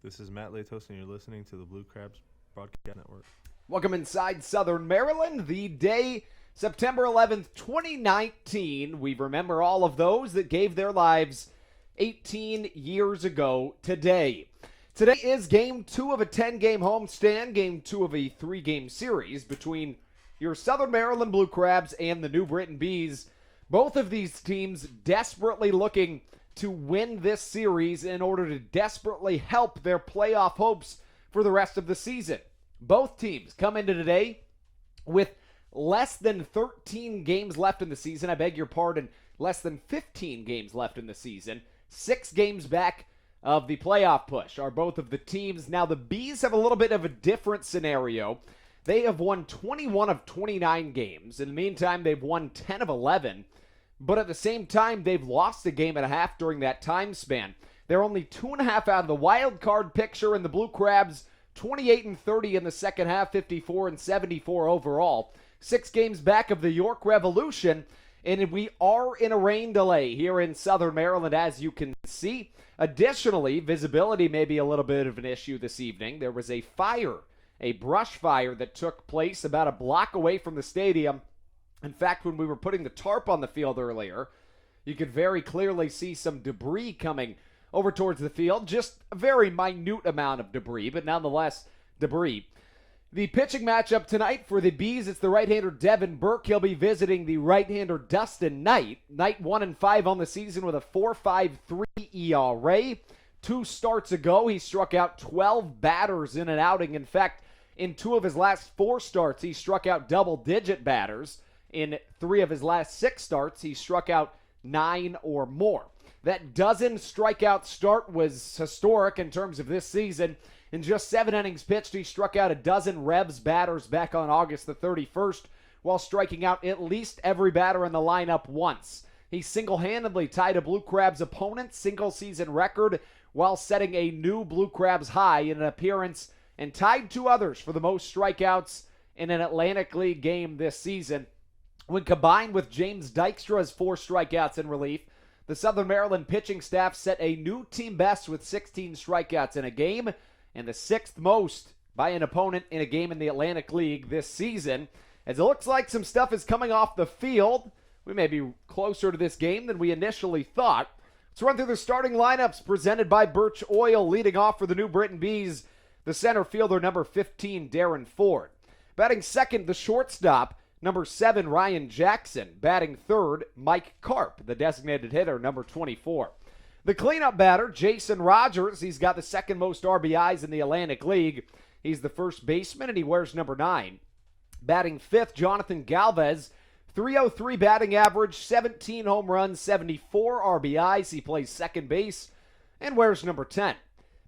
This is Matt Latos, and you're listening to the Blue Crabs Broadcast Network. Welcome inside Southern Maryland. The day, September 11th, 2019. We remember all of those that gave their lives 18 years ago today. Today is game 2 of a 10-game homestand, game 2 of a 3-game series between your Southern Maryland Blue Crabs and the New Britain Bees. Both of these teams desperately looking to win this series in order to desperately help their playoff hopes for the rest of the season. Both teams come into today with less than 13 games left in the season. I beg your pardon, less than 15 games left in the season. 6 games back of the playoff push are both of the teams. Now, the Bees have a little bit of a different scenario. They have won 21 of 29 games. In the meantime, they've won 10 of 11. But at the same time, they've lost a game and a half during that time span. They're only 2.5 out of the wild card picture, and the Blue Crabs 28-30 in the second half, 54-74 overall. 6 games back of the York Revolution, and we are in a rain delay here in Southern Maryland, as you can see. Additionally, visibility may be a little bit of an issue this evening. There was a fire, a brush fire that took place about a block away from the stadium. In fact, when we were putting the tarp on the field earlier, you could very clearly see some debris coming over towards the field. Just a very minute amount of debris, but nonetheless, debris. The pitching matchup tonight for the Bees, it's the right-hander Devin Burke. He'll be visiting the right-hander Dustin Knight. Knight 1-5 on the season with a 4.53 ERA. 2 starts ago, he struck out 12 batters in an outing. In fact, in 2 of his last 4 starts, he struck out double-digit batters. In 3 of his last 6 starts, he struck out 9 or more. That dozen strikeout start was historic in terms of this season. In just 7 innings pitched, he struck out a dozen Revs batters back on August the 31st, while striking out at least every batter in the lineup once. He single-handedly tied a Blue Crabs opponent's single-season record while setting a new Blue Crabs high in an appearance, and tied 2 others for the most strikeouts in an Atlantic League game this season. When combined with James Dykstra's 4 strikeouts in relief, the Southern Maryland pitching staff set a new team best with 16 strikeouts in a game, and the 6th most by an opponent in a game in the Atlantic League this season. As it looks like some stuff is coming off the field, we may be closer to this game than we initially thought. Let's run through the starting lineups presented by Birch Oil. Leading off for the New Britain Bees, the center fielder, number 15, Darren Ford. Batting second, the shortstop, number 7, Ryan Jackson. Batting third, Mike Karp, the designated hitter, number 24. The cleanup batter, Jason Rogers. He's got the second most RBIs in the Atlantic League. He's the first baseman, and he wears number 9. Batting fifth, Jonathan Galvez. 303 batting average, 17 home runs, 74 RBIs. He plays second base and wears number 10.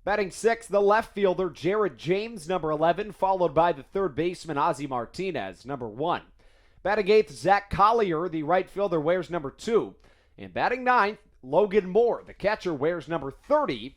Batting sixth, the left fielder, Jared James, number 11, followed by the third baseman, Ozzie Martinez, number 1. Batting eighth, Zach Collier, the right fielder, wears number 2. And batting ninth, Logan Moore, the catcher, wears number 30.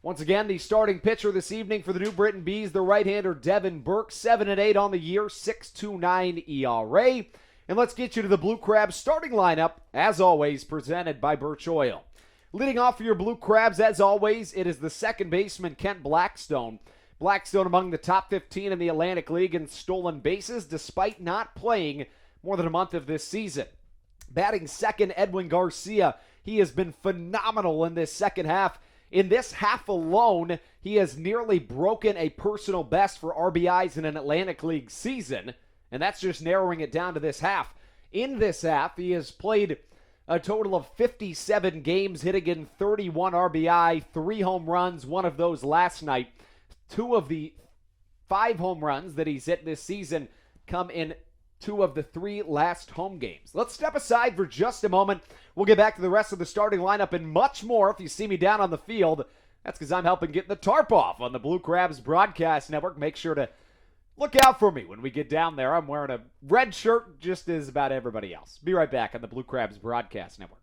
Once again, the starting pitcher this evening for the New Britain Bees, the right-hander Devin Burke, 7-8 on the year, 6.29 ERA. And let's get you to the Blue Crabs starting lineup, as always, presented by Birch Oil. Leading off for your Blue Crabs, as always, it is the second baseman, Kent Blackstone. Blackstone among the top 15 in the Atlantic League in stolen bases, despite not playing more than a month of this season. Batting second, Edwin Garcia. He has been phenomenal in this second half. In this half alone, he has nearly broken a personal best for RBIs in an Atlantic League season, and that's just narrowing it down to this half. In this half, he has played a total of 57 games, hitting in 31 RBI, 3 home runs, one of those last night. 2 of the 5 home runs that he's hit this season come in 2 of the 3 last home games. Let's step aside for just a moment. We'll get back to the rest of the starting lineup and much more. If you see me down on the field, that's because I'm helping get the tarp off on the Blue Crabs Broadcast Network. Make sure to look out for me when we get down there. I'm wearing a red shirt just as about everybody else. Be right back on the Blue Crabs Broadcast Network.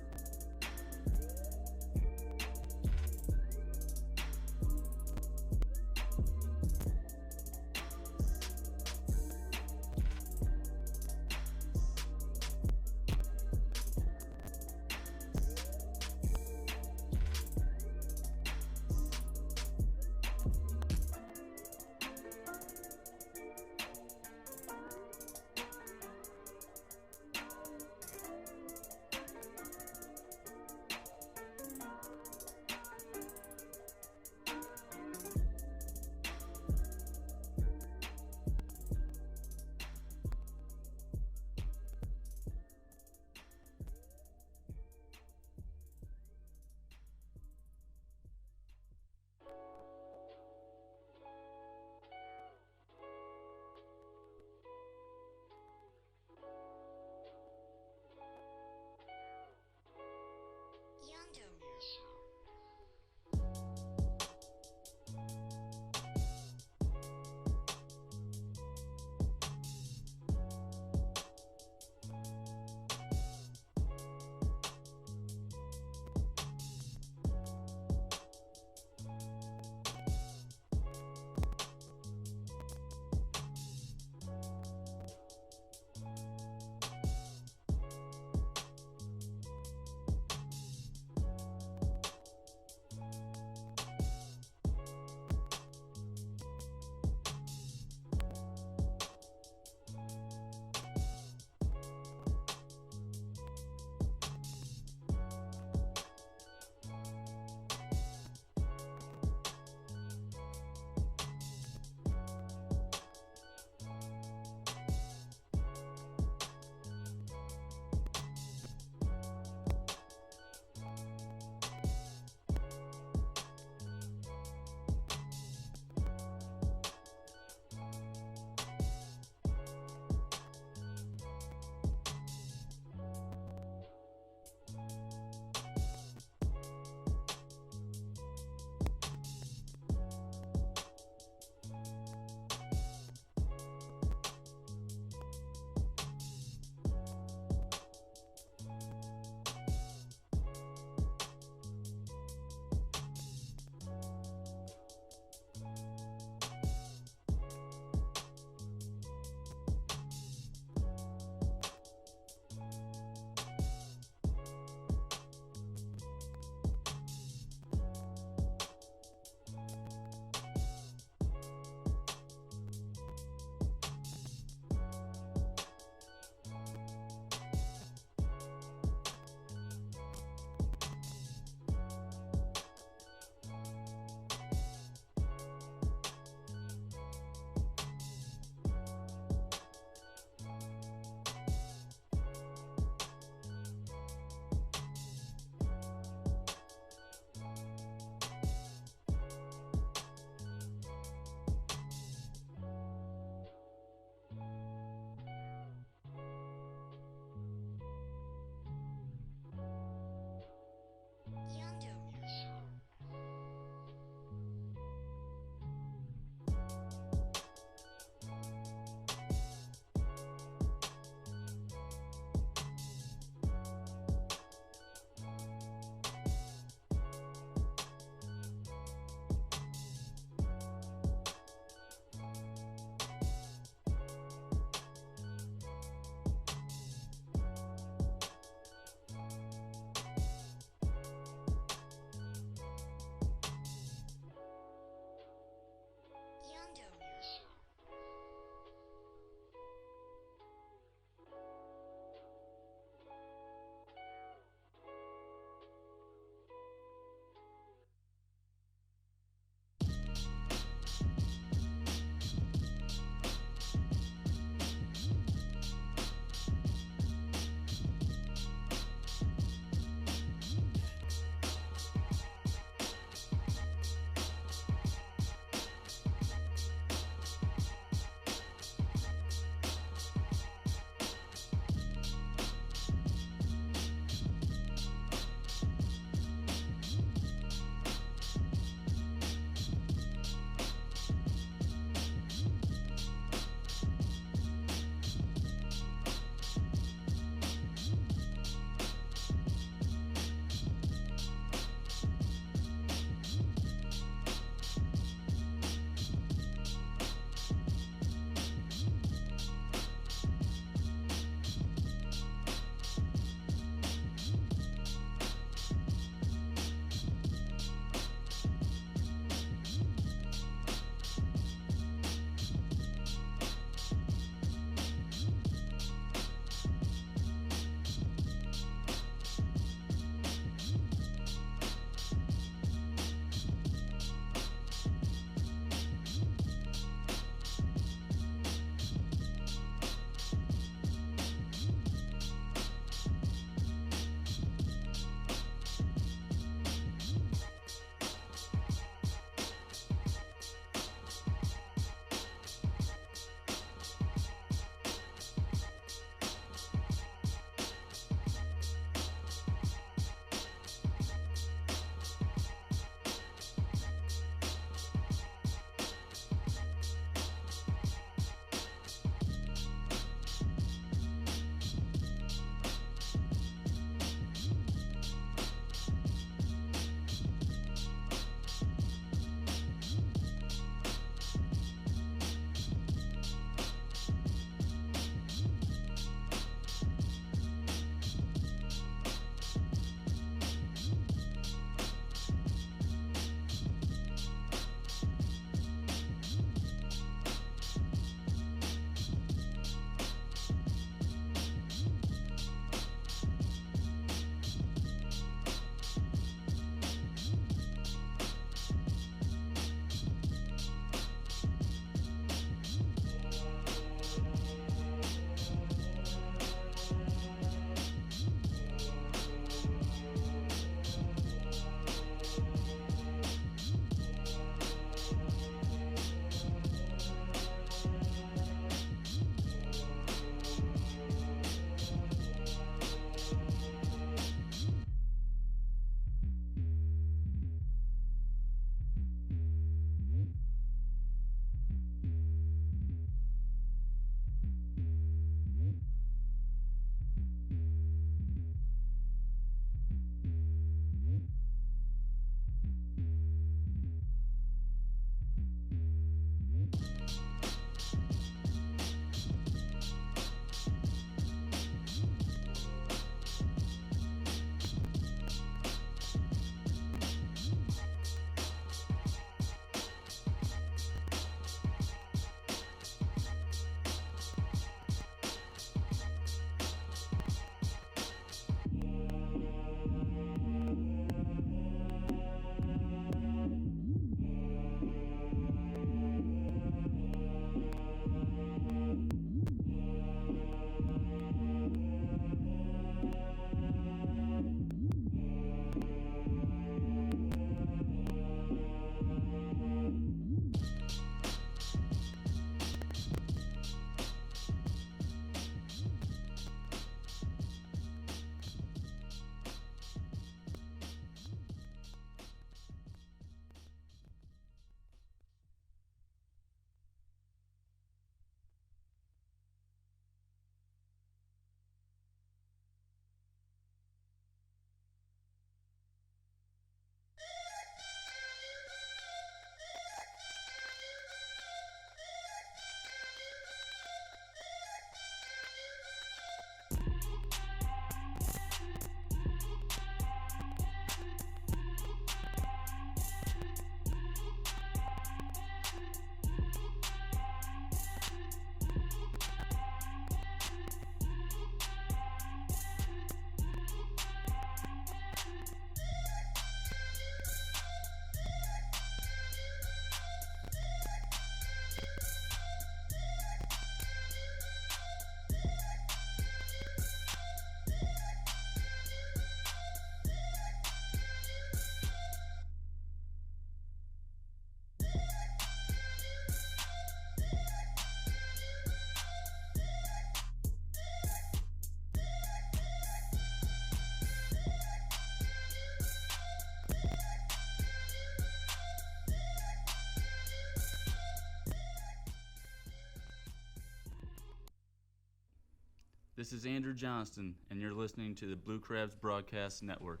This is Andrew Johnston, and you're listening to the Blue Crabs Broadcast Network.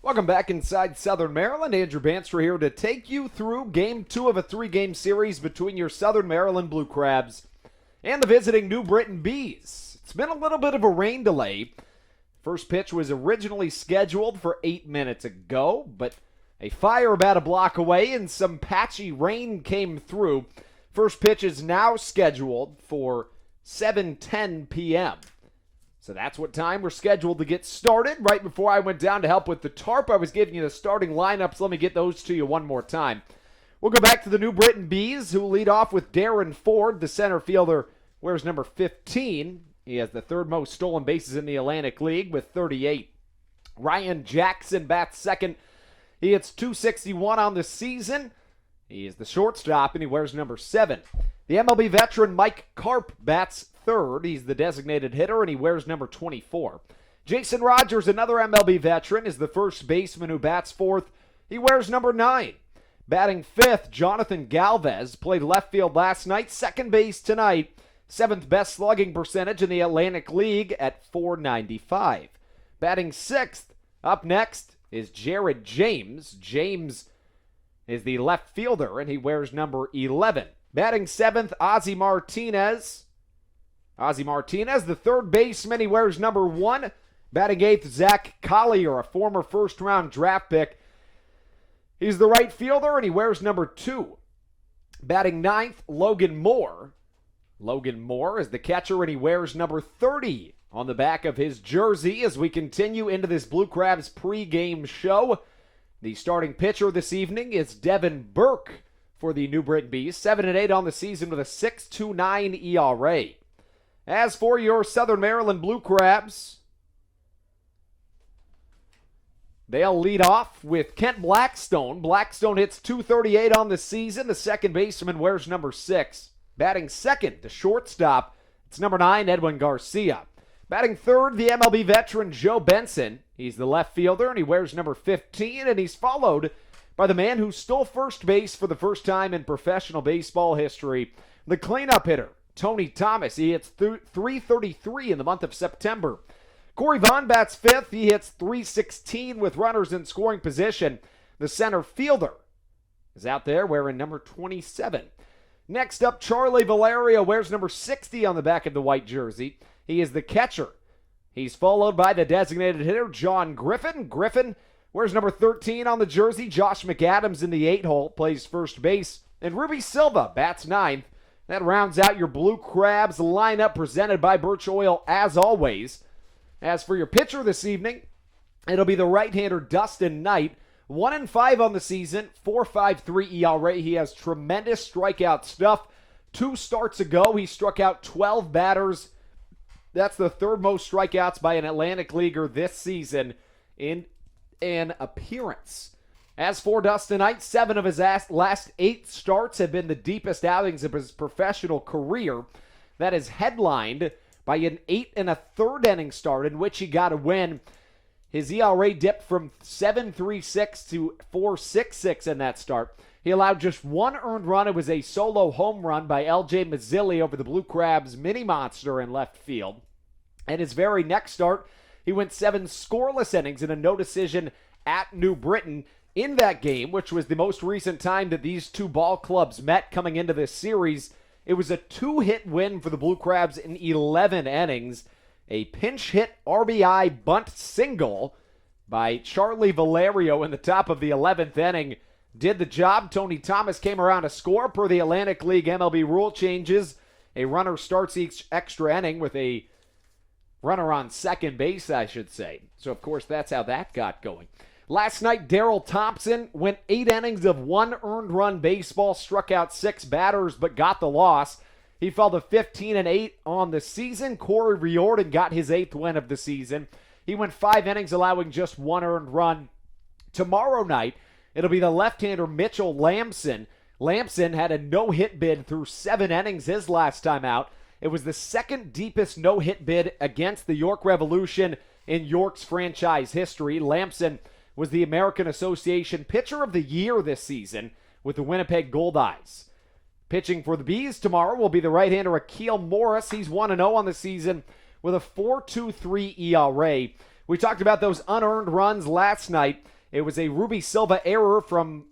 Welcome back inside Southern Maryland. Andrew Bandstra here to take you through Game 2 of a 3-game series between your Southern Maryland Blue Crabs and the visiting New Britain Bees. It's been a little bit of a rain delay. First pitch was originally scheduled for 8 minutes ago, but a fire about a block away and some patchy rain came through. First pitch is now scheduled for 7:10 p.m. So that's what time we're scheduled to get started. Right before I went down to help with the tarp, I was giving you the starting lineups. Let me get those to you one more time. We'll go back to the New Britain Bees, who lead off with Darren Ford, the center fielder, wears number 15. He has the third most stolen bases in the Atlantic League with 38. Ryan Jackson bats second. He hits .261 on the season. He is the shortstop, and he wears number 7. The MLB veteran Mike Karp bats third. He's the designated hitter, and he wears number 24. Jason Rogers, another MLB veteran, is the first baseman who bats fourth. He wears number 9. Batting fifth, Jonathan Galvez played left field last night, second base tonight. 7th best slugging percentage in the Atlantic League at .495. Batting sixth, up next is Jared James. James is the left fielder, and he wears number 11. Batting 7th, Ozzie Martinez. Ozzie Martinez, the third baseman, he wears number 1. Batting 8th, Zach Collier, a former first-round draft pick. He's the right fielder, and he wears number 2. Batting 9th, Logan Moore. Logan Moore is the catcher, and he wears number 30 on the back of his jersey as we continue into this Blue Crabs pregame show. The starting pitcher this evening is Devin Burke for the New Britain Bees, 7-8 on the season with a 6.29 ERA. As for your Southern Maryland Blue Crabs, they'll lead off with Kent Blackstone. Blackstone hits .238 on the season. The second baseman wears number 6. Batting second, the shortstop, it's number 9, Edwin Garcia. Batting third, the MLB veteran Joe Benson. He's the left fielder, and he wears number 15, and he's followed by the man who stole first base for the first time in professional baseball history, the cleanup hitter, Tony Thomas. He hits .333 in the month of September. Corey Vaughn bats fifth. He hits .316 with runners in scoring position. The center fielder is out there wearing number 27. Next up, Charlie Valerio wears number 60 on the back of the white jersey. He is the catcher. He's followed by the designated hitter, John Griffin. Griffin wears number 13 on the jersey. Josh McAdams in the 8-hole plays first base. And Ruby Silva bats 9th. That rounds out your Blue Crabs lineup presented by Birch Oil as always. As for your pitcher this evening, it'll be the right-hander Dustin Knight. 1-5 on the season, 4.53 ERA. He has tremendous strikeout stuff. 2 starts ago, he struck out 12 batters. That's the third most strikeouts by an Atlantic Leaguer this season in an appearance. As for Dustin Knight, 7 of his last 8 starts have been the deepest outings of his professional career. That is headlined by an 8 1/3 inning start in which he got a win. His ERA dipped from 7.36 to 4.66 in that start. He allowed just 1 earned run. It was a solo home run by L.J. Mazzilli over the Blue Crabs mini monster in left field. And his very next start, he went 7 scoreless innings in a no decision at New Britain. In that game, which was the most recent time that these two ball clubs met coming into this series, it was a 2-hit win for the Blue Crabs in 11 innings. A pinch hit RBI bunt single by Charlie Valerio in the top of the 11th inning did the job. Tony Thomas came around to score per the Atlantic League MLB rule changes. A runner starts each extra inning with a runner on second base, I should say. So, of course, that's how that got going. Last night, Daryl Thompson went 8 innings of 1 earned run baseball, struck out 6 batters, but got the loss. He fell to 15-8 on the season. Corey Riordan got his 8th win of the season. He went 5 innings, allowing just 1 earned run. Tomorrow night, it'll be the left-hander Mitchell Lamson. Lamson had a no-hit bid through 7 innings his last time out. It was the second deepest no-hit bid against the York Revolution in York's franchise history. Lamson was the American Association Pitcher of the Year this season with the Winnipeg Goldeyes. Pitching for the Bees tomorrow will be the right-hander Akil Morris. He's 1-0 on the season with a 4.23 ERA. We talked about those unearned runs last night. It was a Ruby Silva error from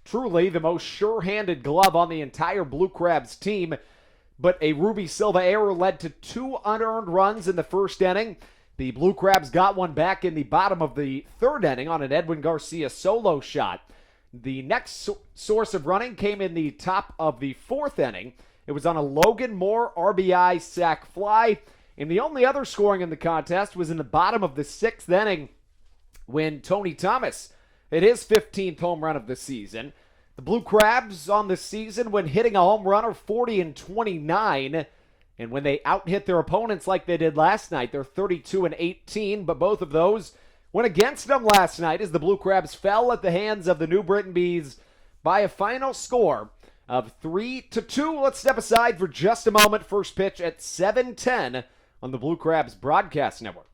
truly the most sure-handed glove on the entire Blue Crabs team. But a Ruby Silva error led to 2 unearned runs in the first inning. The Blue Crabs got one back in the bottom of the third inning on an Edwin Garcia solo shot. The next source of running came in the top of the fourth inning. It was on a Logan Moore RBI sac fly. And the only other scoring in the contest was in the bottom of the sixth inning when Tony Thomas hit his 15th home run of the season. The Blue Crabs on the season when hitting a home run are 40-29. And when they out-hit their opponents like they did last night, they're 32-18. But both of those went against them last night as the Blue Crabs fell at the hands of the New Britain Bees by a final score of 3-2. Let's step aside for just a moment. First pitch at 7:10 on the Blue Crabs Broadcast Network.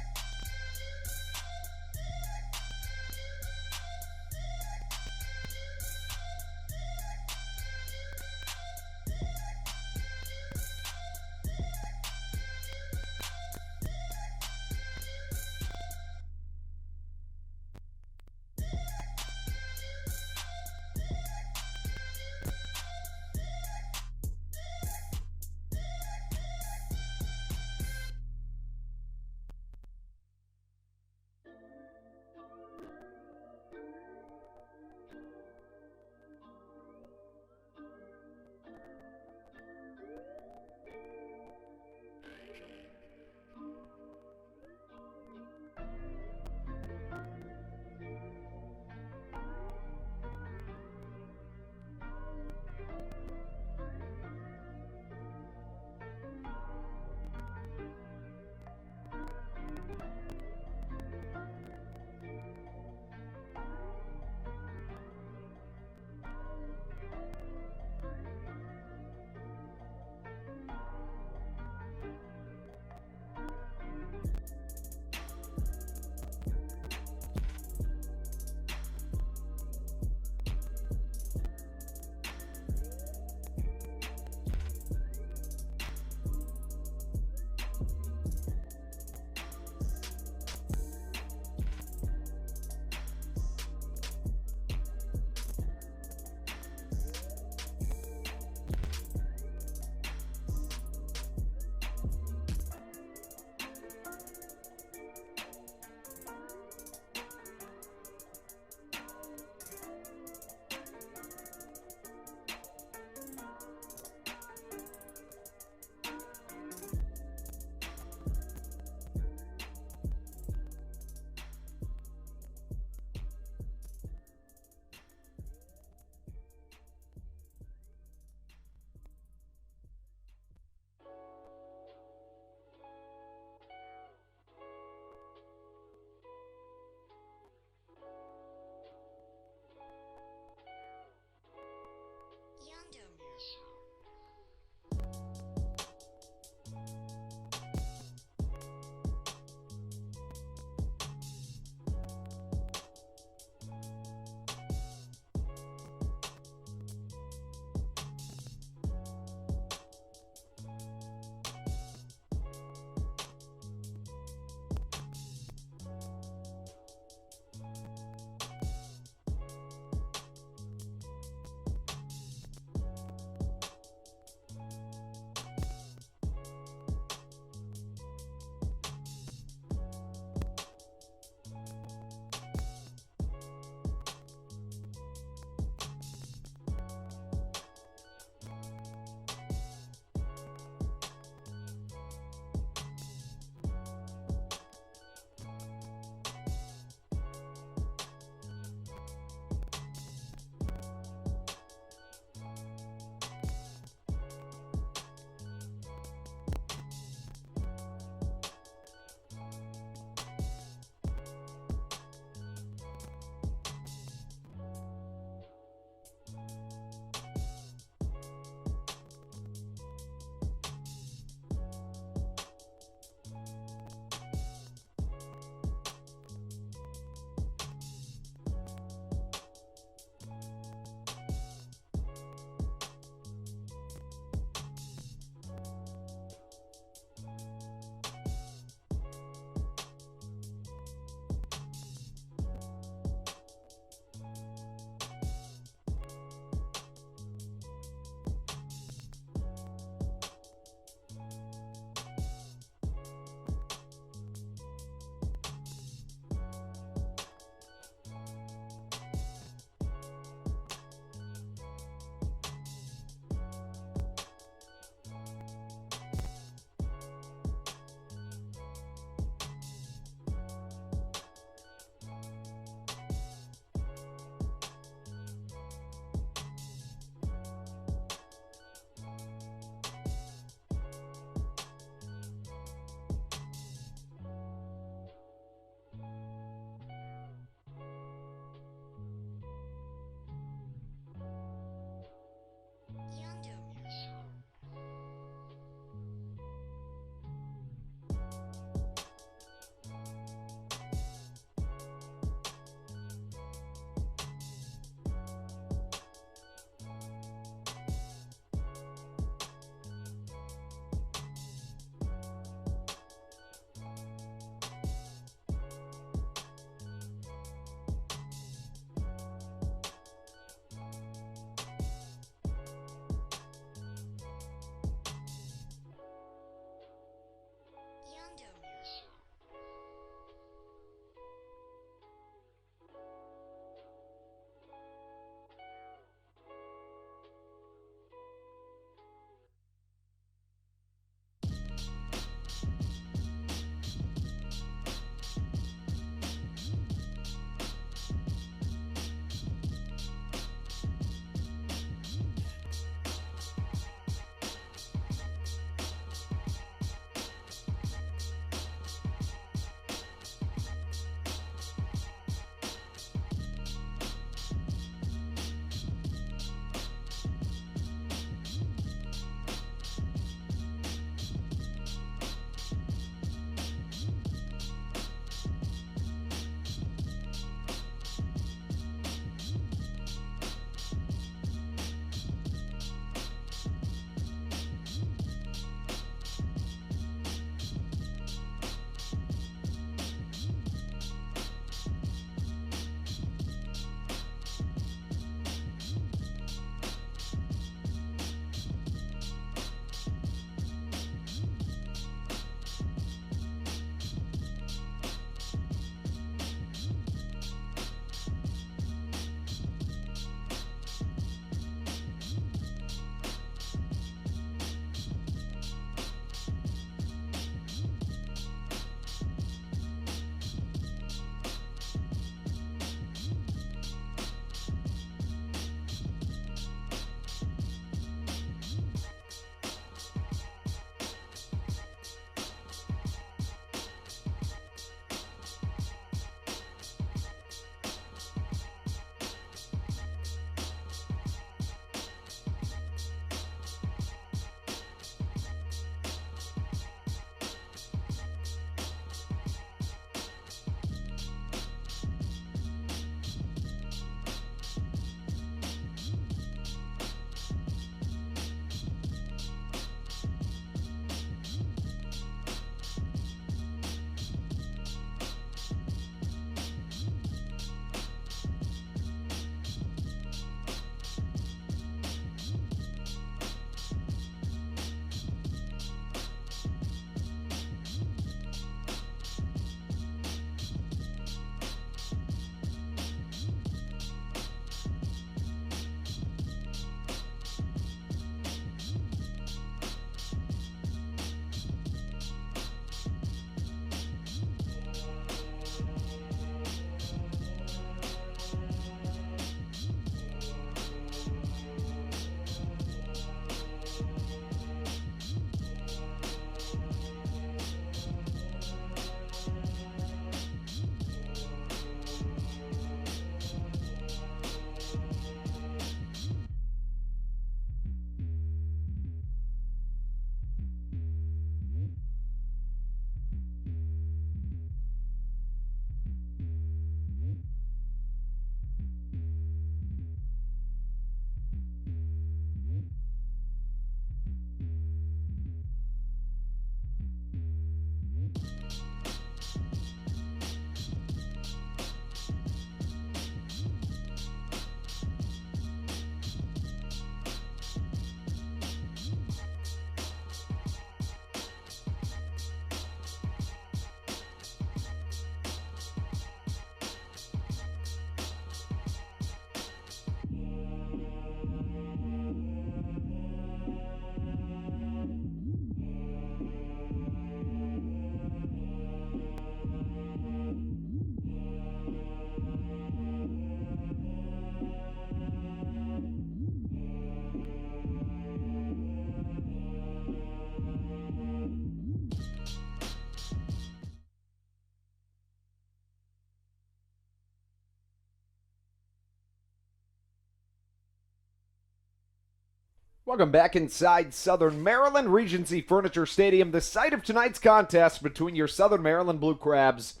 Welcome back inside Southern Maryland, Regency Furniture Stadium, the site of tonight's contest between your Southern Maryland Blue Crabs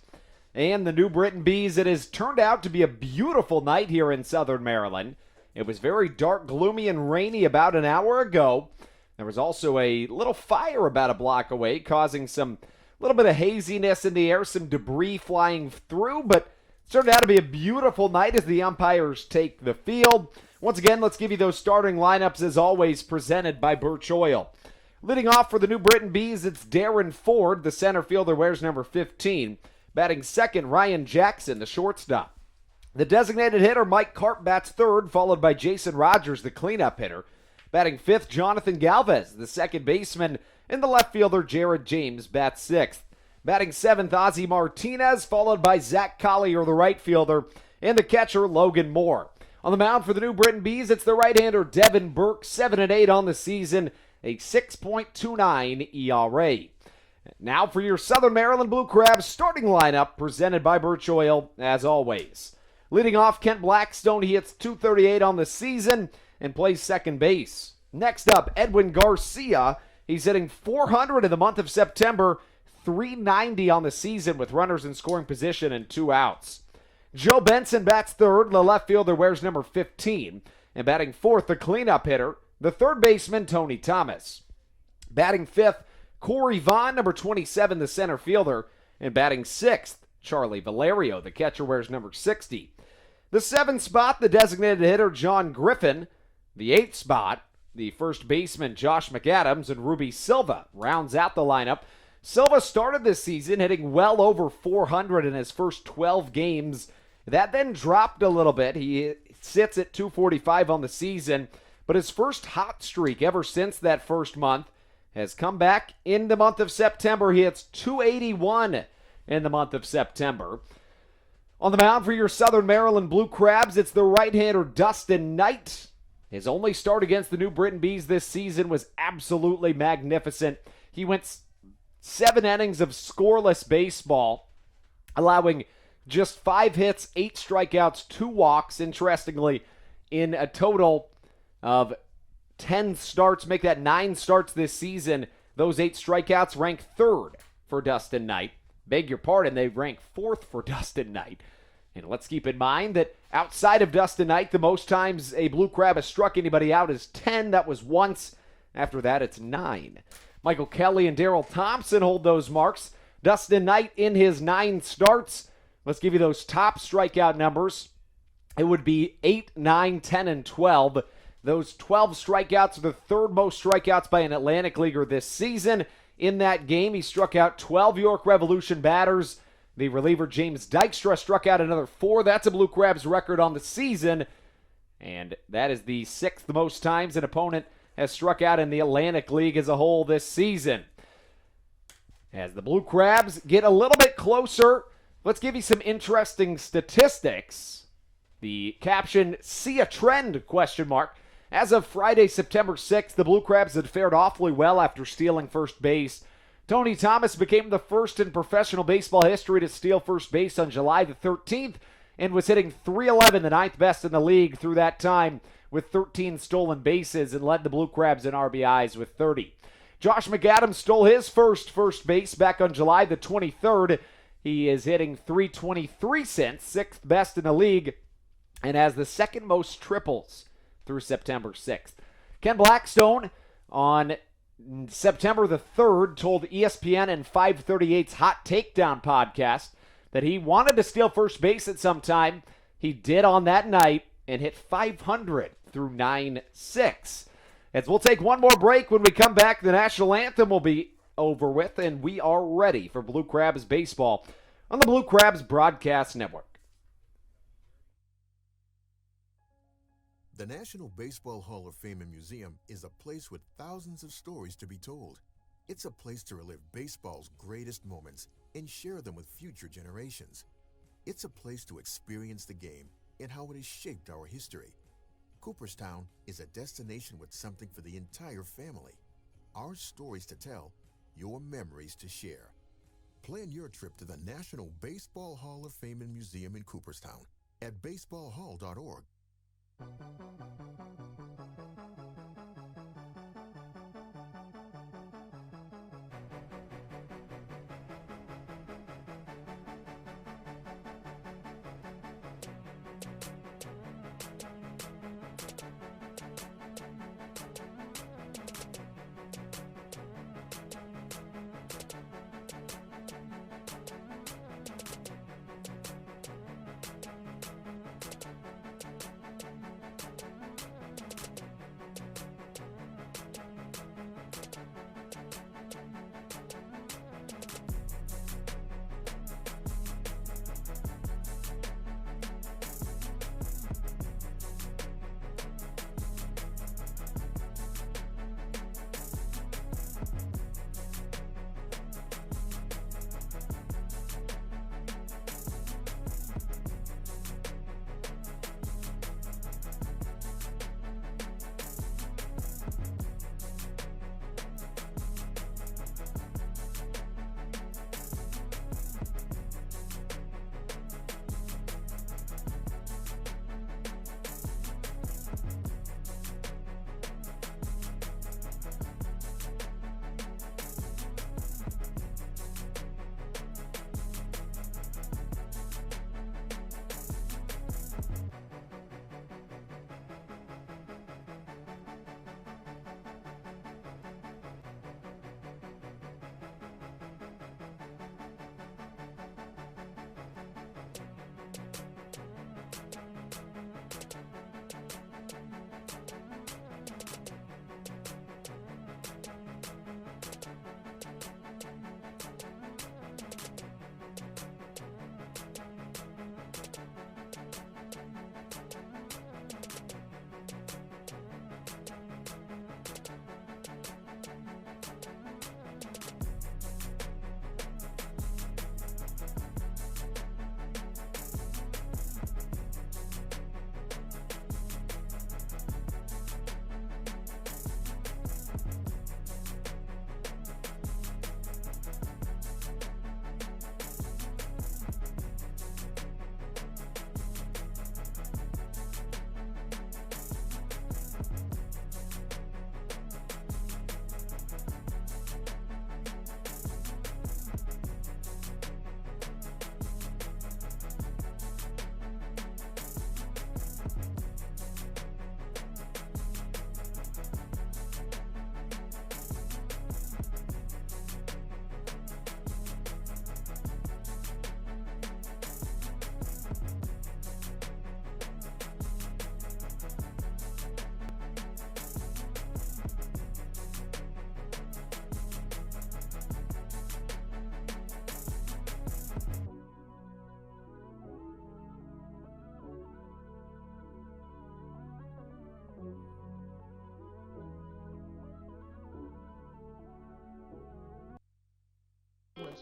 and the New Britain Bees. It has turned out to be a beautiful night here in Southern Maryland. It was very dark, gloomy, and rainy about an hour ago. There was also a little fire about a block away, causing some little bit of haziness in the air, some debris flying through, but it turned out to be a beautiful night as the umpires take the field. Once again, let's give you those starting lineups as always, presented by Birch Oil. Leading off for the New Britain Bees, it's Darren Ford, the center fielder, wears number 15. Batting second, Ryan Jackson, the shortstop. The designated hitter, Mike Karp, bats third, followed by Jason Rogers, the cleanup hitter. Batting fifth, Jonathan Galvez, the second baseman, and the left fielder, Jared James, bats sixth. Batting seventh, Ozzie Martinez, followed by Zach Collier, the right fielder, and the catcher, Logan Moore. On the mound for the New Britain Bees, it's the right-hander Devin Burke, 7-8 on the season, a 6.29 ERA. Now for your Southern Maryland Blue Crabs starting lineup, presented by Birch Oil, as always. Leading off, Kent Blackstone, he hits .238 on the season and plays second base. Next up, Edwin Garcia, he's hitting .400 in the month of September, .390 on the season with runners in scoring position and 2 outs. Joe Benson bats third. The left fielder wears number 15. And batting fourth, the cleanup hitter, the third baseman, Tony Thomas. Batting fifth, Corey Vaughn, number 27, the center fielder. And batting sixth, Charlie Valerio, the catcher, wears number 60. The seventh spot, the designated hitter, John Griffin. The eighth spot, the first baseman, Josh McAdams. And Ruby Silva rounds out the lineup. Silva started this season hitting well over .400 in his first 12 games. That then dropped a little bit. He sits at .245 on the season, but his first hot streak ever since that first month has come back in the month of September. He hits .281 in the month of September. On the mound for your Southern Maryland Blue Crabs, it's the right-hander Dustin Knight. His only start against the New Britain Bees this season was absolutely magnificent. He went 7 innings of scoreless baseball, allowing just 5 hits, 8 strikeouts, 2 walks. Interestingly, in a total of 10 starts, make that 9 starts this season, those 8 strikeouts rank third for Dustin Knight. Beg your pardon, they rank fourth for Dustin Knight. And let's keep in mind that outside of Dustin Knight, the most times a Blue Crab has struck anybody out is 10. That was once. After that, it's 9. Michael Kelly and Daryl Thompson hold those marks. Dustin Knight in his 9 starts. Let's give you those top strikeout numbers. It would be 8, 9, 10, and 12. Those 12 strikeouts are the third most strikeouts by an Atlantic Leaguer this season. In that game, he struck out 12 York Revolution batters. The reliever James Dykstra struck out another 4. That's a Blue Crabs record on the season. And that is the 6th most times an opponent has struck out in the Atlantic League as a whole this season. As the Blue Crabs get a little bit closer, let's give you some interesting statistics. The caption, "See a trend?" ? As of Friday, September 6th, the Blue Crabs had fared awfully well after stealing first base. Tony Thomas became the first in professional baseball history to steal first base on July the 13th and was hitting .311, the 9th best in the league through that time, with 13 stolen bases, and led the Blue Crabs in RBIs with 30. Josh McAdams stole his first base back on July the 23rd. He is hitting .323 since, 6th best in the league, and has the second most triples through September 6th. Ken Blackstone on September the 3rd told ESPN and 538's Hot Takedown podcast that he wanted to steal first base at some time. He did on that night and hit .500 through 9-6. As we'll take one more break, when we come back, the national anthem will be over with, and we are ready for Blue Crabs baseball on the Blue Crabs Broadcast Network. The National Baseball Hall of Fame and Museum is a place with thousands of stories to be told. It's a place to relive baseball's greatest moments and share them with future generations. It's a place to experience the game and how it has shaped our history. Cooperstown is a destination with something for the entire family. Our stories to tell, your memories to share. Plan your trip to the National Baseball Hall of Fame and Museum in Cooperstown at baseballhall.org.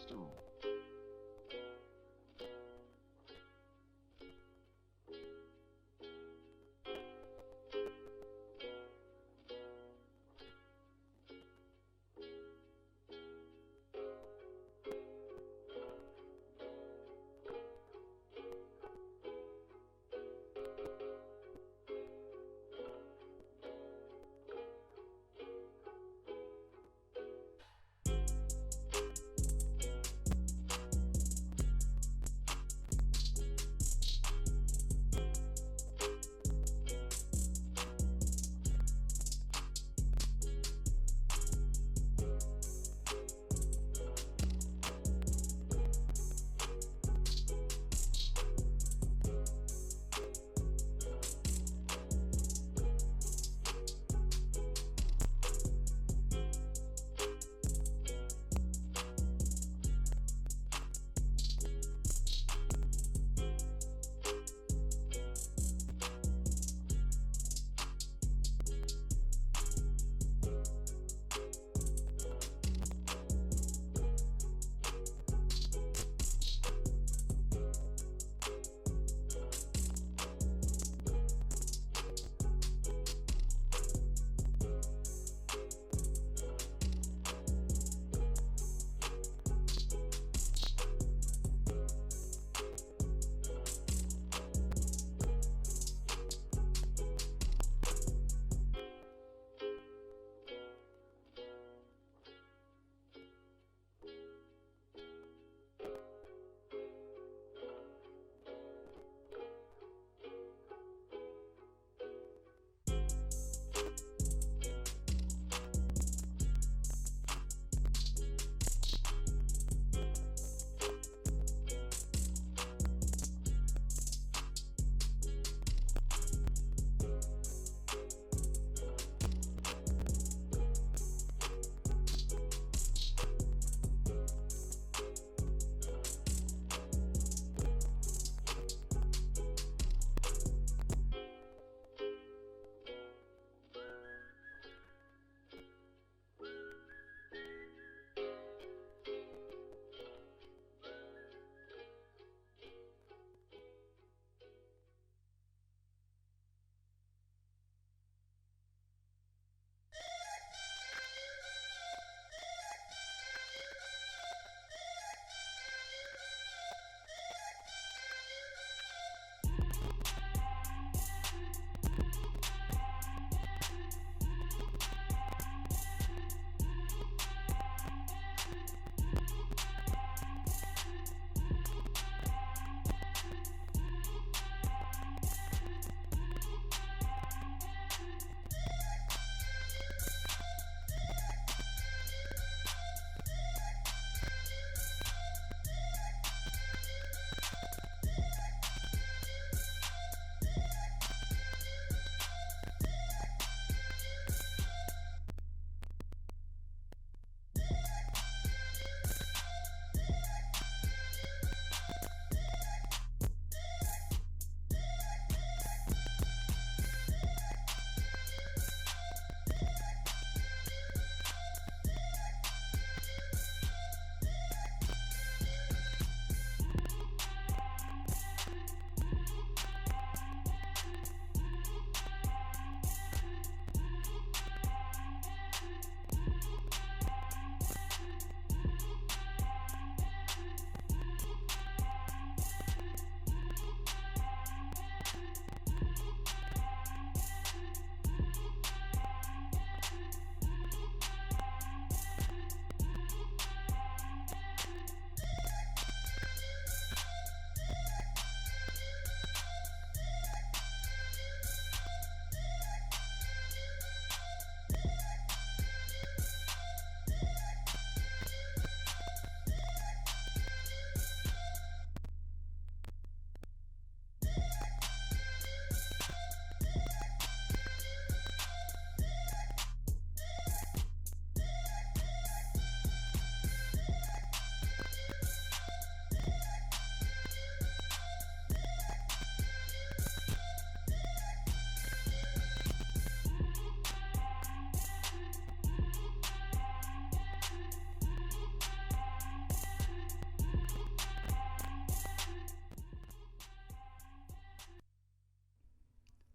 system.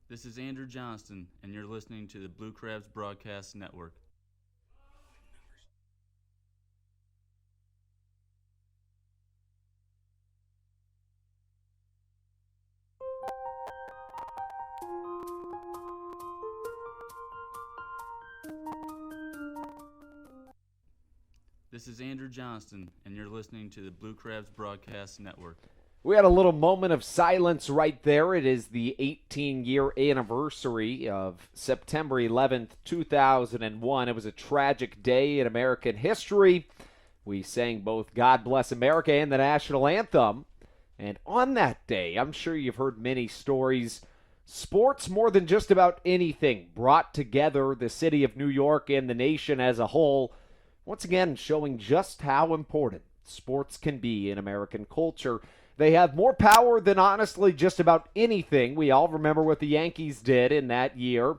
This is Andrew Johnston, and you're listening to the Blue Crabs Broadcast Network. This is Andrew Johnston, and you're listening to the Blue Crabs Broadcast Network. We had a little moment of silence right there. It is the 18-year anniversary of September 11th, 2001. It was a tragic day in American history. We sang both God Bless America and the national anthem. And on that day, I'm sure you've heard many stories. Sports, more than just about anything, brought together the city of New York and the nation as a whole. Once again, showing just how important sports can be in American culture. They have more power than, honestly, just about anything. We all remember what the Yankees did in that year.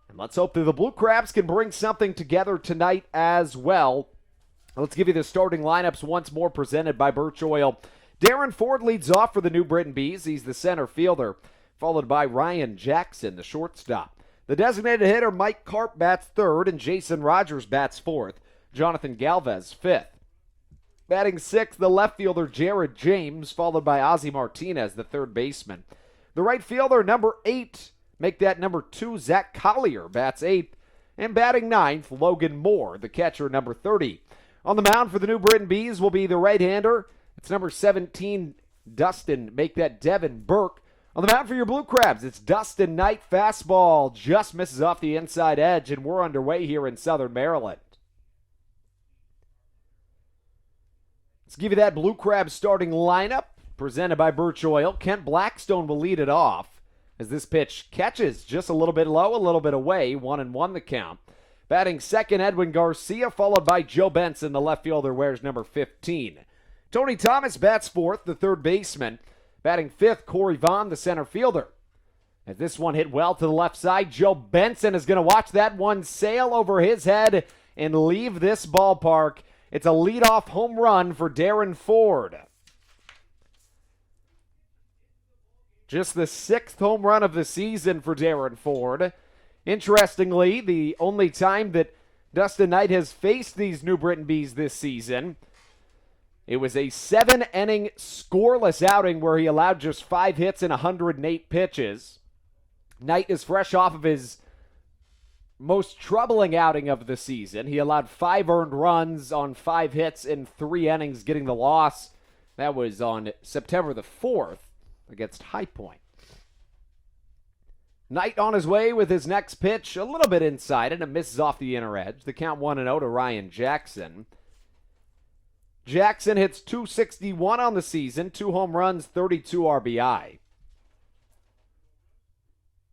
And let's hope that the Blue Crabs can bring something together tonight as well. Let's give you the starting lineups once more, presented by Birch Oil. Darren Ford leads off for the New Britain Bees. He's the center fielder, followed by Ryan Jackson, the shortstop. The designated hitter, Mike Karp, bats third, and Jason Rogers bats fourth. Jonathan Galvez, fifth. Batting sixth, the left fielder, Jared James, followed by Ozzie Martinez, the third baseman. The right fielder, number 8, make that number 2, Zach Collier, bats eighth. And batting ninth, Logan Moore, the catcher, number 30. On the mound for the New Britain Bees will be the right-hander. It's number 17, Dustin, make that Devin Burke. On the mound for your Blue Crabs, it's Dustin Knight. Fastball just misses off the inside edge, and we're underway here in Southern Maryland. Let's give you that Blue Crabs starting lineup, presented by Birch Oil. Kent Blackstone will lead it off as this pitch catches just a little bit low, a little bit away. 1-1 the count. Batting second, Edwin Garcia, followed by Joe Benson, the left fielder, wears number 15. Tony Thomas bats fourth, the third baseman. Batting fifth, Corey Vaughn, the center fielder. As this one hit well to the left side, Joe Benson is going to watch that one sail over his head and leave this ballpark. It's a leadoff home run for Darren Ford. Just the 6th home run of the season for Darren Ford. Interestingly, the only time that Dustin Knight has faced these New Britain Bees this season, it was a 7-inning scoreless outing where he allowed just 5 hits and 108 pitches. Knight is fresh off of his most troubling outing of the season. He allowed 5 earned runs on 5 hits in 3 innings, getting the loss. That was on September the 4th against High Point. Knight on his way with his next pitch, a little bit inside it, and misses off the inner edge. The count 1-0 to Ryan Jackson. Jackson hits .261 on the season, 2 home runs, 32 RBI.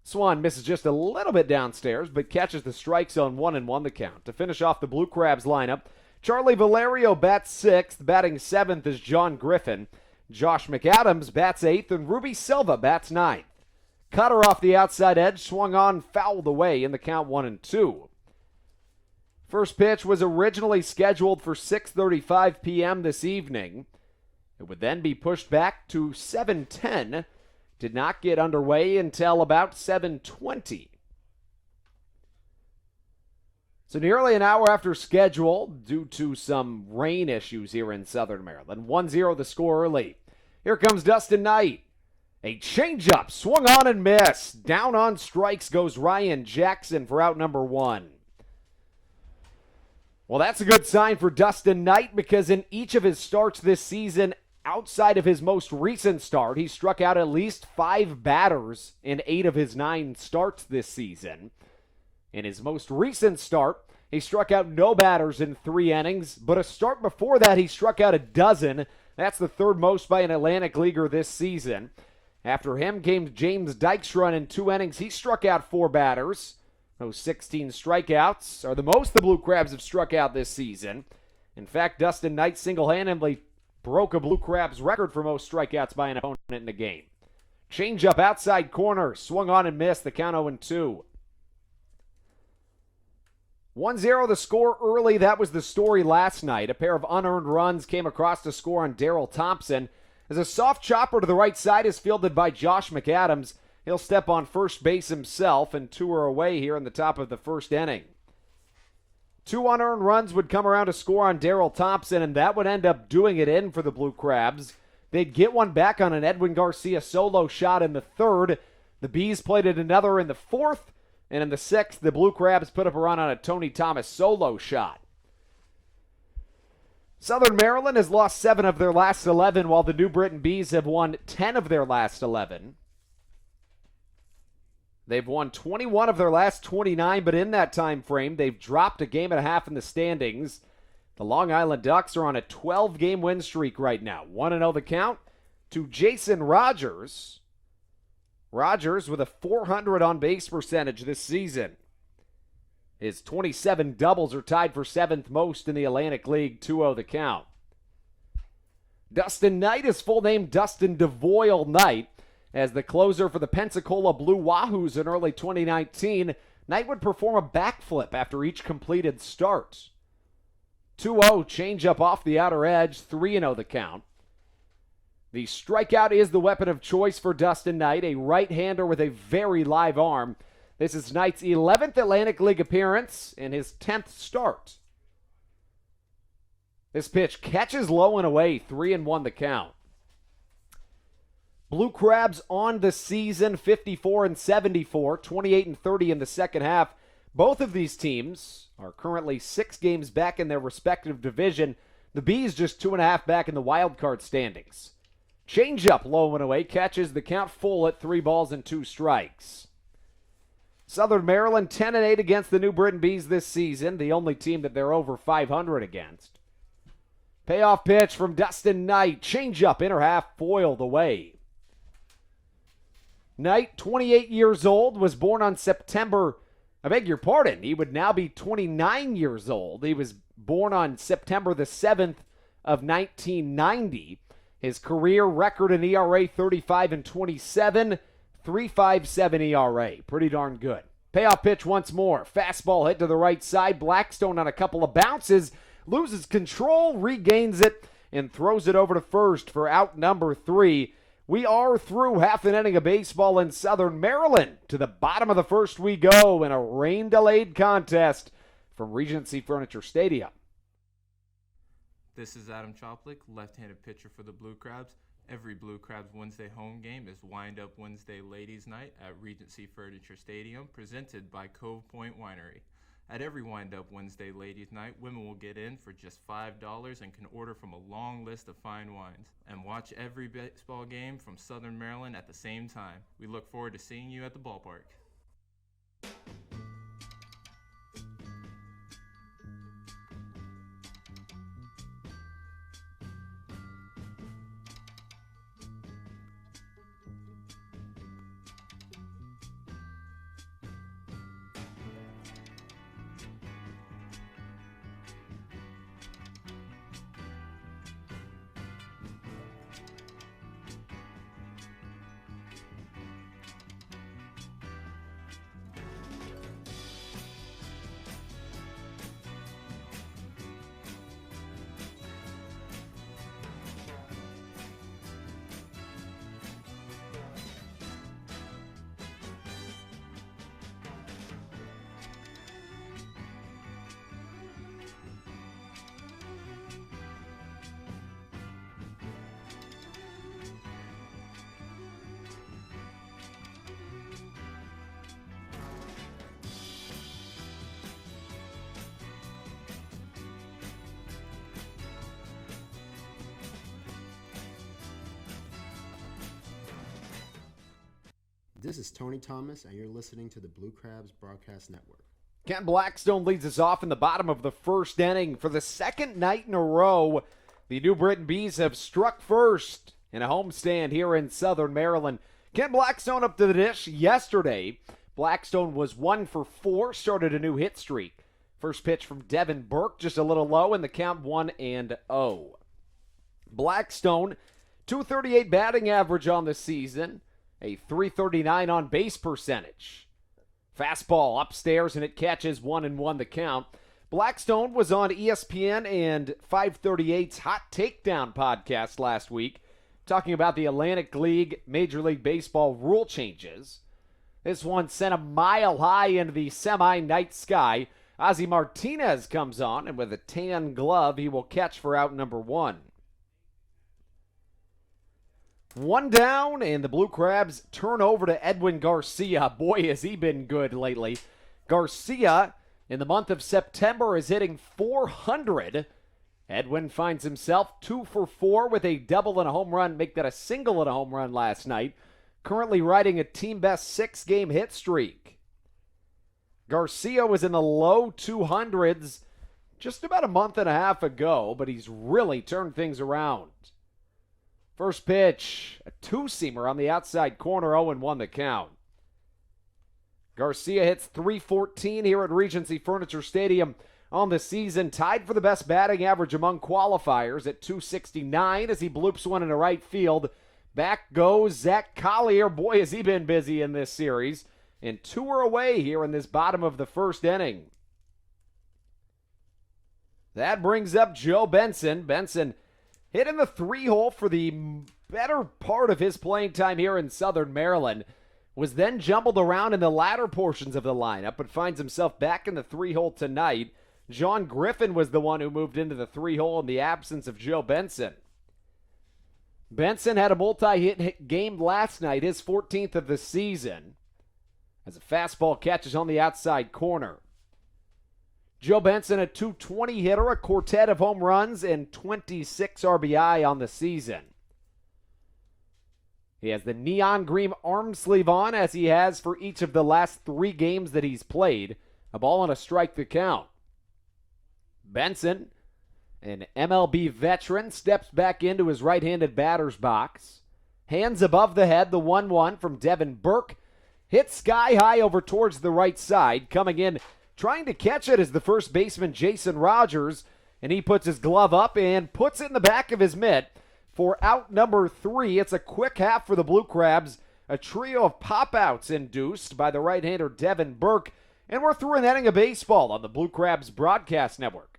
Swan misses just a little bit downstairs, but catches the strike zone. 1-1 the count. To finish off the Blue Crabs lineup, Charlie Valerio bats 6th. Batting 7th is John Griffin. Josh McAdams bats 8th, and Ruby Silva bats 9th. Cutter off the outside edge, swung on, fouled away in the count 1-2. First pitch was originally scheduled for 6:35 p.m. this evening. It would then be pushed back to 7:10. Did not get underway until about 7:20. So nearly an hour after schedule, due to some rain issues here in Southern Maryland. 1-0 the score early. Here comes Dustin Knight. A changeup, swung on and missed. Down on strikes goes Ryan Jackson for out number 1. Well, that's a good sign for Dustin Knight, because in each of his starts this season, outside of his most recent start, he struck out at least 5 batters in 8 of his 9 starts this season. In his most recent start, he struck out no batters in 3 innings, but a start before that, he struck out a dozen. That's the 3rd most by an Atlantic Leaguer this season. After him came James Dykstra. In 2 innings, he struck out 4 batters. Those 16 strikeouts are the most the Blue Crabs have struck out this season. In fact, Dustin Knight single-handedly broke a Blue Crabs record for most strikeouts by an opponent in a game. Changeup outside corner, swung on and missed. The count 0-2. 1-0 the score early. That was the story last night. A pair of unearned runs came across to score on Darrell Thompson, as a soft chopper to the right side is fielded by Josh McAdams. He'll step on first base himself, and 2 are away here in the top of the first inning. 2 unearned runs would come around to score on Darrell Thompson, and that would end up doing it in for the Blue Crabs. They'd get one back on an Edwin Garcia solo shot in the 3rd. The Bees played it another in the 4th, and in the 6th, the Blue Crabs put up a run on a Tony Thomas solo shot. Southern Maryland has lost 7 of their last 11, while the New Britain Bees have won 10 of their last 11. They've won 21 of their last 29, but in that time frame, they've dropped a game and a half in the standings. The Long Island Ducks are on a 12-game win streak right now. 1-0 the count to Jason Rogers. Rogers with a .400 on-base percentage this season. His 27 doubles are tied for 7th most in the Atlantic League. 2-0 the count. Dustin Knight, his full name Dustin DeVoyle Knight, as the closer for the Pensacola Blue Wahoos in early 2019. Knight would perform a backflip after each completed start. 2-0 changeup off the outer edge. 3-0 the count. The strikeout is the weapon of choice for Dustin Knight, a right-hander with a very live arm. This is Knight's 11th Atlantic League appearance and his 10th start. This pitch catches low and away. 3-1 the count. Blue Crabs on the season, 54-74, 28-30 in the second half. Both of these teams are currently 6 games back in their respective division. The Bees just 2.5 back in the wild card standings. Changeup low and away, catches the count full at 3 balls and 2 strikes. Southern Maryland 10-8 against the New Britain Bees this season, the only team that they're over 500 against. Payoff pitch from Dustin Knight, changeup inner half foiled away. Knight, 28 years old, was born on September, I beg your pardon, he would now be 29 years old. He was born on September the 7th of 1990. His career record in ERA 35-27, 3.57 ERA. Pretty darn good. Payoff pitch once more. Fastball hit to the right side. Blackstone on a couple of bounces, loses control, regains it, and throws it over to first for out number 3. We are through half an inning of baseball in Southern Maryland. To the bottom of the first we go in a rain-delayed contest from Regency Furniture Stadium. This is Adam Choplick, left-handed pitcher for the Blue Crabs. Every Blue Crabs Wednesday home game is Wind Up Wednesday Ladies Night at Regency Furniture Stadium, presented by Cove Point Winery. At every Wind Up Wednesday Ladies Night, women will get in for just $5 and can order from a long list of fine wines. And watch every baseball game from Southern Maryland at the same time. We look forward to seeing you at the ballpark. This is Tony Thomas, and you're listening to the Blue Crabs Broadcast Network. Kent Blackstone leads us off in the bottom of the first inning. For the second night in a row, the New Britain Bees have struck first in a homestand here in Southern Maryland. Kent Blackstone up to the dish yesterday. Blackstone was 1 for 4, started a new hit streak. First pitch from Devin Burke, just a little low, and the count 1-0. Blackstone, .238 batting average on the season, a .339 on base percentage. Fastball upstairs, and it catches 1-1 the count. Blackstone was on ESPN and 538's Hot Takedown podcast last week. talking about the Atlantic League Major League Baseball rule changes. This one sent a mile high into the semi-night sky. Ozzie Martinez comes on, and with a tan glove, he will catch for out number 1. 1 down, and the Blue Crabs turn over to Edwin Garcia. Boy, has he been good lately. Garcia, in the month of September, is hitting .400. Edwin finds himself 2 for 4 with a double and a home run. Make that a single and a home run last night. Currently riding a team-best 6-game hit streak. Garcia was in the low 200s just about a month and a half ago, but he's really turned things around. First pitch, a two-seamer on the outside corner, 0-1 the count. Garcia hits .314 here at Regency Furniture Stadium on the season, tied for the best batting average among qualifiers at .269 as he bloops one into right field. Back goes Zach Collier. Boy, has he been busy in this series. And 2 are away here in this bottom of the first inning. That brings up Joe Benson. Benson hit in the 3-hole for the better part of his playing time here in Southern Maryland. Was then jumbled around in the latter portions of the lineup, but finds himself back in the 3-hole tonight. John Griffin was the one who moved into the 3-hole in the absence of Joe Benson. Benson had a multi-hit game last night, his 14th of the season, as a fastball catches on the outside corner. Joe Benson, a .220 hitter, a quartet of home runs, and 26 RBI on the season. He has the neon green arm sleeve on, as he has for each of the last 3 games that he's played. A ball and a strike to count. Benson, an MLB veteran, steps back into his right-handed batter's box. Hands above the head, the 1-1 from Devin Burke. Hit sky high over towards the right side. Coming in, trying to catch it is the first baseman, Jason Rogers. And he puts his glove up and puts it in the back of his mitt for out number 3. It's a quick half for the Blue Crabs. A trio of pop-outs induced by the right-hander Devin Burke. And we're through an inning of baseball on the Blue Crabs Broadcast Network.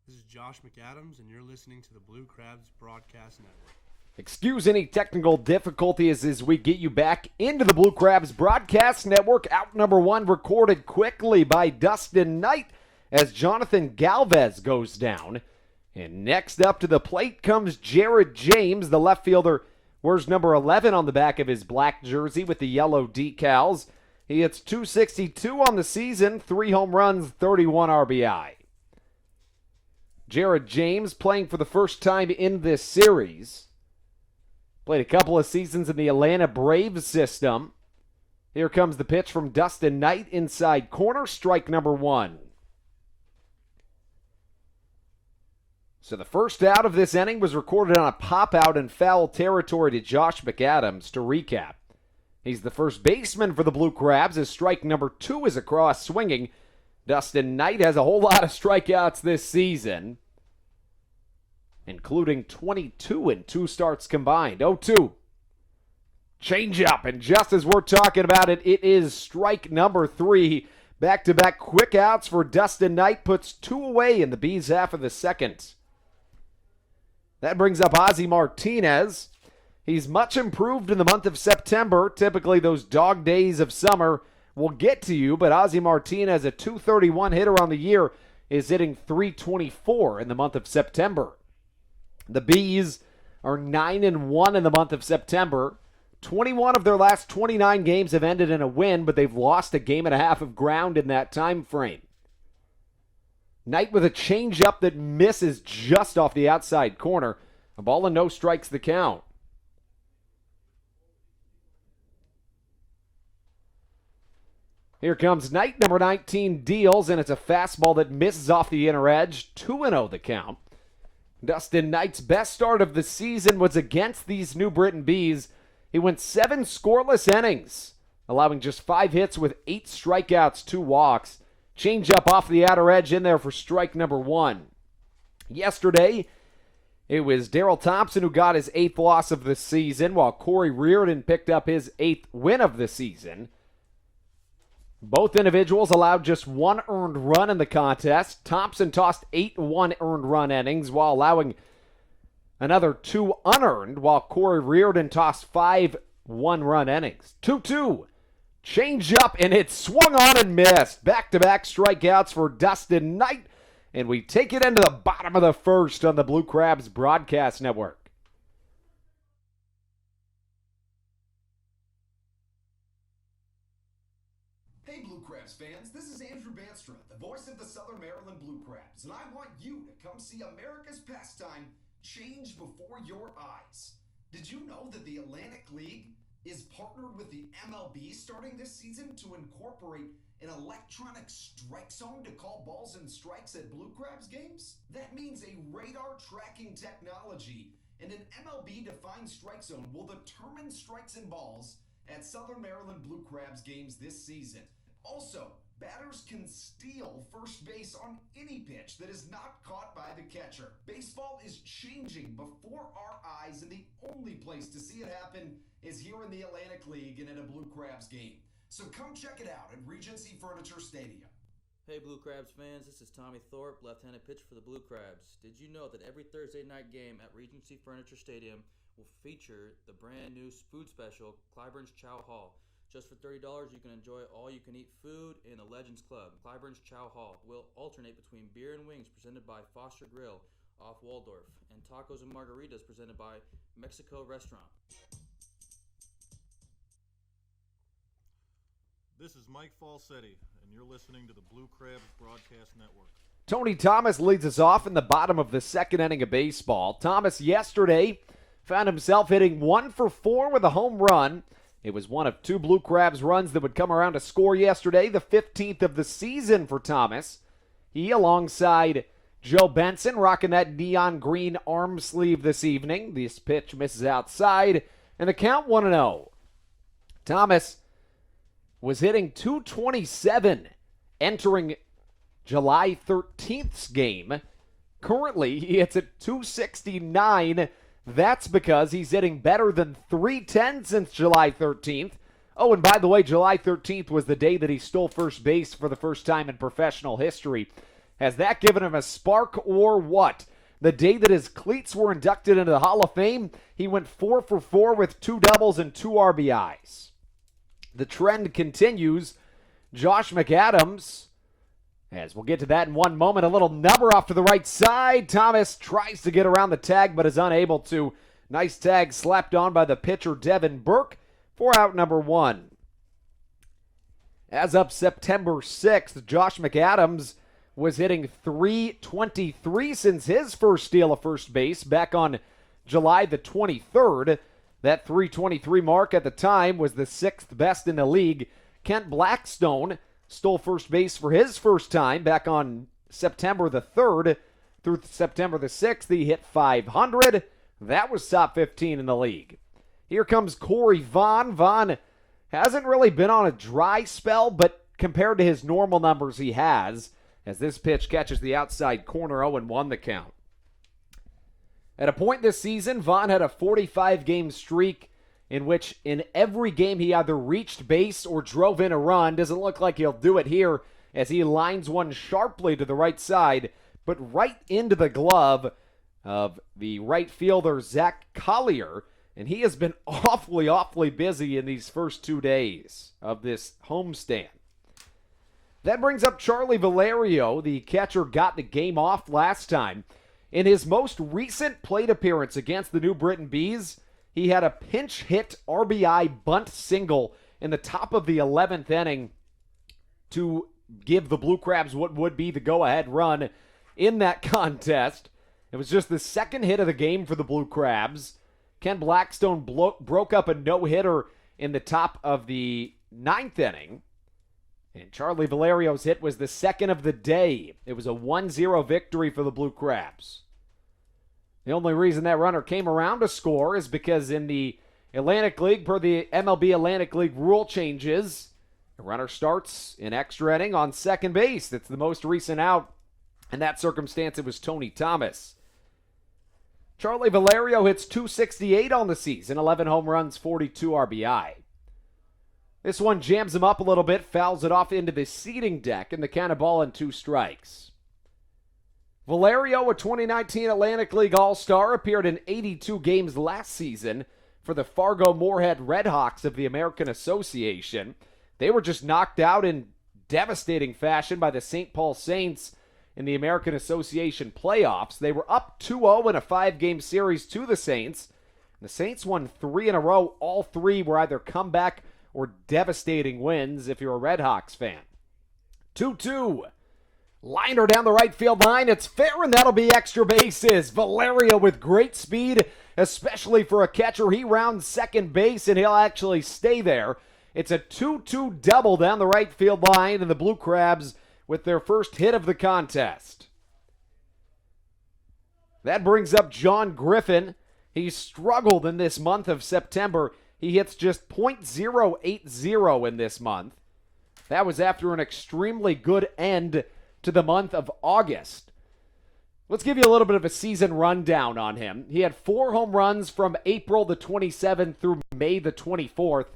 This is Josh McAdams, and you're listening to the Blue Crabs Broadcast Network. Excuse any technical difficulties as we get you back into the Blue Crabs Broadcast Network. Out number 1 recorded quickly by Dustin Knight as Jonathan Galvez goes down. And next up to the plate comes Jared James. The left fielder wears number 11 on the back of his black jersey with the yellow decals. He hits .262 on the season, 3 home runs, 31 RBI. Jared James playing for the first time in this series. Played a couple of seasons in the Atlanta Braves system. Here comes the pitch from Dustin Knight, inside corner, strike number 1. So the first out of this inning was recorded on a pop-out in foul territory to Josh McAdams. To recap, he's the first baseman for the Blue Crabs as strike number 2 is across swinging. Dustin Knight has a whole lot of strikeouts this season, including 22 in 2 starts combined. 0-2. Change up, and just as we're talking about it, it is strike number 3. Back-to-back quick outs for Dustin Knight puts 2 away in the Bees' half of the second. That brings up Ozzie Martinez. He's much improved in the month of September. Typically, those dog days of summer will get to you, but Ozzie Martinez, a .231 hitter on the year, is hitting .324 in the month of September. The Bees are 9-1 in the month of September. 21 of their last 29 games have ended in a win, but they've lost a game and a half of ground in that time frame. Knight with a changeup that misses just off the outside corner. A ball and no strikes the count. Here comes Knight, number 19, deals, and it's a fastball that misses off the inner edge. 2-0 the count. Dustin Knight's best start of the season was against these New Britain Bees. He went 7 scoreless innings, allowing just 5 hits with 8 strikeouts, 2 walks. Change up off the outer edge in there for strike number 1. Yesterday, it was Daryl Thompson who got his 8th loss of the season, while Corey Reardon picked up his 8th win of the season. Both individuals allowed just 1 earned run in the contest. Thompson tossed 8 1-earned run innings while allowing another 2 unearned, while Corey Reardon tossed 5 1-run innings. 2-2. Change up, and it swung on and missed. Back-to-back strikeouts for Dustin Knight, and we take it into the bottom of the first on the Blue Crabs Broadcast Network. Hey Blue Crabs fans, this is Andrew Banstra, the voice of the Southern Maryland Blue Crabs, and I want you to come see America's pastime change before your eyes. Did you know that the Atlantic League is partnered with the MLB starting this season to incorporate an electronic strike zone to call balls and strikes at Blue Crabs games? That means a radar tracking technology and an MLB-defined strike zone will determine strikes and balls at Southern Maryland Blue Crabs games this season. Also, batters can steal first base on any pitch that is not caught by the catcher. Baseball is changing before our eyes, and the only place to see it happen is here in the Atlantic League and at a Blue Crabs game. So come check it out at Regency Furniture Stadium. Hey Blue Crabs fans, this is Tommy Thorpe, left-handed pitcher for the Blue Crabs. Did you know that every Thursday night game at Regency Furniture Stadium will feature the brand new food special, Clyburn's Chow Hall? Just for $30, you can enjoy all-you-can-eat food in the Legends Club. Clyburn's Chow Hall will alternate between beer and wings presented by Foster Grill off Waldorf and tacos and margaritas presented by Mexico Restaurant. This is Mike Falsetti, and you're listening to the Blue Crabs Broadcast Network. Tony Thomas leads us off in the bottom of the second inning of baseball. Thomas yesterday found himself hitting 1 for 4 with a home run. It was one of 2 Blue Crabs runs that would come around to score yesterday, the 15th of the season for Thomas. He, alongside Joe Benson, rocking that neon green arm sleeve this evening. This pitch misses outside, and the count 1-0. Thomas was hitting .227 entering July 13th's game. Currently, he hits at .269. That's because he's hitting better than .310 since July 13th. Oh, and by the way, July 13th was the day that he stole first base for the first time in professional history. Has that given him a spark or what? The day that his cleats were inducted into the Hall of Fame, he went 4 for 4 with 2 doubles and 2 RBIs. The trend continues. Josh McAdams, as we'll get to that in one moment, a little number off to the right side. Thomas tries to get around the tag but is unable to. Nice tag slapped on by the pitcher Devin Burke for out number 1. As of September 6th, Josh McAdams was hitting .323 since his first steal of first base back on July the 23rd. That .323 mark at the time was the 6th best in the league. Kent Blackstone stole first base for his first time back on September the 3rd. Through September the 6th, he hit .500. That was top 15 in the league. Here comes Corey Vaughn. Vaughn hasn't really been on a dry spell, but compared to his normal numbers, he has, as this pitch catches the outside corner, 0-1 the count. At a point this season, Vaughn had a 45-game streak in which in every game he either reached base or drove in a run. Doesn't look like he'll do it here as he lines one sharply to the right side, but right into the glove of the right fielder, Zach Collier, and he has been awfully busy in these first 2 days of this homestand. That brings up Charlie Valerio. The catcher got the game off last time. In his most recent plate appearance against the New Britain Bees, he had a pinch hit RBI bunt single in the top of the 11th inning to give the Blue Crabs what would be the go-ahead run in that contest. It was just the second hit of the game for the Blue Crabs. Ken Blackstone broke up a no-hitter in the top of the 9th inning. And Charlie Valerio's hit was the second of the day. It was a 1-0 victory for the Blue Crabs. The only reason that runner came around to score is because in the Atlantic League, per the MLB Atlantic League rule changes, the runner starts in extra inning on second base. That's the most recent out. In that circumstance, it was Tony Thomas. Charlie Valerio hits .268 on the season, 11 home runs, 42 RBI. This one jams him up a little bit, fouls it off into the seating deck, and the count of ball and 2 strikes. Valerio, a 2019 Atlantic League All-Star, appeared in 82 games last season for the Fargo-Moorhead Redhawks of the American Association. They were just knocked out in devastating fashion by the St. Paul Saints in the American Association playoffs. They were up 2-0 in a 5-game series to the Saints. The Saints won 3 in a row. All 3 were either comeback or devastating wins if you're a Redhawks fan. 2-2. Liner down the right field line. It's fair, and that'll be extra bases. Valerio with great speed, especially for a catcher. He rounds second base, and he'll actually stay there. It's a 2-2 double down the right field line, and the Blue Crabs with their first hit of the contest. That brings up John Griffin. He struggled in this month of September. He hits just .080 in this month. That was after an extremely good end to the month of August. Let's give you a little bit of a season rundown on him. He had 4 home runs from April the 27th through May the 24th.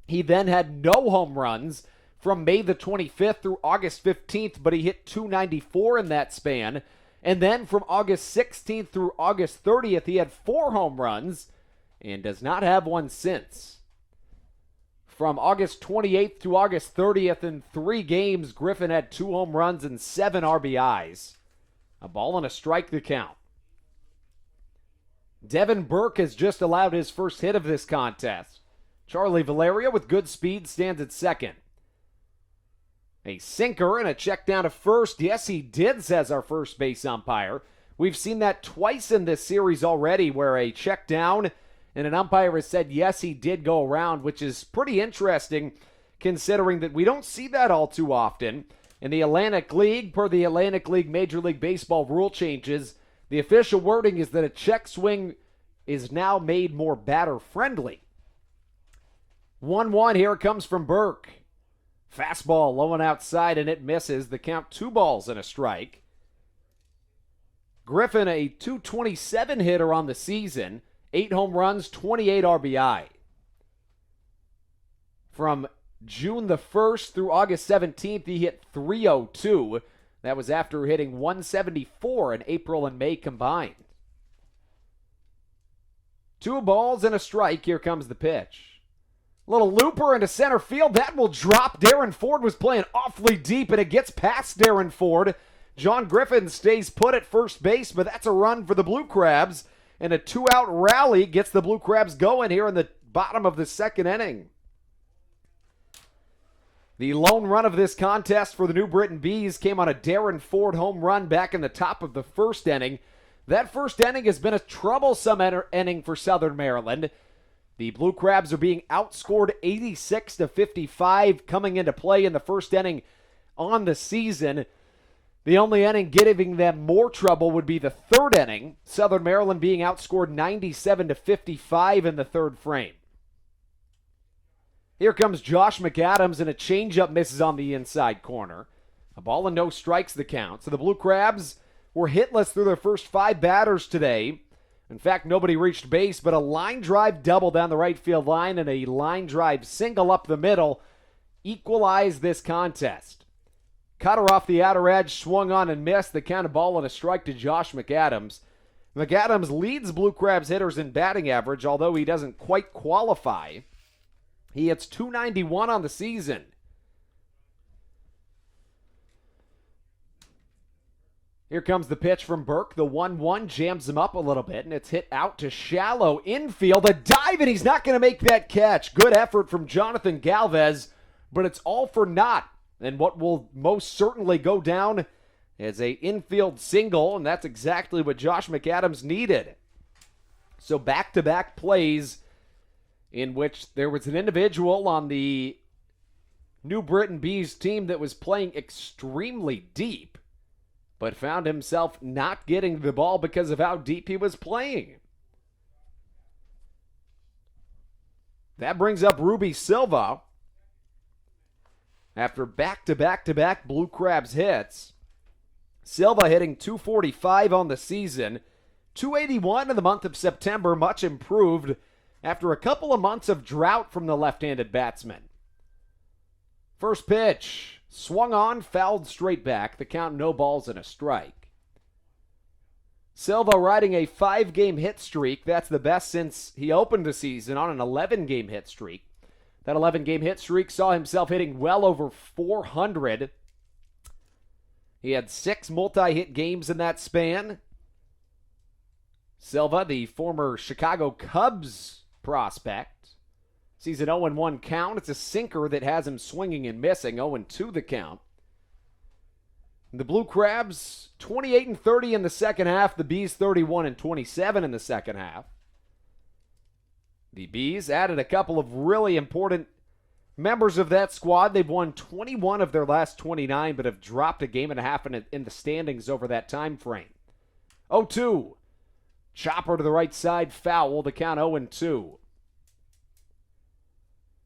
He then had no home runs from May the 25th through August 15th, but he hit .294 in that span. And then from August 16th through August 30th, he had 4 home runs and does not have one since. From August 28th to August 30th, in 3 games, Griffin had 2 home runs and 7 RBIs. A ball and a strike to count. Devin Burke has just allowed his first hit of this contest. Charlie Valerio with good speed stands at second. A sinker and a check down to first. Yes, he did, says our first base umpire. We've seen that twice in this series already where a check down and an umpire has said, yes, he did go around, which is pretty interesting considering that we don't see that all too often. In the Atlantic League, per the Atlantic League Major League Baseball rule changes, the official wording is that a check swing is now made more batter-friendly. 1-1 here comes from Burke. Fastball low and outside, and it misses. The count 2 balls and a strike. Griffin, a .227 hitter on the season. 8 home runs, 28 RBI. From June the 1st through August 17th, he hit .302. That was after hitting .174 in April and May combined. 2 balls and a strike. Here comes the pitch. Little looper into center field. That will drop. Darren Ford was playing awfully deep, and it gets past Darren Ford. John Griffin stays put at first base, but that's a run for the Blue Crabs. And a 2-out rally gets the Blue Crabs going here in the bottom of the second inning. The lone run of this contest for the New Britain Bees came on a Darren Ford home run back in the top of the first inning. That first inning has been a troublesome inning for Southern Maryland. The Blue Crabs are being outscored 86-55 coming into play in the first inning on the season. The only inning giving them more trouble would be the third inning, Southern Maryland being outscored 97-55 in the third frame. Here comes Josh McAdams, and a changeup misses on the inside corner. A ball and no strikes the count. So the Blue Crabs were hitless through their first 5 batters today. In fact, nobody reached base, but a line drive double down the right field line and a line drive single up the middle equalized this contest. Cutter off the outer edge, swung on and missed. The count of ball and a strike to Josh McAdams. McAdams leads Blue Crabs hitters in batting average, although he doesn't quite qualify. He hits .291 on the season. Here comes the pitch from Burke. The 1-1 jams him up a little bit, and it's hit out to shallow infield. A dive, and he's not going to make that catch. Good effort from Jonathan Galvez, but it's all for naught. And what will most certainly go down is a infield single, and that's exactly what Josh McAdams needed. So back-to-back plays in which there was an individual on the New Britain Bees team that was playing extremely deep, but found himself not getting the ball because of how deep he was playing. That brings up Ruby Silva. After back-to-back-to-back Blue Crabs hits, Silva hitting .245 on the season, .281 in the month of September, much improved after a couple of months of drought from the left-handed batsman. First pitch, swung on, fouled straight back. The count, no balls and a strike. Silva riding a 5-game hit streak. That's the best since he opened the season on an 11-game hit streak. That 11-game hit streak saw himself hitting well over 400. He had 6 multi-hit games in that span. Silva, the former Chicago Cubs prospect, sees an 0-1 count. It's a sinker that has him swinging and missing. 0-2 the count. The Blue Crabs 28-30 in the second half. The Bees 31-27 in the second half. The Bees added a couple of really important members of that squad. They've won 21 of their last 29, but have dropped a game and a half in the standings over that time frame. 0-2. Chopper to the right side, foul. The count 0-2.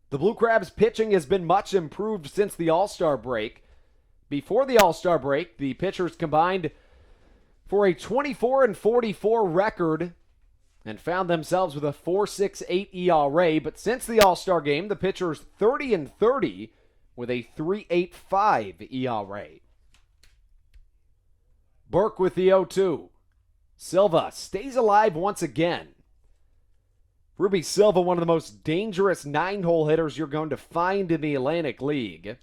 The Blue Crabs pitching has been much improved since the All-Star break. Before the All-Star break, the pitchers combined for a 24-44 record and found themselves with a 4.68 ERA. But since the All-Star game, the pitchers 30-30 with a 3.85 ERA. Burke with the 0-2. Silva stays alive once again. Ruby Silva, one of the most dangerous 9-hole hitters you're going to find in the Atlantic League.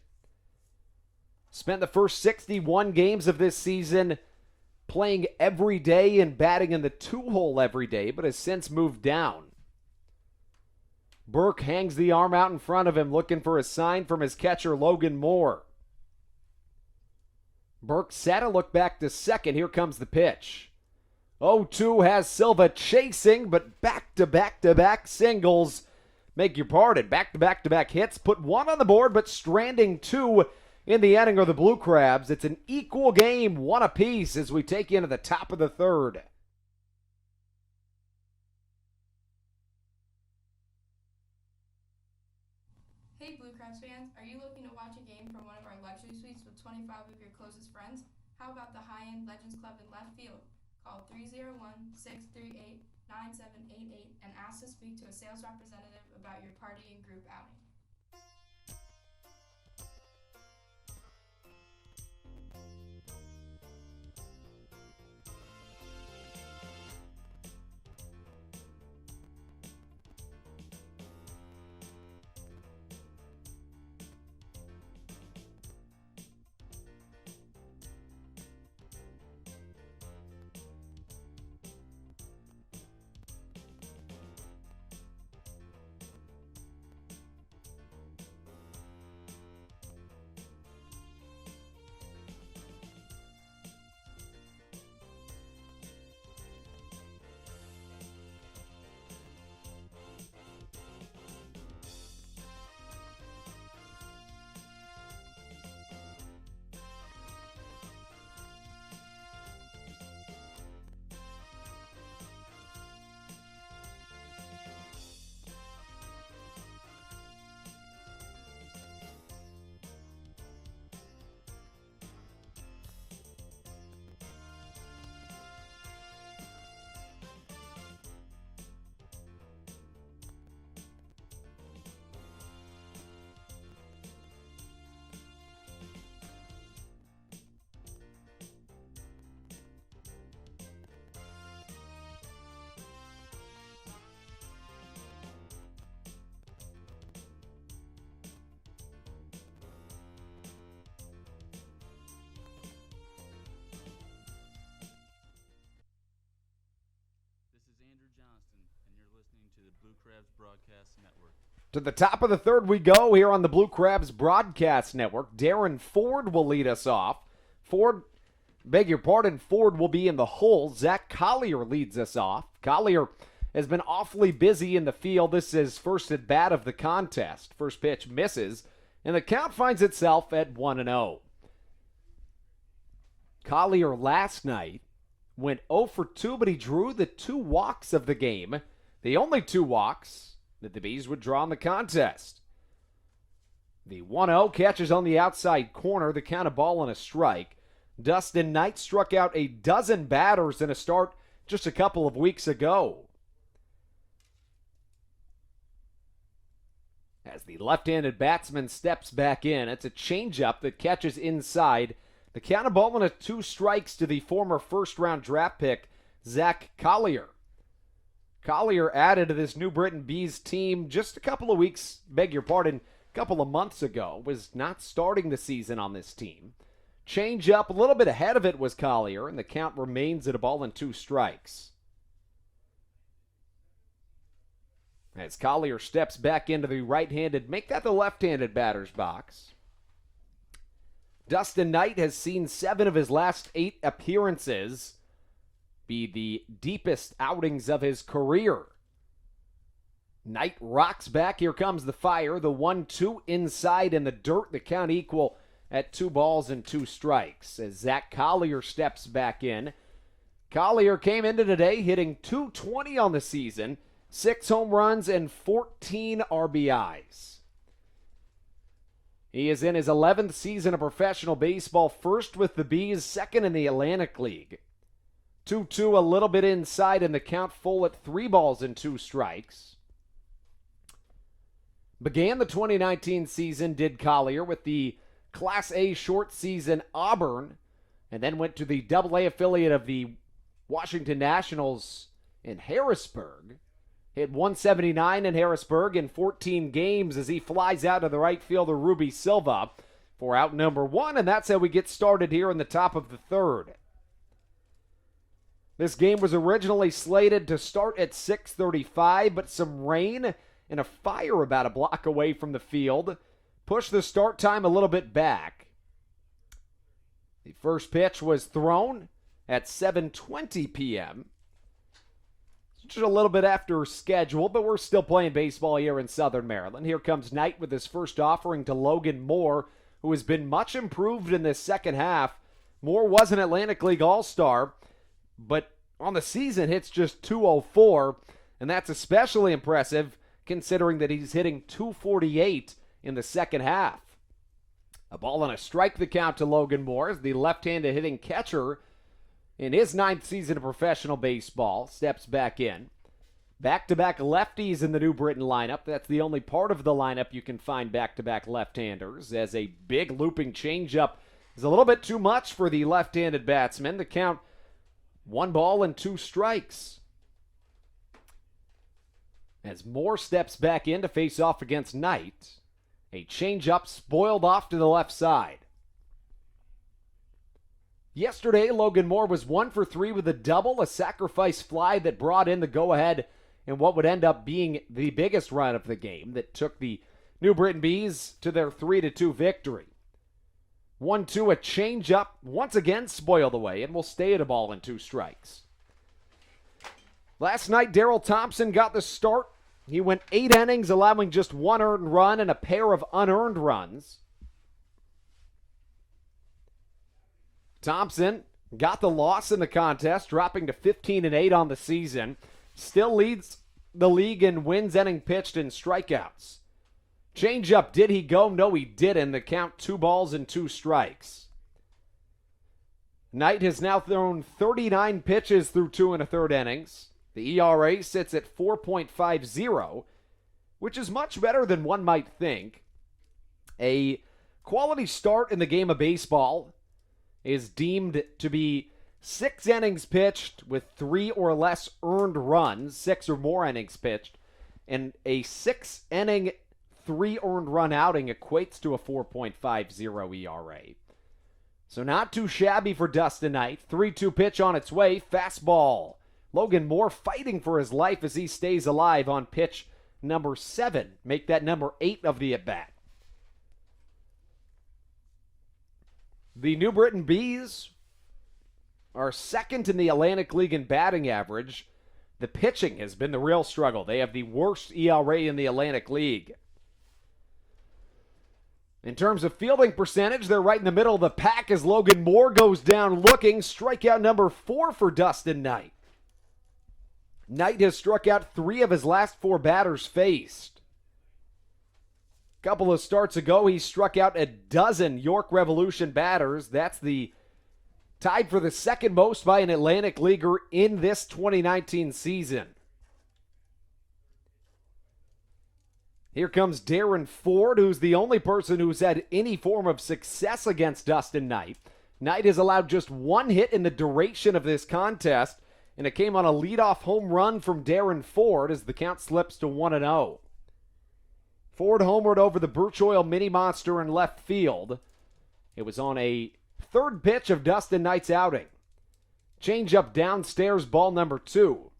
Spent the first 61 games of this season playing every day and batting in the 2-hole every day, but has since moved down. Burke hangs the arm out in front of him, looking for a sign from his catcher, Logan Moore. Burke set a look back to second. Here comes the pitch. 0-2 has Silva chasing, but back-to-back-to-back singles make your pardon. Back-to-back-to-back hits, put 1 on the board, but stranding 2 in the inning are the Blue Crabs. It's an equal game, 1 apiece as we take you into the top of the third. Hey Blue Crabs fans, are you looking to watch a game from one of our luxury suites with 25 of your closest friends? How about the high-end Legends Club in left field? Call 301-638-9788 and ask to speak to a sales representative about your party and group outing. to the Blue Crabs Broadcast Network. To the top of the third we go here on the Blue Crabs Broadcast Network. Darren Ford will lead us off. Ford will be in the hole. Zach Collier leads us off. Collier has been awfully busy in the field. This is first at bat of the contest. First pitch misses, and the count finds itself at 1-0. Collier last night went 0 for 2, but he drew the 2 walks of the game. The only 2 walks that the Bees would draw in the contest. The 1-0 catches on the outside corner, the count, a ball and a strike. Dustin Knight struck out a dozen batters in a start just a couple of weeks ago. As the left-handed batsman steps back in, it's a changeup that catches inside. The count, a ball and a 2 strikes to the former first-round draft pick, Zach Collier. Collier added to this New Britain Bees team just a couple of months ago. Was not starting the season on this team. Change up, a little bit ahead of it was Collier, and the count remains at a ball and 2 strikes. As Collier steps back into the right-handed, make that the left-handed batter's box. Dustin Knight has seen 7 of his last 8 appearances be the deepest outings of his career. Knight rocks back. Here comes the fire. The 1-2 inside in the dirt. The count equal at 2 balls and 2 strikes. As Zach Collier steps back in. Collier came into today hitting .220 on the season, 6 home runs and 14 RBIs. He is in his 11th season of professional baseball, first with the Bees, second in the Atlantic League. 2-2 a little bit inside, and the count full at 3 balls and 2 strikes. Began the 2019 season, did Collier, with the Class A short season Auburn, and then went to the Double-A affiliate of the Washington Nationals in Harrisburg. Hit .179 in Harrisburg in 14 games as he flies out to the right fielder Ruby Silva for out number 1, and that's how we get started here in the top of the third. This game was originally slated to start at 6:35, but some rain and a fire about a block away from the field pushed the start time a little bit back. The first pitch was thrown at 7:20 p.m., just a little bit after schedule, but we're still playing baseball here in Southern Maryland. Here comes Knight with his first offering to Logan Moore, who has been much improved in this second half. Moore was an Atlantic League All-Star, but on the season hits just .204, and that's especially impressive considering that he's hitting .248 in the second half. A ball and a strike, the count to Logan Moore, as the left-handed hitting catcher in his 9th season of professional baseball steps back in. Back-to-back lefties in the New Britain lineup. That's the only part of the lineup you can find back-to-back left-handers, as a big looping changeup is a little bit too much for the left-handed batsman. The count, 1 ball and 2 strikes. As Moore steps back in to face off against Knight, a changeup spoiled off to the left side. Yesterday, Logan Moore was 1 for 3 with a double, a sacrifice fly that brought in the go-ahead in what would end up being the biggest run of the game that took the New Britain Bees to their 3-2 victory. 1-2, a changeup, once again spoiled away, and will stay at a ball and 2 strikes. Last night, Daryl Thompson got the start. He went 8 innings, allowing just 1 earned run and a pair of unearned runs. Thompson got the loss in the contest, dropping to 15-8 on the season. Still leads the league in wins, inning pitched, and strikeouts. Changeup, did he go? No, he didn't. The count, 2 balls and 2 strikes. Knight has now thrown 39 pitches through 2 1/3 innings. The ERA sits at 4.50, which is much better than one might think. A quality start in the game of baseball is deemed to be 6 innings pitched with 3 or less earned runs, 6 or more innings pitched, and a 6-inning, 3 earned run outing equates to a 4.50 ERA. So not too shabby for Dustin Knight. 3-2 pitch on its way, fastball. Logan Moore fighting for his life as he stays alive on pitch number 7. Make that number 8 of the at-bat. The New Britain Bees are second in the Atlantic League in batting average. The pitching has been the real struggle. They have the worst ERA in the Atlantic League. In terms of fielding percentage, they're right in the middle of the pack as Logan Moore goes down looking. Strikeout number 4 for Dustin Knight. Knight has struck out 3 of his last 4 batters faced. A couple of starts ago, he struck out a dozen York Revolution batters. That's the tied for the second most by an Atlantic Leaguer in this 2019 season. Here comes Darren Ford, who's the only person who's had any form of success against Dustin Knight. Knight has allowed just 1 hit in the duration of this contest, and it came on a leadoff home run from Darren Ford as the count slips to 1-0. Ford homered over the Birch Oil Mini Monster in left field. It was on a third pitch of Dustin Knight's outing. Changeup downstairs, ball number 2.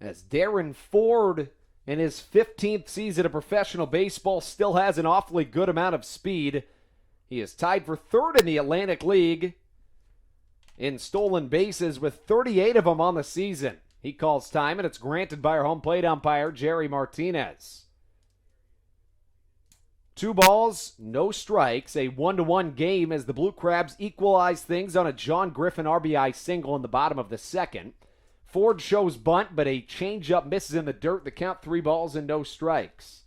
As Darren Ford, in his 15th season of professional baseball, still has an awfully good amount of speed. He is tied for 3rd in the Atlantic League in stolen bases with 38 of them on the season. He calls time, and it's granted by our home plate umpire, Jerry Martinez. 2 balls, no strikes, a 1-1 game as the Blue Crabs equalize things on a John Griffin RBI single in the bottom of the second. Ford shows bunt, but a changeup misses in the dirt. The count 3 balls and no strikes.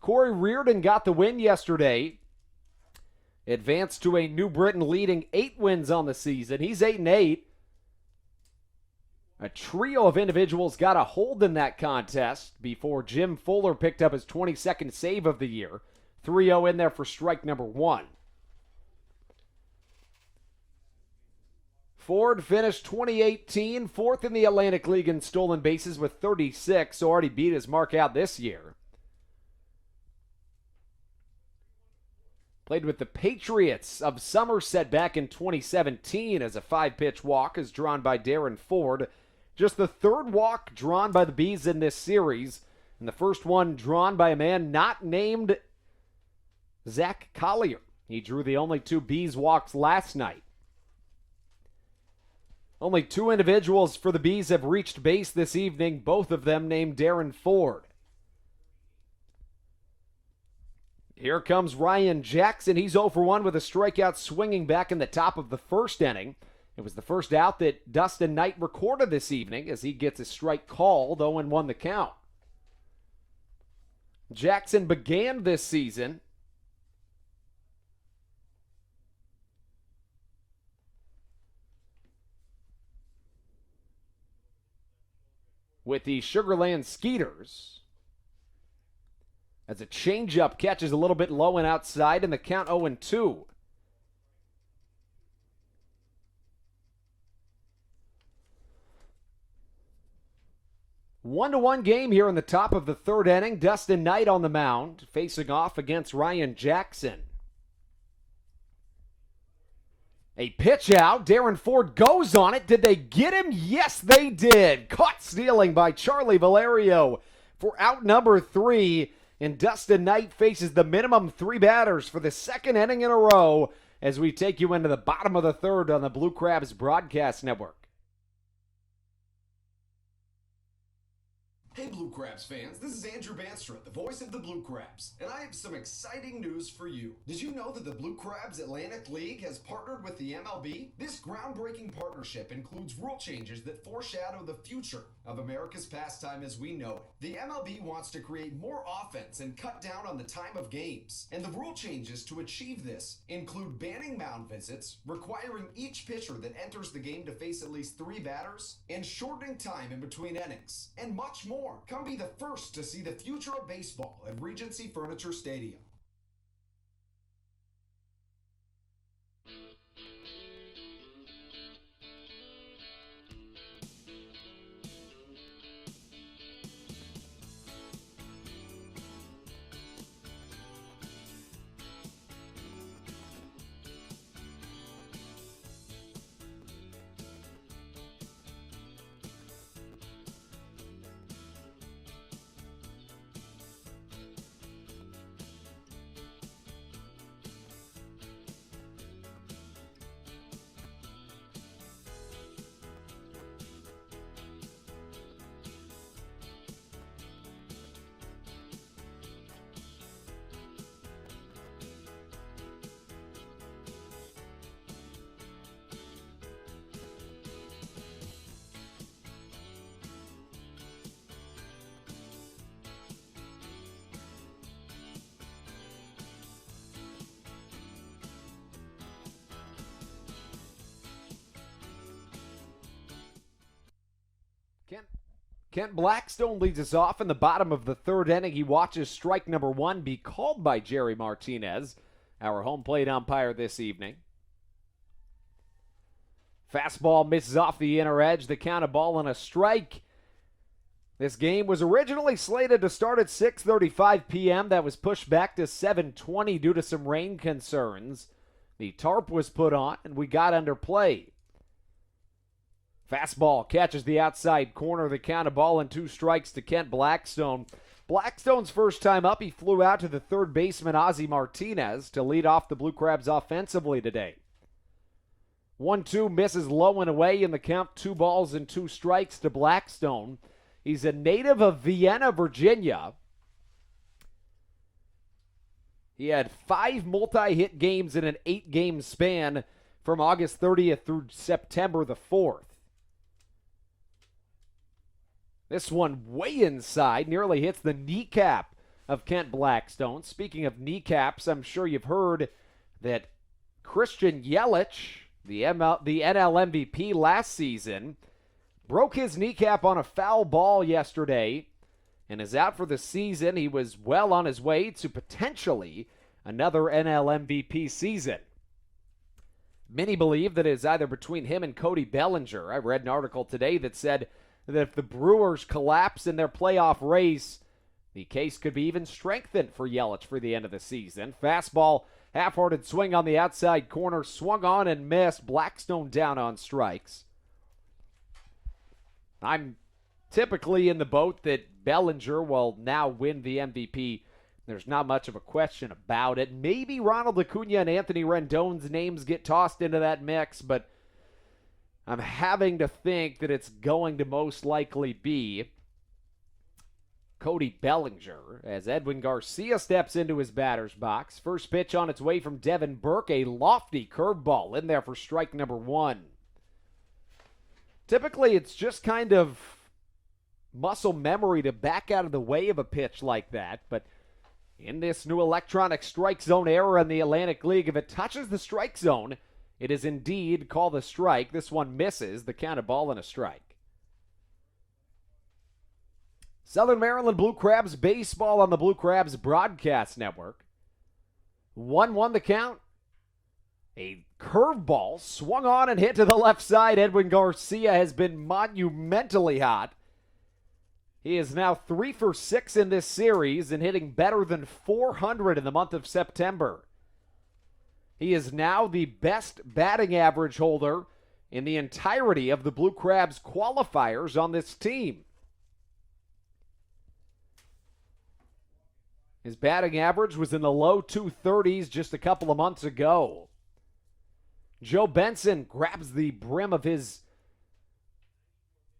Corey Reardon got the win yesterday. Advanced to a New Britain leading 8 wins on the season. He's 8-8. A trio of individuals got a hold in that contest before Jim Fuller picked up his 22nd save of the year. 3-0 in there for strike number 1. Ford finished 2018 4th in the Atlantic League in stolen bases with 36, so already beat his mark out this year. Played with the Patriots of Somerset back in 2017 as a 5-pitch walk is drawn by Darren Ford. Just the 3rd walk drawn by the Bees in this series, and the first one drawn by a man not named Zach Collier. He drew the only 2 Bees walks last night. Only 2 individuals for the Bees have reached base this evening, both of them named Darren Ford. Here comes Ryan Jackson. He's 0 for 1 with a strikeout swinging back in the top of the first inning. It was the first out that Dustin Knight recorded this evening as he gets his strike called, 0-1 the count. Jackson began this season with the Sugarland Skeeters as a changeup catches a little bit low and outside, and the count 0-2. One-to-one game here in the top of the 3rd inning. Dustin Knight on the mound, facing off against Ryan Jackson. A pitch out. Darren Ford goes on it. Did they get him? Yes, they did. Caught stealing by Charlie Valerio for out number 3. And Dustin Knight faces the minimum 3 batters for the 2nd inning in a row as we take you into the bottom of the 3rd on the Blue Crabs Broadcast Network. Hey Blue Crabs fans, this is Andrew Banstra, the voice of the Blue Crabs, and I have some exciting news for you. Did you know that the Blue Crabs Atlantic League has partnered with the MLB? This groundbreaking partnership includes rule changes that foreshadow the future of America's pastime as we know it. The MLB wants to create more offense and cut down on the time of games, and the rule changes to achieve this include banning mound visits, requiring each pitcher that enters the game to face at least 3 batters, and shortening time in between innings, and much more. Come be the first to see the future of baseball at Regency Furniture Stadium. Kent Blackstone leads us off in the bottom of the third inning. He watches strike number 1 be called by Jerry Martinez, our home plate umpire this evening. Fastball misses off the inner edge. The count, a ball and a strike. This game was originally slated to start at 6:35 p.m. That was pushed back to 7:20 due to some rain concerns. The tarp was put on, and we got under play. Fastball catches the outside corner. The count, a ball and 2 strikes to Kent Blackstone. Blackstone's first time up, he flew out to the third baseman, Ozzie Martinez, to lead off the Blue Crabs offensively today. 1-2 misses low and away in the count, 2 balls and 2 strikes to Blackstone. He's a native of Vienna, Virginia. He had 5 multi-hit games in an 8-game span from August 30th through September the 4th. This one way inside, nearly hits the kneecap of Kent Blackstone. Speaking of kneecaps, I'm sure you've heard that Christian Yelich, the NL MVP last season, broke his kneecap on a foul ball yesterday and is out for the season. He was well on his way to potentially another NL MVP season. Many believe that it is either between him and Cody Bellinger. I read an article today that said that if the Brewers collapse in their playoff race, the case could be even strengthened for Yelich for the end of the season. Fastball, half-hearted swing on the outside corner, swung on and missed. Blackstone down on strikes. I'm typically in the boat that Bellinger will now win the MVP. There's not much of a question about it. Maybe Ronald Acuna and Anthony Rendon's names get tossed into that mix, but I'm having to think that it's going to most likely be Cody Bellinger as Edwin Garcia steps into his batter's box. First pitch on its way from Devin Burke, a lofty curveball in there for strike number 1. Typically, it's just kind of muscle memory to back out of the way of a pitch like that, but in this new electronic strike zone era in the Atlantic League, if it touches the strike zone, it is indeed called a strike. This one misses. The count, a ball and a strike. Southern Maryland Blue Crabs baseball on the Blue Crabs Broadcast Network. 1-1 the count. A curveball swung on and hit to the left side. Edwin Garcia has been monumentally hot. He is now 3 for 6 in this series and hitting better than 400 in the month of September. He is now the best batting average holder in the entirety of the Blue Crabs qualifiers on this team. His batting average was in the low 230s just a couple of months ago. Joe Benson grabs the brim of his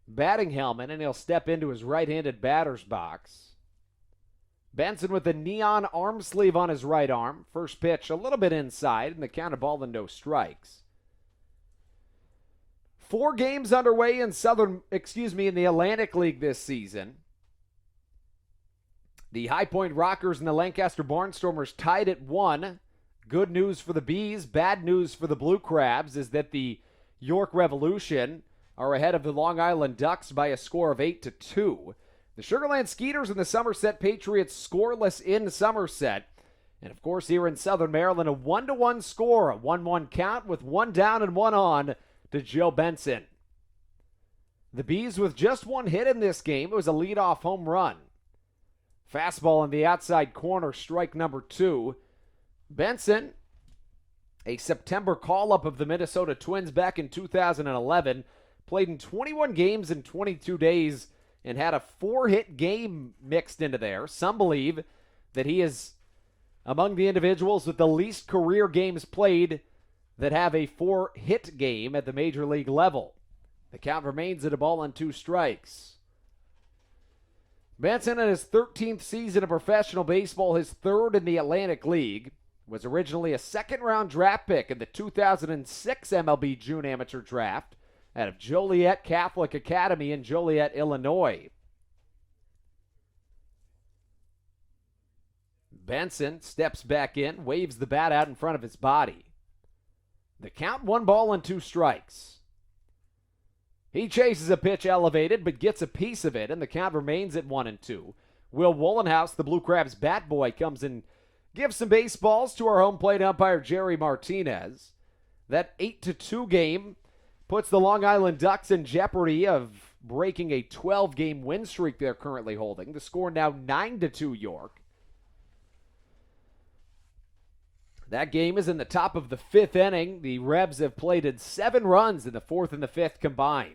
batting helmet and he'll step into his right-handed batter's box. Benson with a neon arm sleeve on his right arm. First pitch a little bit inside, and the count, a ball and no strikes. 4 games underway in in the Atlantic League this season. The High Point Rockers and the Lancaster Barnstormers tied at 1. Good news for the Bees, bad news for the Blue Crabs is that the York Revolution are ahead of the Long Island Ducks by a score of 8-2. The Sugarland Skeeters and the Somerset Patriots scoreless in Somerset. And, of course, here in Southern Maryland, a 1-1 score, a 1-1 count with 1 down and 1 on to Joe Benson. The Bees with just 1 hit in this game. It was a leadoff home run. Fastball in the outside corner, strike number 2. Benson, a September call-up of the Minnesota Twins back in 2011, played in 21 games in 22 days and had a 4-hit game mixed into there. Some believe that he is among the individuals with the least career games played that have a 4-hit game at the major league level. The count remains at a ball and 2 strikes. Benson, in his 13th season of professional baseball, his 3rd in the Atlantic League, was originally a second-round draft pick in the 2006 MLB June Amateur Draft out of Joliet Catholic Academy in Joliet, Illinois. Benson steps back in, waves the bat out in front of his body. The count, 1 ball and 2 strikes. He chases a pitch elevated, but gets a piece of it, and the count remains at 1-2. Will Wollenhouse, the Blue Crabs bat boy, comes and gives some baseballs to our home plate umpire, Jerry Martinez. That 8-2 game puts the Long Island Ducks in jeopardy of breaking a 12-game win streak they're currently holding. The score now 9-2 York. That game is in the top of the 5th inning. The Rebs have plated 7 runs in the 4th and the 5th combined.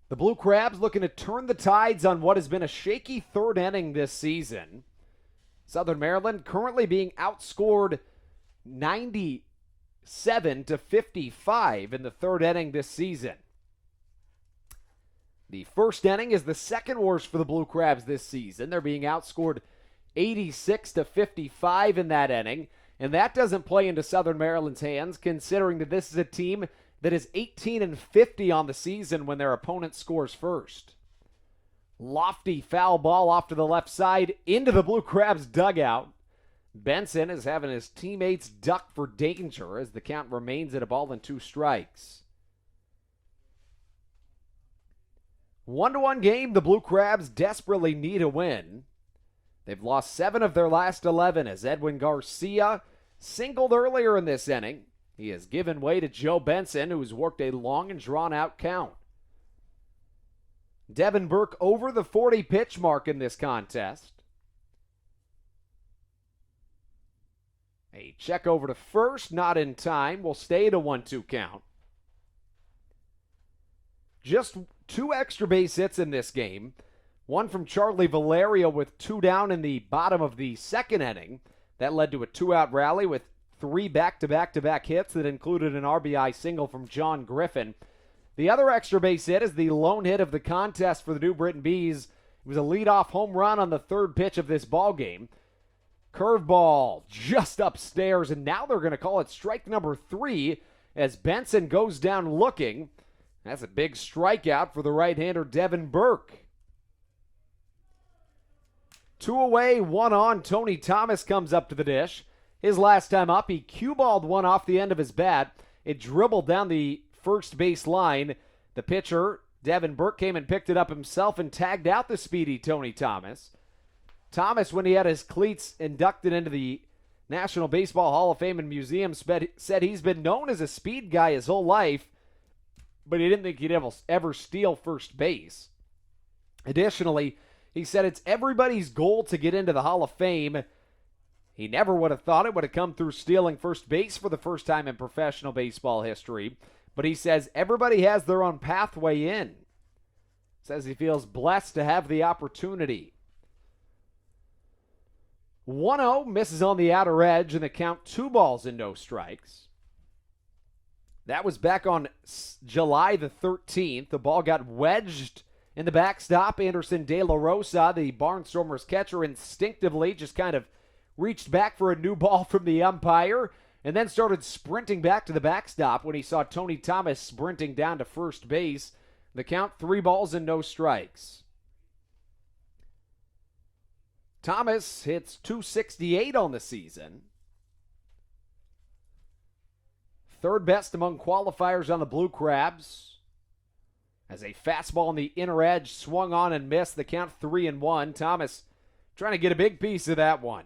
The Blue Crabs looking to turn the tides on what has been a shaky 3rd inning this season. Southern Maryland currently being outscored 97-55 in the 3rd inning this season. The 1st inning is the 2nd worst for the Blue Crabs this season. They're being outscored 86-55 in that inning, and that doesn't play into Southern Maryland's hands, considering that this is a team that is 18-50 on the season when their opponent scores first. Lofty foul ball off to the left side into the Blue Crabs dugout. Benson is having his teammates duck for danger as the count remains at a ball and 2 strikes. 1-1 game, the Blue Crabs desperately need a win. They've lost 7 of their last 11 as Edwin Garcia singled earlier in this inning. He has given way to Joe Benson, who's worked a long and drawn-out count. Devin Burke over the 40-pitch mark in this contest. A check over to first, not in time. Will stay at a 1-2 count. Just 2 extra base hits in this game. One from Charlie Valerio with 2 down in the bottom of the 2nd inning. That led to a 2-out rally with 3 back-to-back-to-back hits that included an RBI single from John Griffin. The other extra base hit is the lone hit of the contest for the New Britain Bees. It was a leadoff home run on the 3rd pitch of this ball game. Curveball just upstairs, and now they're going to call it strike number 3 as Benson goes down looking. That's a big strikeout for the right-hander Devin Burke. 2 away, 1 on. Tony Thomas comes up to the dish. His last time up, he cue-balled one off the end of his bat. It dribbled down the first base line. The pitcher, Devin Burke, came and picked it up himself and tagged out the speedy Tony Thomas. Thomas, when he had his cleats inducted into the National Baseball Hall of Fame and Museum, said he's been known as a speed guy his whole life, but he didn't think he'd ever steal first base. Additionally, he said it's everybody's goal to get into the Hall of Fame. He never would have thought it would have come through stealing first base for the first time in professional baseball history. But he says everybody has their own pathway in. Says he feels blessed to have the opportunity. 1-0, misses on the outer edge, and the count 2 balls and no strikes. That was back on July the 13th. The ball got wedged in the backstop. Anderson De La Rosa, the Barnstormers catcher, instinctively just kind of reached back for a new ball from the umpire and then started sprinting back to the backstop when he saw Tony Thomas sprinting down to first base. The count 3 balls and no strikes. Thomas hits .268 on the season. 3rd best among qualifiers on the Blue Crabs. As a fastball on the inner edge swung on and missed, the count 3-1. Thomas trying to get a big piece of that one.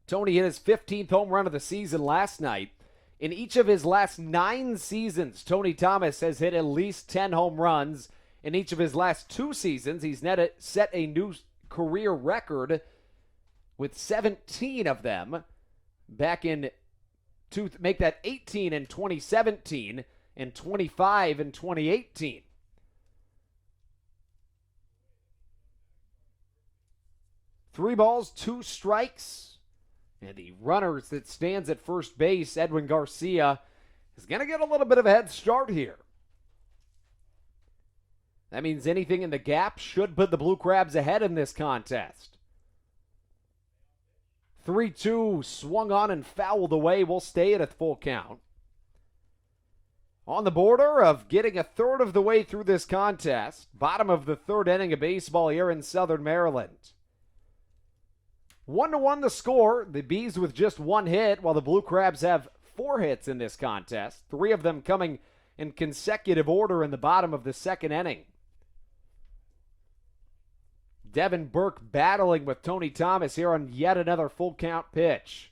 Tony hit his 15th home run of the season last night. In each of his last 9 seasons, Tony Thomas has hit at least 10 home runs. In each of his last 2 seasons, he's set a new career record with 17 of them back in to make that 18 in 2017 and 25 in 2018. Three balls, 2 strikes, and the runner that stands at first base, Edwin Garcia, is going to get a little bit of a head start here. That means anything in the gap should put the Blue Crabs ahead in this contest. 3-2, swung on and fouled away. Will stay at a full count. On the border of getting a third of the way through this contest, bottom of the 3rd inning of baseball here in Southern Maryland. 1-1 the score. The Bees with just 1 hit, while the Blue Crabs have 4 hits in this contest, 3 of them coming in consecutive order in the bottom of the second inning. Devin Burke battling with Tony Thomas here on yet another full count pitch.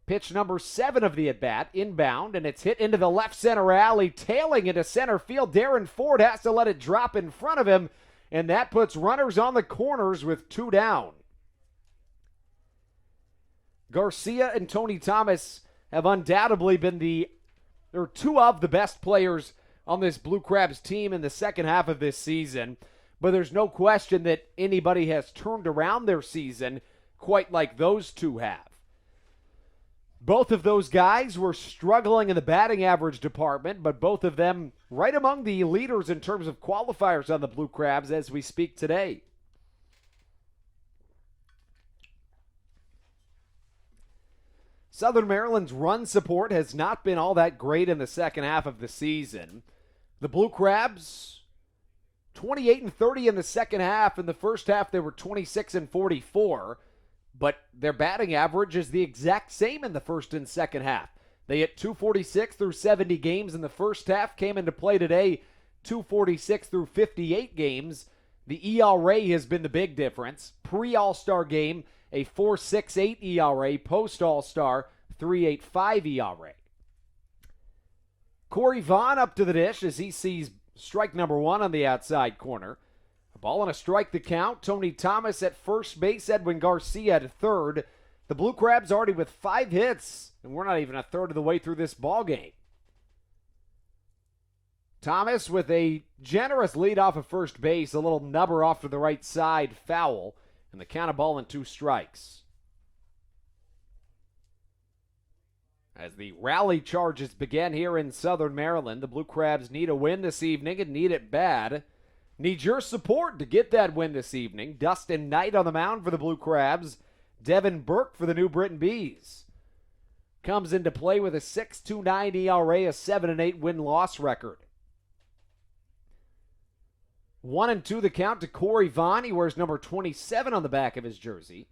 Pitch number 7 of the at-bat, inbound, and it's hit into the left center alley, tailing into center field. Darren Ford has to let it drop in front of him, and that puts runners on the corners with 2 down. Garcia and Tony Thomas have undoubtedly been they're 2 of the best players on this Blue Crabs team in the second half of this season, but there's no question that anybody has turned around their season quite like those 2 have. Both of those guys were struggling in the batting average department, but both of them right among the leaders in terms of qualifiers on the Blue Crabs as we speak today. Southern Maryland's run support has not been all that great in the second half of the season. The Blue Crabs, 28-30 in the second half. In the first half, they were 26-44. But their batting average is the exact same in the first and second half. They hit 246 through 70 games in the first half, came into play today 246 through 58 games. The ERA has been the big difference. Pre-All-Star game, a 4.68 ERA. Post-All-Star, 3.85 ERA. Corey Vaughn up to the dish as he sees strike number 1 on the outside corner. A ball and a strike the count. Tony Thomas at first base, Edwin Garcia at third. The Blue Crabs already with 5 hits, and we're not even a third of the way through this ball game. Thomas with a generous lead off of first base, a little nubber off to the right side, foul, and the count of ball and 2 strikes. As the rally charges begin here in Southern Maryland, the Blue Crabs need a win this evening and need it bad. Need your support to get that win this evening. Dustin Knight on the mound for the Blue Crabs. Devin Burke for the New Britain Bees. Comes into play with a 6.29 ERA, a 7-8 win-loss record. 1-2 the count to Corey Vaughn. He wears number 27 on the back of his jersey.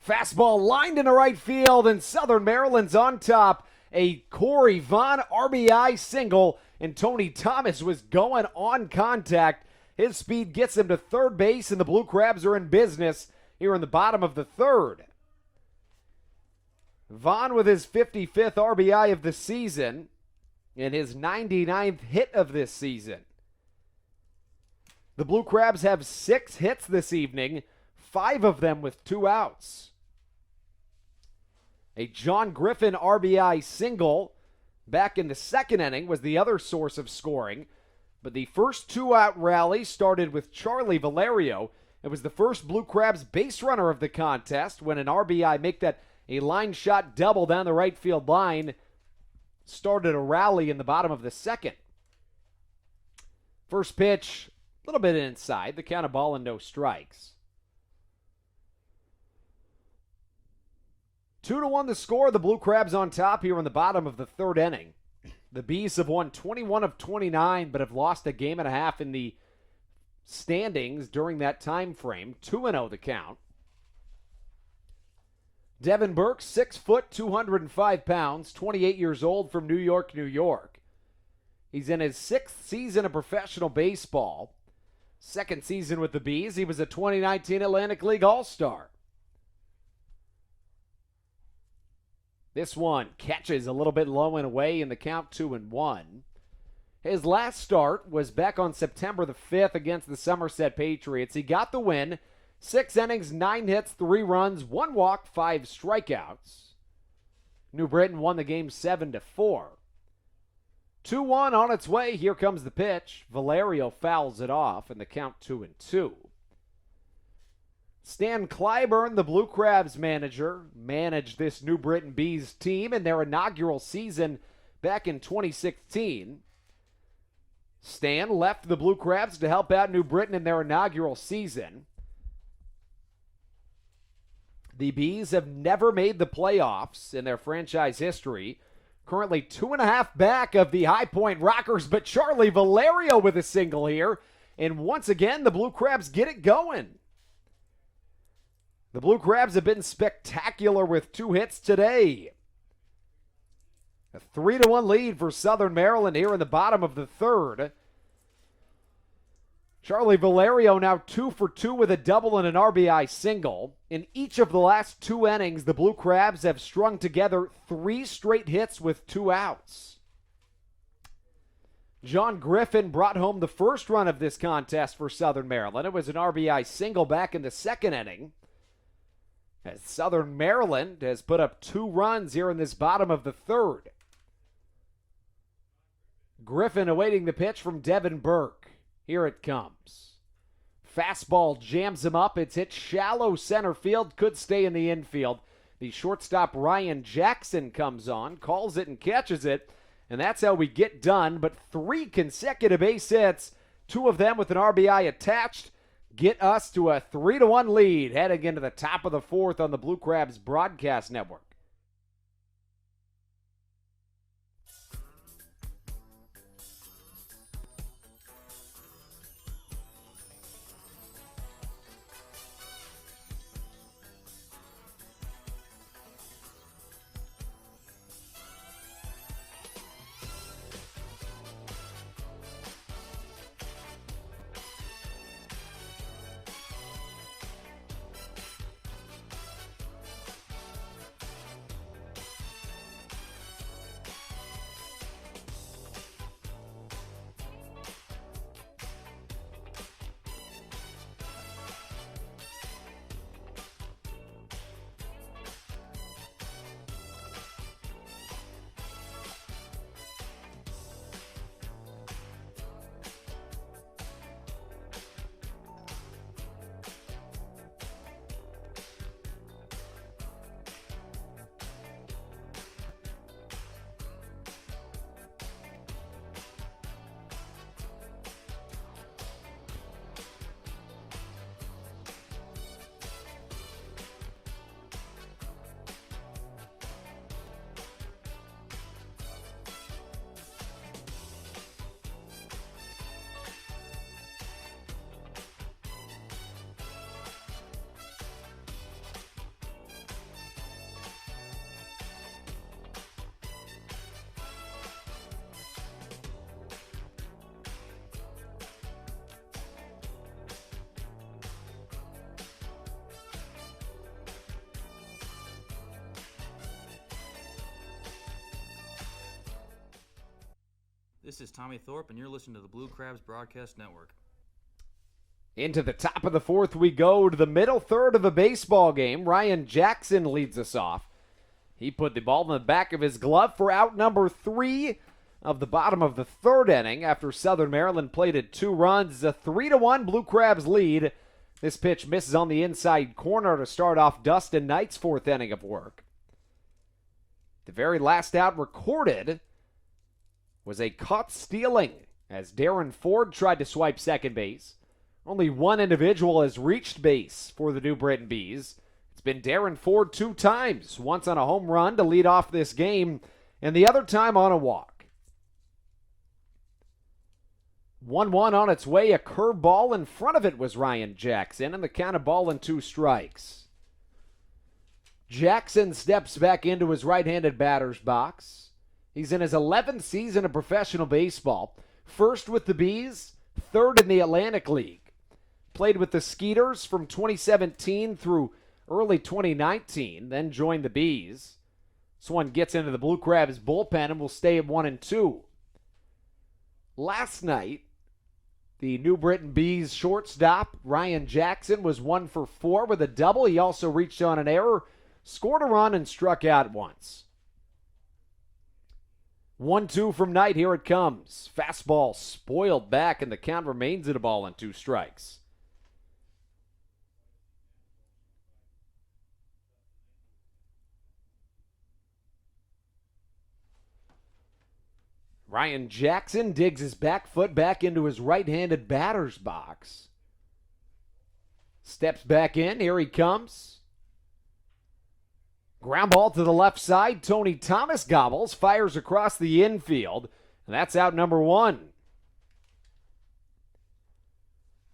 Fastball lined into right field, and Southern Maryland's on top. A Corey Vaughn RBI single, and Tony Thomas was going on contact. His speed gets him to third base, and the Blue Crabs are in business here in the bottom of the third. Vaughn with his 55th RBI of the season and his 99th hit of this season. The Blue Crabs have 6 hits this evening, 5 of them with 2 outs. A John Griffin RBI single back in the second inning was the other source of scoring. But the first 2-out rally started with Charlie Valerio. It was the first Blue Crabs base runner of the contest when an RBI make that a line shot double down the right field line started a rally in the bottom of the second. First pitch, a little bit inside, the count of ball and no strikes. 2-1 the score. The Blue Crabs on top here in the bottom of the third inning. The Bees have won 21 of 29, but have lost a game and a half in the standings during that time frame. 2-0 the count. Devin Burke, 6 foot, 205 pounds, 28 years old, from New York, New York. He's in his 6th season of professional baseball. 2nd season with the Bees. He was a 2019 Atlantic League All-Star. This one catches a little bit low and away in the count, 2-1. His last start was back on September the 5th against the Somerset Patriots. He got the win, 6 innings, 9 hits, 3 runs, 1 walk, 5 strikeouts. New Britain won the game 7-4. 2-1 on its way. Here comes the pitch. Valerio fouls it off, and the count 2-2. Stan Clyburn, the Blue Crabs manager, managed this New Britain Bees team in their inaugural season back in 2016. Stan left the Blue Crabs to help out New Britain in their inaugural season. The Bees have never made the playoffs in their franchise history. Currently 2.5 back of the High Point Rockers, but Charlie Valerio with a single here. And once again, the Blue Crabs get it going. The Blue Crabs have been spectacular with 2 hits today. A 3-1 lead for Southern Maryland here in the bottom of the third. Charlie Valerio now 2 for 2 with a double and an RBI single. In each of the last 2 innings, the Blue Crabs have strung together 3 straight hits with 2 outs. John Griffin brought home the first run of this contest for Southern Maryland. It was an RBI single back in the second inning, as Southern Maryland has put up 2 runs here in this bottom of the third. Griffin awaiting the pitch from Devin Burke. Here it comes. Fastball jams him up. It's hit shallow center field. Could stay in the infield. The shortstop Ryan Jackson comes on, calls it and catches it. And that's how we get done. But 3 consecutive base hits, 2 of them with an RBI attached, get us to a 3-1 lead heading into the top of the fourth on the Blue Crabs Broadcast Network. This is Tommy Thorpe, and you're listening to the Blue Crabs Broadcast Network. Into the top of the fourth we go to the middle third of a baseball game. Ryan Jackson leads us off. He put the ball in the back of his glove for out number 3 of the bottom of the third inning after Southern Maryland plated 2 runs. A 3-1 Blue Crabs lead. This pitch misses on the inside corner to start off Dustin Knight's 4th inning of work. The very last out recorded was a caught stealing as Darren Ford tried to swipe second base. Only one individual has reached base for the New Britain Bees. It's been Darren Ford 2 times, once on a home run to lead off this game, and the other time on a walk. 1-1 on its way, a curveball in front of it was Ryan Jackson, and the count of ball and 2 strikes. Jackson steps back into his right-handed batter's box. He's in his 11th season of professional baseball. First with the Bees, 3rd in the Atlantic League. Played with the Skeeters from 2017 through early 2019, then joined the Bees. This one gets into the Blue Crabs bullpen and will stay at 1-2. Last night, the New Britain Bees shortstop, Ryan Jackson, was 1 for 4 with a double. He also reached on an error, scored a run, and struck out once. 1-2 from Knight. Here it comes. Fastball spoiled back, and the count remains at a ball and 2 strikes. Ryan Jackson digs his back foot back into his right-handed batter's box. Steps back in. Here he comes. Ground ball to the left side. Tony Thomas gobbles, fires across the infield, and that's out number 1.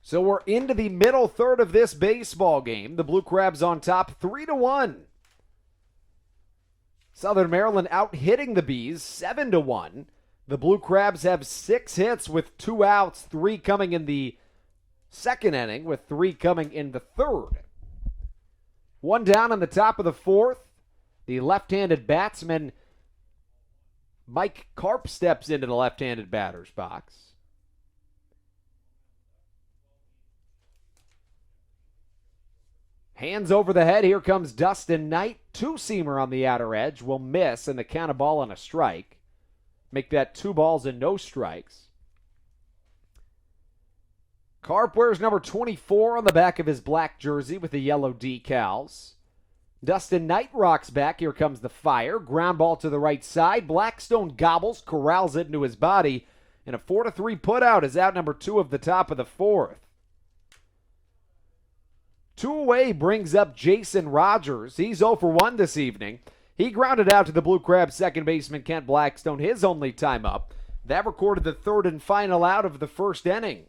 So we're into the middle third of this baseball game. The Blue Crabs on top 3-1. Southern Maryland out hitting the Bees 7-1. The Blue Crabs have 6 hits with 2 outs, 3 coming in the second inning with 3 coming in the third. 1 down in the top of the 4th. The left-handed batsman Mike Karp steps into the left-handed batter's box. Hands over the head. Here comes Dustin Knight. 2-seamer on the outer edge. Will miss, and the count a ball and a strike. Make that 2 balls and no strikes. Karp wears number 24 on the back of his black jersey with the yellow decals. Dustin Knight rocks back. Here comes the fire. Ground ball to the right side. Blackstone gobbles, corrals it into his body, and a 4-3 putout is out number 2 of the top of the 4th. 2 away brings up Jason Rogers. He's 0 for 1 this evening. He grounded out to the Blue Crabs second baseman Kent Blackstone, his only time up. That recorded the 3rd and final out of the first inning.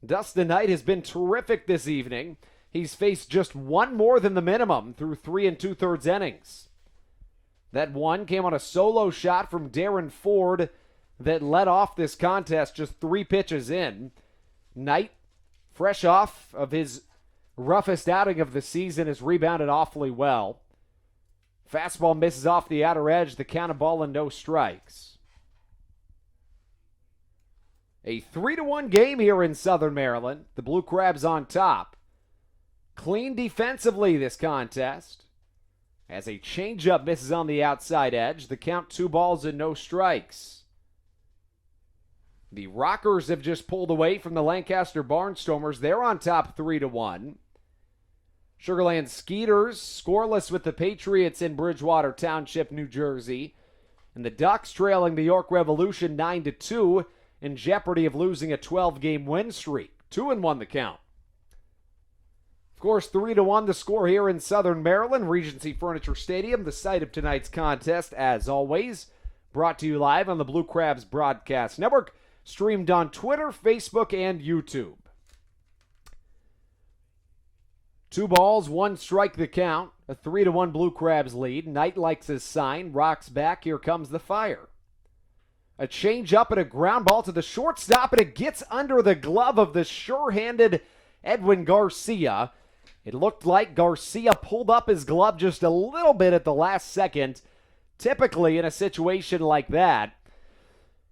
Dustin Knight has been terrific this evening. He's faced just 1 more than the minimum through 3 2/3 innings. That 1 came on a solo shot from Darren Ford that led off this contest just 3 pitches in. Knight, fresh off of his roughest outing of the season, has rebounded awfully well. Fastball misses off the outer edge, the count a ball and no strikes. A 3-1 game here in Southern Maryland. The Blue Crabs on top. Clean defensively this contest. As a changeup misses on the outside edge, the count 2 balls and no strikes. The Rockers have just pulled away from the Lancaster Barnstormers. They're on top 3-1. Sugarland Skeeters scoreless with the Patriots in Bridgewater Township, New Jersey. And the Ducks trailing the York Revolution 9-2 in jeopardy of losing a 12-game win streak. 2-1 the count. Of course, 3-1 the score here in Southern Maryland, Regency Furniture Stadium, the site of tonight's contest, as always. Brought to you live on the Blue Crabs Broadcast Network, streamed on Twitter, Facebook, and YouTube. 2 balls, 1 strike the count. A 3-1 Blue Crabs lead. Knight likes his sign, rocks back. Here comes the fire. A change up and a ground ball to the shortstop, and it gets under the glove of the sure-handed Edwin Garcia. It looked like Garcia pulled up his glove just a little bit at the last second. Typically, in a situation like that,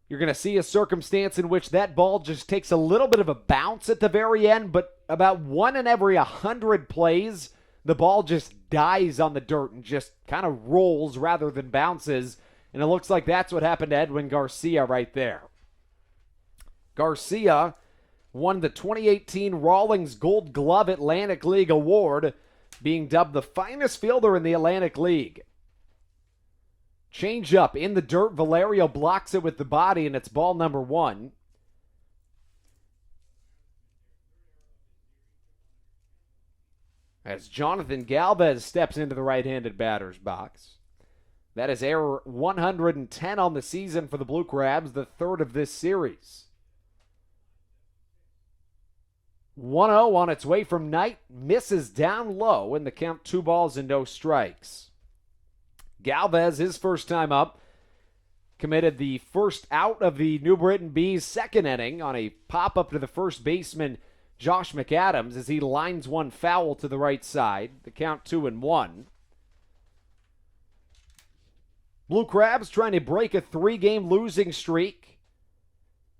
you're going to see a circumstance in which that ball just takes a little bit of a bounce at the very end, but about 1 in every 100 plays, the ball just dies on the dirt and just kind of rolls rather than bounces. And it looks like that's what happened to Edwin Garcia right there. Garcia won the 2018 Rawlings Gold Glove Atlantic League Award, being dubbed the finest fielder in the Atlantic League. Change up in the dirt. Valerio blocks it with the body, and it's ball number 1. As Jonathan Galvez steps into the right-handed batter's box. That is error 110 on the season for the Blue Crabs, the 3rd of this series. 1-0 on its way from Knight, misses down low, and the count 2 balls and no strikes. Galvez, his first time up, committed the first out of the New Britain Bees' second inning on a pop-up to the first baseman, Josh McAdams, as he lines one foul to the right side. The count 2-1. Blue Crabs trying to break a 3-game losing streak.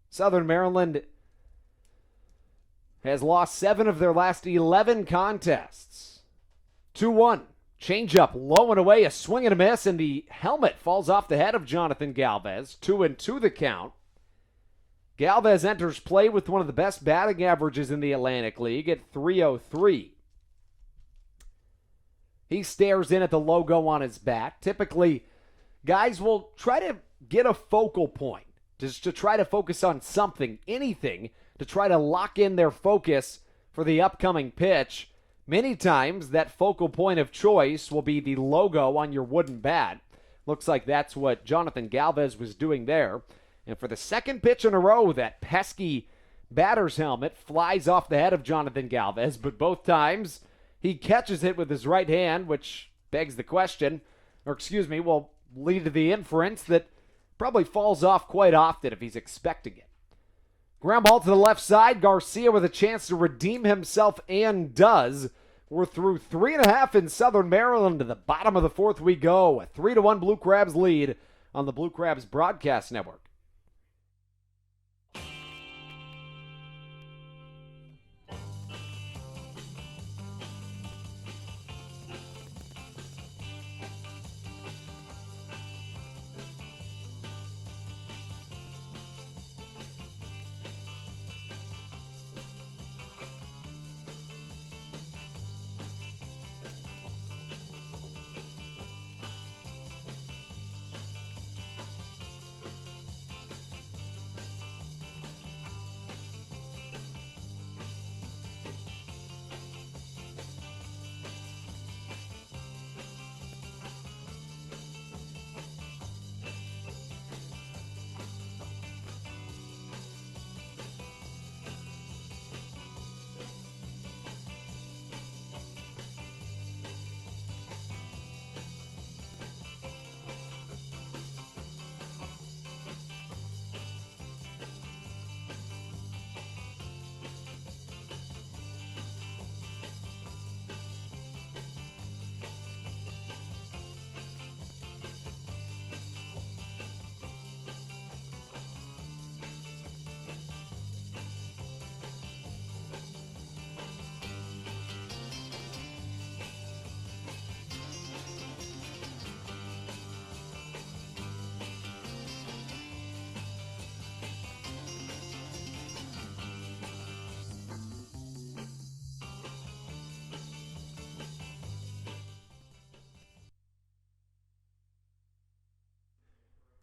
Southern Maryland has lost 7 of their last 11 contests. 2-1. Change up, low and away, a swing and a miss, and the helmet falls off the head of Jonathan Galvez. 2-2 the count. Galvez enters play with one of the best batting averages in the Atlantic League at .303. He stares in at the logo on his bat. Typically, guys will try to get a focal point, just to try to focus on something, anything, to try to lock in their focus for the upcoming pitch. Many times, that focal point of choice will be the logo on your wooden bat. Looks like that's what Jonathan Galvez was doing there. And for the second pitch in a row, that pesky batter's helmet flies off the head of Jonathan Galvez, but both times he catches it with his right hand, which begs the question, will lead to the inference that probably falls off quite often if he's expecting it. Ground ball to the left side. Garcia with a chance to redeem himself and does. We're through 3.5 in Southern Maryland. To the bottom of the fourth we go. A 3-1 Blue Crabs lead on the Blue Crabs Broadcast Network.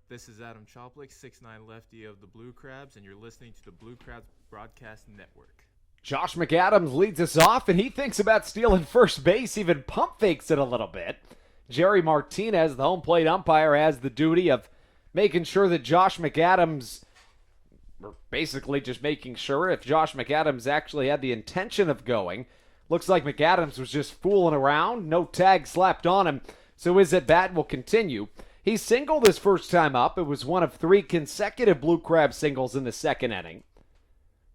This is Adam Choplik, 6'9" lefty of the Blue Crabs, and you're listening to the Blue Crabs Broadcast Network. Josh McAdams leads us off, and he thinks about stealing first base, even pump fakes it a little bit. Jerry Martinez, the home plate umpire, has the duty of making sure that Josh McAdams, or basically just making sure if Josh McAdams actually had the intention of going. Looks like McAdams was just fooling around, no tag slapped on him, so his at-bat will continue. He singled his first time up. It was one of 3 consecutive Blue Crab singles in the second inning.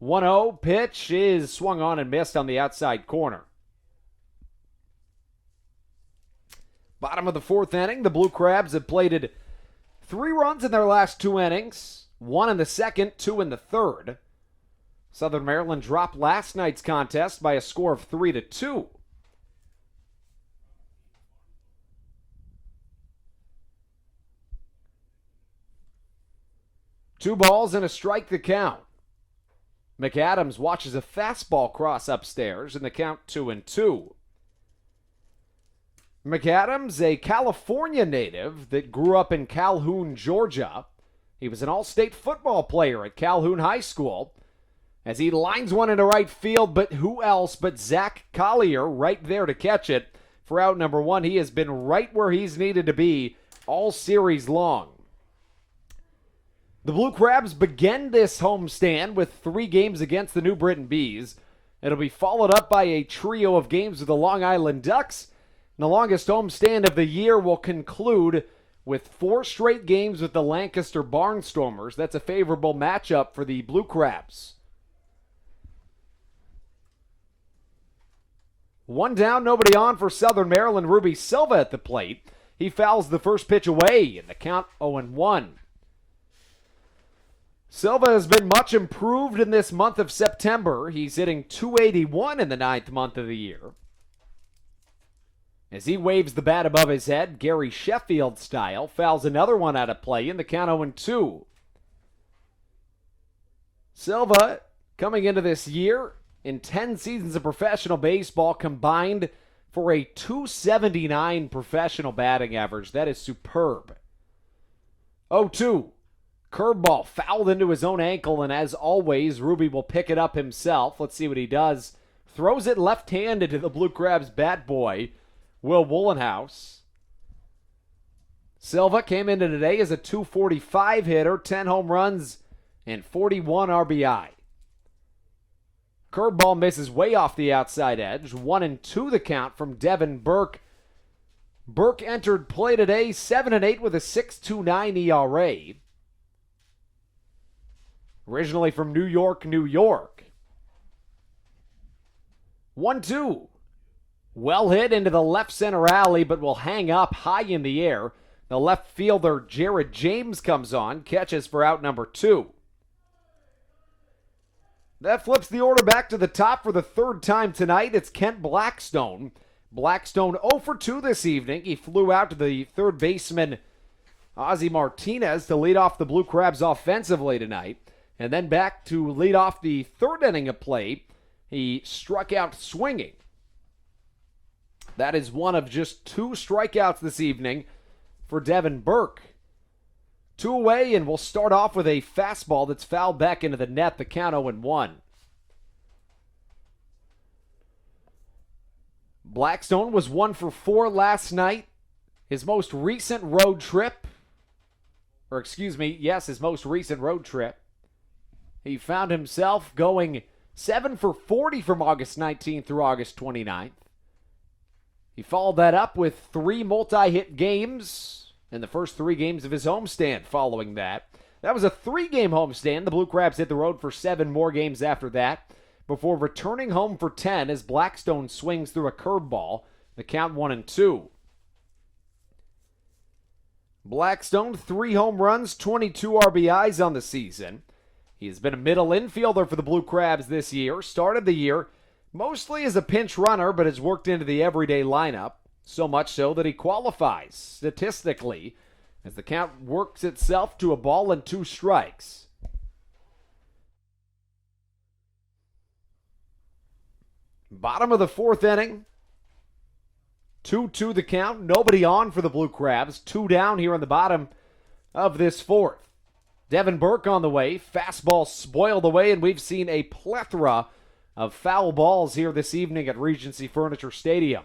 1-0 pitch is swung on and missed on the outside corner. Bottom of the fourth inning, the Blue Crabs have plated 3 runs in their last 2 innings. 1 in the second, 2 in the third. Southern Maryland dropped last night's contest by a score of 3-2. Two balls and a strike the count. McAdams watches a fastball cross upstairs and the count 2-2. McAdams, a California native that grew up in Calhoun, Georgia. He was an all-state football player at Calhoun High School. As he lines one into right field, but who else but Zach Collier right there to catch it for out number 1. He has been right where he's needed to be all series long. The Blue Crabs begin this homestand with 3 games against the New Britain Bees. It'll be followed up by a trio of games with the Long Island Ducks. And the longest homestand of the year will conclude with 4 straight games with the Lancaster Barnstormers. That's a favorable matchup for the Blue Crabs. 1 down, nobody on for Southern Maryland. Ruby Silva at the plate. He fouls the first pitch away in the count 0-1. Silva has been much improved in this month of September. He's hitting .281 in the 9th month of the year. As he waves the bat above his head, Gary Sheffield style, fouls another one out of play in the count 0-2. Silva, coming into this year, in 10 seasons of professional baseball, combined for a .279 professional batting average. That is superb. 0-2. Curveball fouled into his own ankle, and as always, Ruby will pick it up himself. Let's see what he does. Throws it left-handed to the Blue Crabs bat boy, Will Woolenhouse. Silva came into today as a .245 hitter, 10 home runs, and 41 RBI. Curveball misses way off the outside edge. 1-2 the count from Devin Burke. Burke entered play today 7-8 with a 6.29 ERA. Originally from New York, New York. 1-2. Well hit into the left center alley, but will hang up high in the air. The left fielder, Jared James, comes on, catches for out number 2. That flips the order back to the top for the third time tonight. It's Kent Blackstone. Blackstone 0 for 2 this evening. He flew out to the third baseman, Ozzie Martinez, to lead off the Blue Crabs offensively tonight. And then back to lead off the third inning of play. He struck out swinging. That is one of just 2 strikeouts this evening for Devin Burke. 2 away, and we'll start off with a fastball that's fouled back into the net, the count 0-1. Blackstone was 1 for 4 last night. His most recent road trip, his most recent road trip, he found himself going 7 for 40 from August 19th through August 29th. He followed that up with 3 multi-hit games in the first 3 games of his homestand following that. That was a 3-game homestand. The Blue Crabs hit the road for 7 more games after that before returning home for 10 as Blackstone swings through a curveball. The count 1-2. Blackstone, 3 home runs, 22 RBIs on the season. He has been a middle infielder for the Blue Crabs this year. Started the year mostly as a pinch runner, but has worked into the everyday lineup, so much so that he qualifies statistically as the count works itself to a ball and 2 strikes. Bottom of the 4th inning. 2-2 the count. Nobody on for the Blue Crabs. 2 down here on the bottom of this 4th. Devin Burke on the way. Fastball spoiled away, and we've seen a plethora of foul balls here this evening at Regency Furniture Stadium.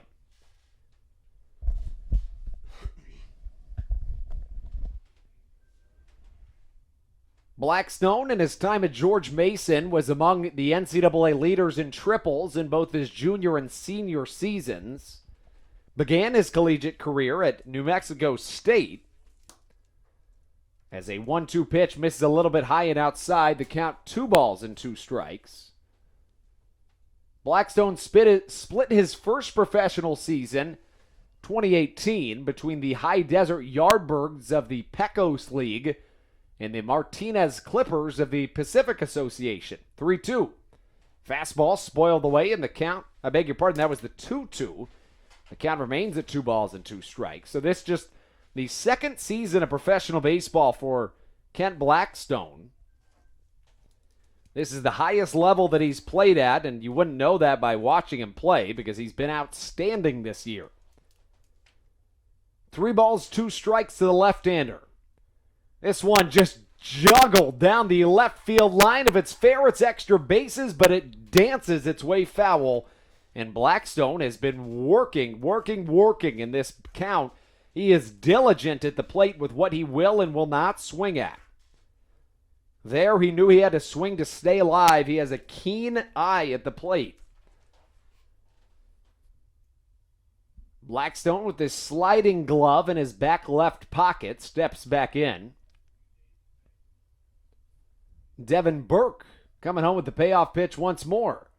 Blackstone, in his time at George Mason, was among the NCAA leaders in triples in both his junior and senior seasons. Began his collegiate career at New Mexico State. As a 1-2 pitch misses a little bit high and outside, the count 2 balls and 2 strikes. Blackstone split his first professional season, 2018, between the High Desert Yardbirds of the Pecos League and the Martinez Clippers of the Pacific Association. 3-2. Fastball spoiled away in the count. I beg your pardon, that was the 2-2. The count remains at 2 balls and 2 strikes. So this just the second season of professional baseball for Kent Blackstone. This is the highest level that he's played at, and you wouldn't know that by watching him play because he's been outstanding this year. 3 balls, 2 strikes to the left-hander. This one just juggled down the left field line. If it's fair, it's extra bases, but it dances its way foul. And Blackstone has been working in this count. He is diligent at the plate with what he will and will not swing at. There, he knew he had to swing to stay alive. He has a keen eye at the plate. Blackstone, with his sliding glove in his back left pocket, steps back in. Devin Burke coming home with the payoff pitch once more.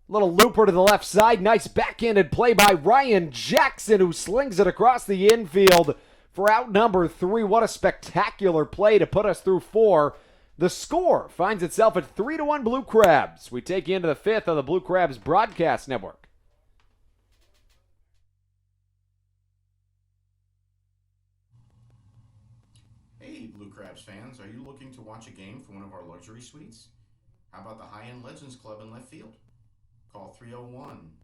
Little looper to the left side. Nice backhanded play by Ryan Jackson, who slings it across the infield for out number 3. What a spectacular play to put us through 4. The score finds itself at 3-1 Blue Crabs. We take you into the 5th on the Blue Crabs Broadcast Network. Hey, Blue Crabs fans, are you looking to watch a game from one of our luxury suites? How about the High-End Legends Club in left field? Call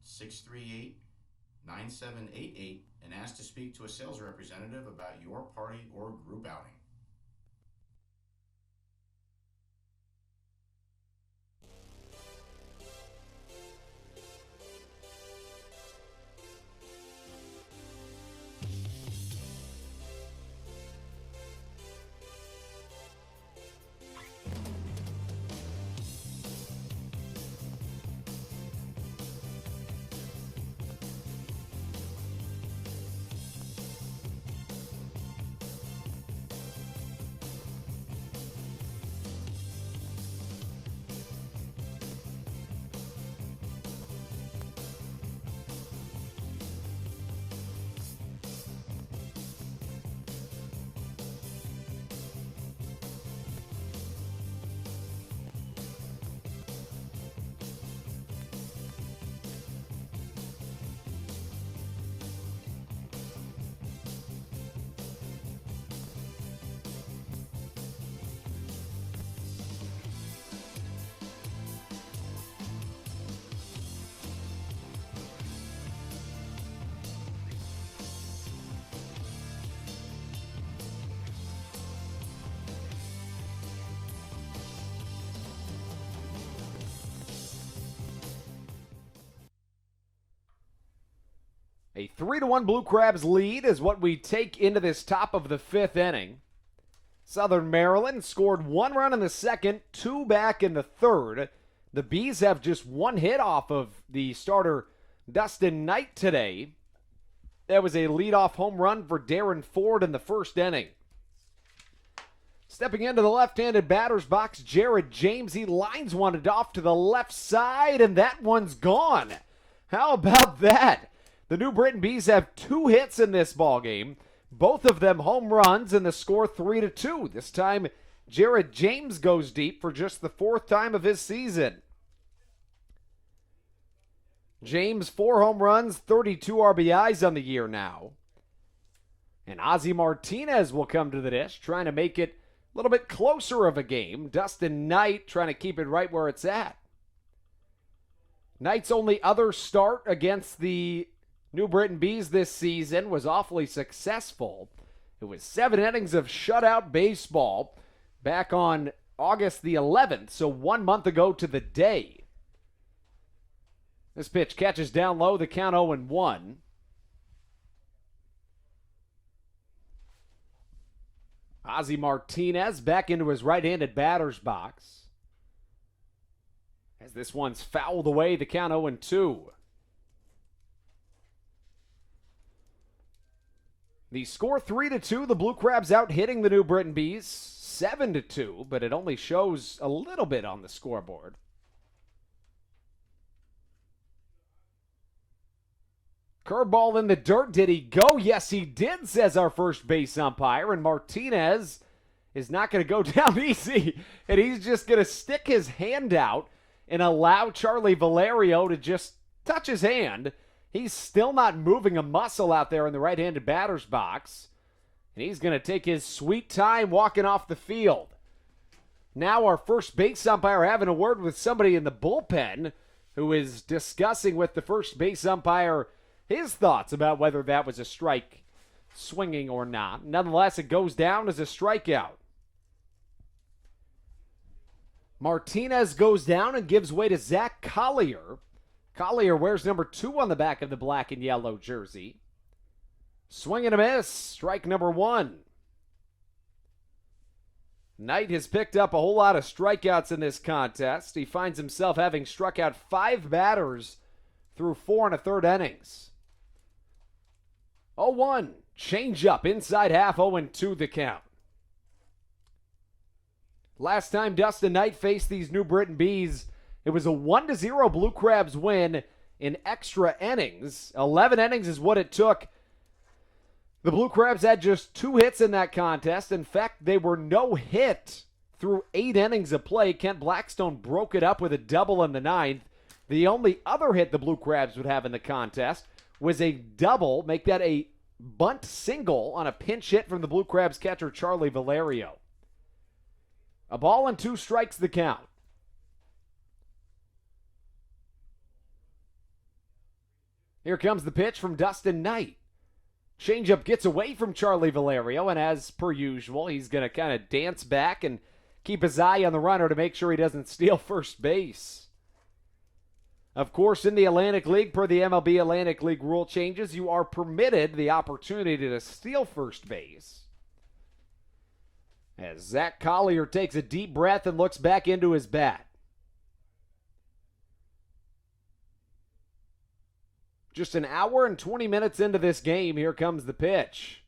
301-638-9788 and ask to speak to a sales representative about your party or group outing. A 3-1 Blue Crabs lead is what we take into this top of the 5th inning. Southern Maryland scored 1 run in the second, 2 back in the third. The Bees have just 1 hit off of the starter Dustin Knight today. That was a leadoff home run for Darren Ford in the first inning. Stepping into the left-handed batter's box, Jared James. He lines one off to the left side, and that one's gone. How about that? The New Britain Bees have 2 hits in this ballgame, both of them home runs, and the score 3-2. This time, Jared James goes deep for just the 4th time of his season. James, 4 home runs, 32 RBIs on the year now. And Ozzie Martinez will come to the dish, trying to make it a little bit closer of a game. Dustin Knight trying to keep it right where it's at. Knight's only other start against the New Britain Bees this season was awfully successful. It was 7 innings of shutout baseball back on August the 11th, so 1 month ago to the day. This pitch catches down low, the count 0-1. Ozzie Martinez back into his right-handed batter's box. As this one's fouled away, the count 0-2. The score 3-2. The Blue Crabs out hitting the New Britain Bees 7-2, but it only shows a little bit on the scoreboard. Curveball in the dirt. Did he go? Yes, he did, says our first base umpire. And Martinez is not going to go down easy. And he's just going to stick his hand out and allow Charlie Valerio to just touch his hand. He's still not moving a muscle out there in the right-handed batter's box. And he's going to take his sweet time walking off the field. Now our first base umpire having a word with somebody in the bullpen who is discussing with the first base umpire his thoughts about whether that was a strike swinging or not. Nonetheless, it goes down as a strikeout. Martinez goes down and gives way to Zach Collier. Collier wears number 2 on the back of the black and yellow jersey. Swing and a miss. Strike number 1. Knight has picked up a whole lot of strikeouts in this contest. He finds himself having struck out 5 batters through 4 1/3 innings. 0-1. Change up inside half, 0-2 the count. Last time Dustin Knight faced these New Britain Bees, it was a 1-0 Blue Crabs win in extra innings. 11 innings is what it took. The Blue Crabs had just 2 hits in that contest. In fact, they were no hit through 8 innings of play. Kent Blackstone broke it up with a double in the 9th. The only other hit the Blue Crabs would have in the contest was a double, make that a bunt single on a pinch hit from the Blue Crabs catcher Charlie Valerio. A ball and 2 strikes the count. Here comes the pitch from Dustin Knight. Changeup gets away from Charlie Valerio, and as per usual, he's going to kind of dance back and keep his eye on the runner to make sure he doesn't steal first base. Of course, in the Atlantic League, per the MLB Atlantic League rule changes, you are permitted the opportunity to steal first base. As Zach Collier takes a deep breath and looks back into his bat. Just an hour and 20 minutes into this game, here comes the pitch.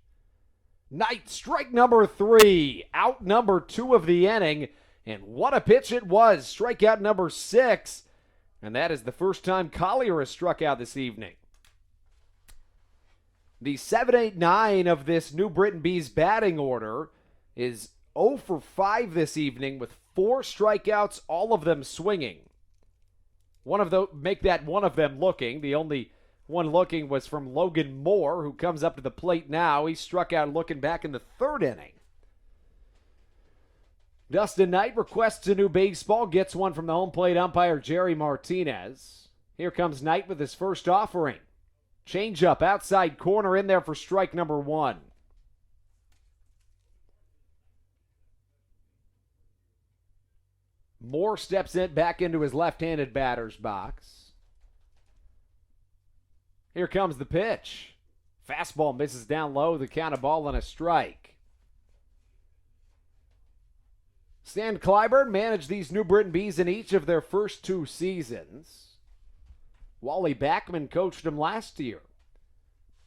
Knight, strike number 3, out number 2 of the inning, and what a pitch it was. Strikeout number 6, and that is the first time Collier has struck out this evening. The 7-8-9 of this New Britain Bees batting order is 0 for 5 this evening with 4 strikeouts, all of them swinging. Make that one of them looking. The only one looking was from Logan Moore, who comes up to the plate now. He struck out looking back in the 3rd inning. Dustin Knight requests a new baseball, gets one from the home plate umpire Jerry Martinez. Here comes Knight with his first offering. Changeup outside corner in there for strike number 1. Moore steps back into his left-handed batter's box. Here comes the pitch. Fastball misses down low. The count, a ball and a strike. Stan Clyburn managed these New Britain Bees in each of their first 2 seasons. Wally Backman coached him last year.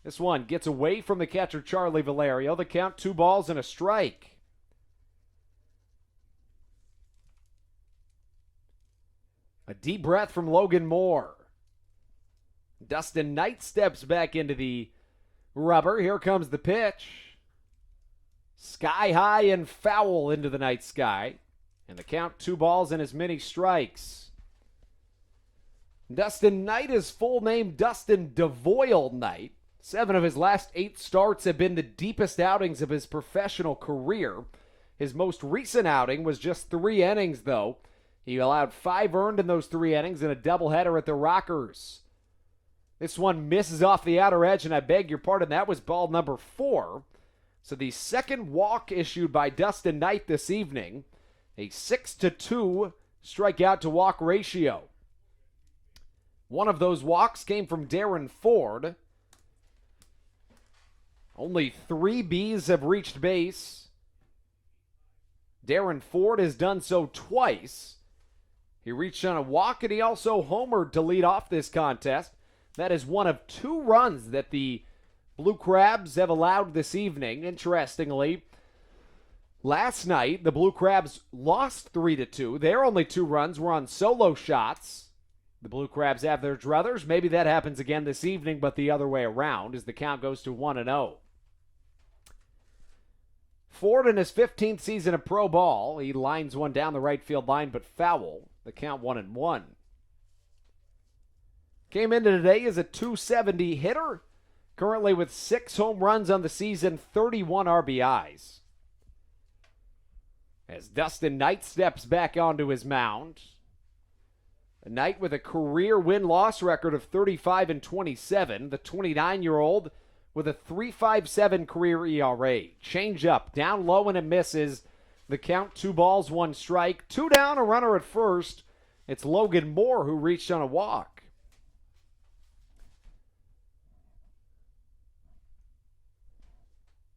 This one gets away from the catcher Charlie Valerio. The count, 2 balls and a strike. A deep breath from Logan Moore. Dustin Knight steps back into the rubber. Here comes the pitch. Sky high and foul into the night sky. And the count, 2 balls and as many strikes. Dustin Knight is full name Dustin DeVoyle Knight. 7 of his last 8 starts have been the deepest outings of his professional career. His most recent outing was just 3 innings, though. He allowed 5 earned in those 3 innings in a doubleheader at the Rockers. This one misses off the outer edge, and I beg your pardon, that was ball number 4. So the second walk issued by Dustin Knight this evening, a 6-2 strikeout to walk ratio. One of those walks came from Darren Ford. Only 3 Bees have reached base. Darren Ford has done so twice. He reached on a walk, and he also homered to lead off this contest. That is one of 2 runs that the Blue Crabs have allowed this evening. Interestingly, last night, the Blue Crabs lost 3-2. Their only 2 runs were on solo shots. The Blue Crabs have their druthers. Maybe that happens again this evening, but the other way around as the count goes to 1-0. Ford in his 15th season of pro ball. He lines one down the right field line, but foul. The count 1-1. Came into today as a .270 hitter. Currently with 6 home runs on the season, 31 RBIs. As Dustin Knight steps back onto his mound. A Knight with a career win-loss record of 35-27. The 29-year-old with a 3.57 career ERA. Change up, down low and it misses. The count, 2 balls, 1 strike. 2 down, a runner at first. It's Logan Moore who reached on a walk.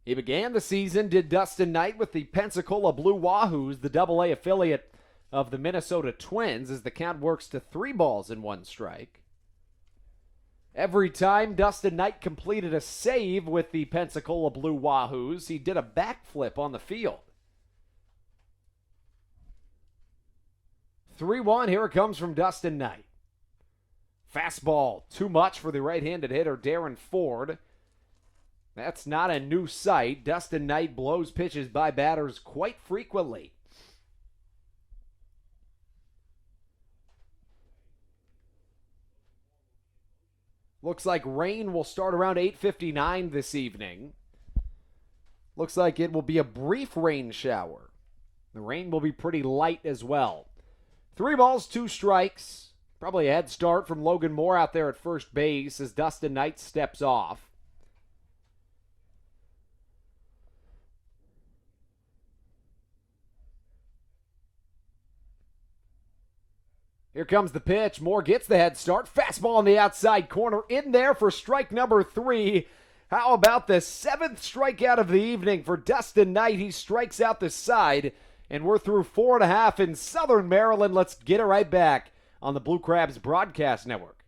He began the season, did Dustin Knight, with the Pensacola Blue Wahoos, the Double-A affiliate of the Minnesota Twins, as the count works to 3 balls and 1 strike. Every time Dustin Knight completed a save with the Pensacola Blue Wahoos, he did a backflip on the field. 3-1, here it comes from Dustin Knight. Fastball, too much for the right-handed hitter Darren Ford. That's not a new sight. Dustin Knight blows pitches by batters quite frequently. Looks like rain will start around 8:59 this evening. Looks like it will be a brief rain shower. The rain will be pretty light as well. 3 balls, 2 strikes. Probably a head start from Logan Moore out there at first base as Dustin Knight steps off. Here comes the pitch. Moore gets the head start. Fastball on the outside corner. In there for strike number 3. How about the 7th strikeout of the evening for Dustin Knight? He strikes out the side, and we're through 4.5 in Southern Maryland. Let's get it right back on the Blue Crabs Broadcast Network.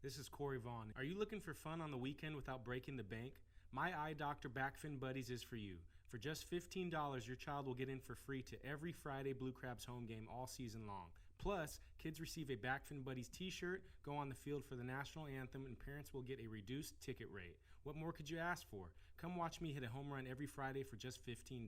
This is Corey Vaughn. Are you looking for fun on the weekend without breaking the bank? My Eye Doctor Backfin Buddies is for you. For just $15, your child will get in for free to every Friday Blue Crabs home game all season long. Plus, kids receive a Backfin Buddies t-shirt, go on the field for the national anthem, and parents will get a reduced ticket rate. What more could you ask for? Come watch me hit a home run every Friday for just $15.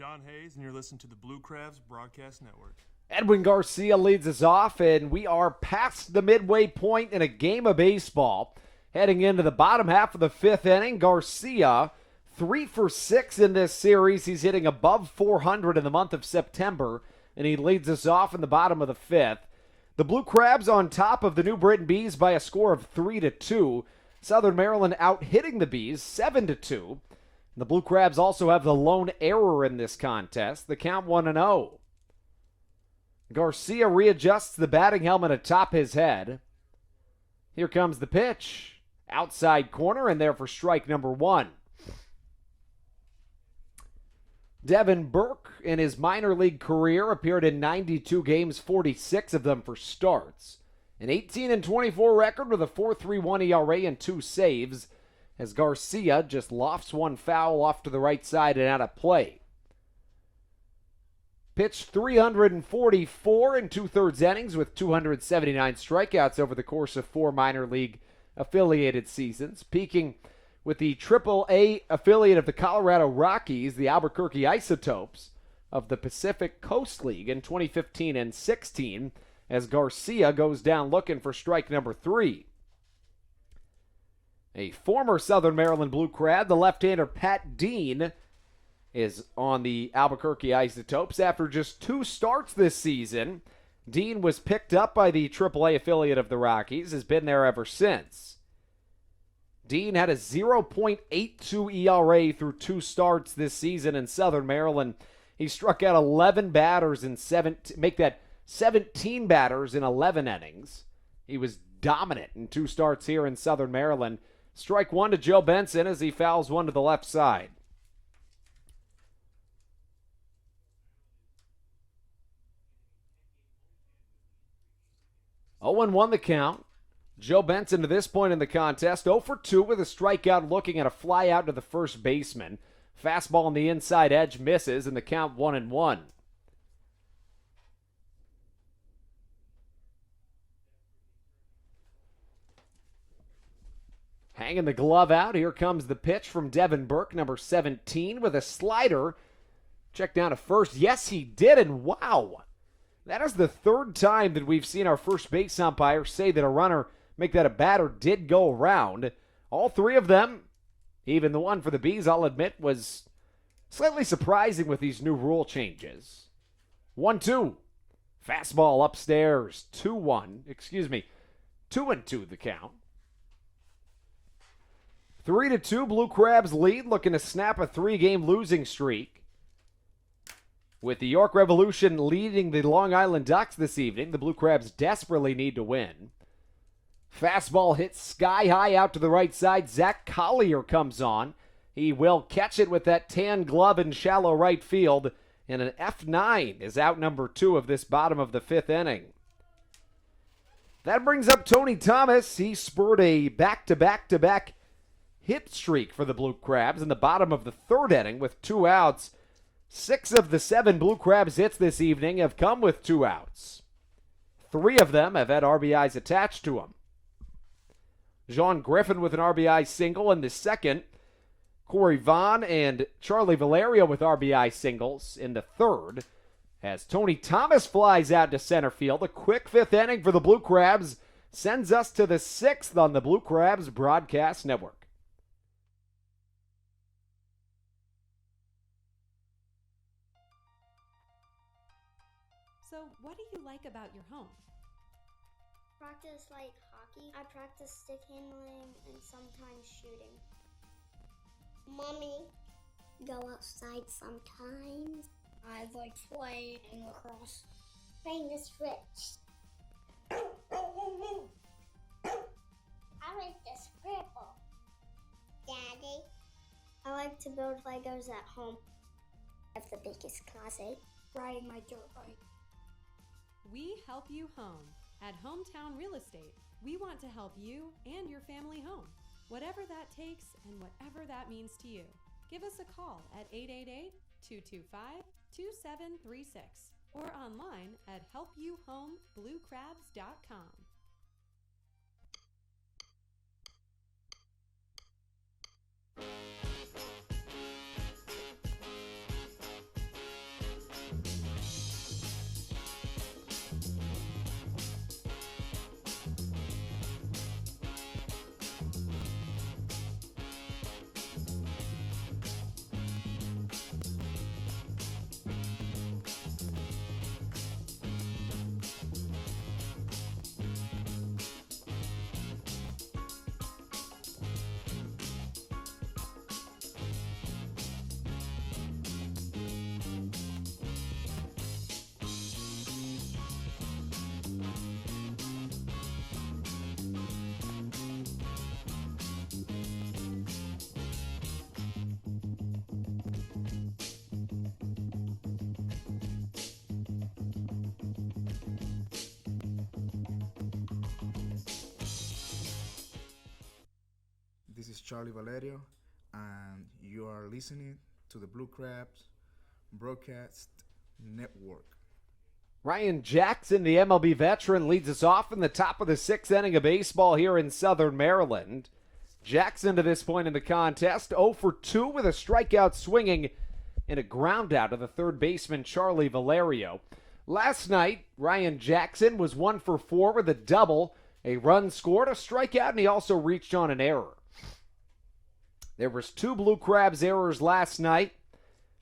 John Hayes, and you're listening to the Blue Crabs Broadcast Network. Edwin Garcia leads us off, and we are past the midway point in a game of baseball. Heading into the bottom half of the fifth inning, Garcia 3 for 6 in this series. He's hitting above 400 in the month of September, and he leads us off in the bottom of the fifth. The Blue Crabs on top of the New Britain Bees by a score of 3-2. Southern Maryland out hitting the Bees 7-2. The Blue Crabs also have the lone error in this contest. The count 1-0. Garcia readjusts the batting helmet atop his head. Here comes the pitch. Outside corner, and there for strike number 1. Devin Burke, in his minor league career, appeared in 92 games, 46 of them for starts. An 18-24 record with a 4.31 ERA and 2 saves, as Garcia just lofts one foul off to the right side and out of play. Pitched 344 and 2/3 innings with 279 strikeouts over the course of 4 minor league affiliated seasons, peaking with the AAA affiliate of the Colorado Rockies, the Albuquerque Isotopes of the Pacific Coast League in 2015 and 16, as Garcia goes down looking for strike number 3. A former Southern Maryland Blue Crab, the left-hander Pat Dean, is on the Albuquerque Isotopes. After just 2 starts this season, Dean was picked up by the AAA affiliate of the Rockies, has been there ever since. Dean had a 0.82 ERA through 2 starts this season in Southern Maryland. He struck out 11 batters in 17 batters in 11 innings. He was dominant in 2 starts here in Southern Maryland. Strike 1 to Joe Benson as he fouls one to the left side. Owen won the count. Joe Benson to this point in the contest, 0 for 2 with a strikeout looking at a fly out to the first baseman. Fastball on the inside edge misses, and the count 1-1. Hanging the glove out, here comes the pitch from Devin Burke, number 17, with a slider. Check down to first. Yes, he did, and wow. That is the 3rd time that we've seen our first base umpire say that a runner, make that a batter, did go around. All 3 of them, even the one for the Bees, I'll admit, was slightly surprising with these new rule changes. 1-2. Fastball upstairs. 2-1. 2-2 the count. 3-2, Blue Crabs lead, looking to snap a 3-game losing streak. With the York Revolution leading the Long Island Ducks this evening, the Blue Crabs desperately need to win. Fastball hits sky high out to the right side. Zach Collier comes on. He will catch it with that tan glove in shallow right field. And an F9 is out number 2 of this bottom of the 5th inning. That brings up Tony Thomas. He spurred a back-to-back-to-back hit streak for the Blue Crabs in the bottom of the 3rd inning with 2 outs. 6 of the 7 Blue Crabs hits this evening have come with 2 outs. 3 of them have had RBIs attached to them. John Griffin with an RBI single in the 2nd. Corey Vaughn and Charlie Valerio with RBI singles in the 3rd. As Tony Thomas flies out to center field, a quick 5th inning for the Blue Crabs sends us to the 6th on the Blue Crabs Broadcast Network. So, what do you like about your home? Practice like hockey. I practice stick handling and sometimes shooting. Mommy, go outside sometimes. I like playing lacrosse. Playing the switch. I like the scribble. Daddy, I like to build Legos at home. I have the biggest closet. Riding my dirt bike. We help you home. At Hometown Real Estate, we want to help you and your family home, whatever that takes and whatever that means to you. Give us a call at 888-225-2736 or online at helpyouhomebluecrabs.com. Charlie Valerio, and you are listening to the Blue Crabs Broadcast Network. Ryan Jackson, the MLB veteran, leads us off in the top of the sixth inning of baseball here in Southern Maryland. Jackson, to this point in the contest, 0 for 2 with a strikeout swinging and a ground out of the third baseman, Charlie Valerio. Last night, Ryan Jackson was 1 for 4 with a double, a run scored, a strikeout, and he also reached on an error. There was 2 Blue Crabs errors last night,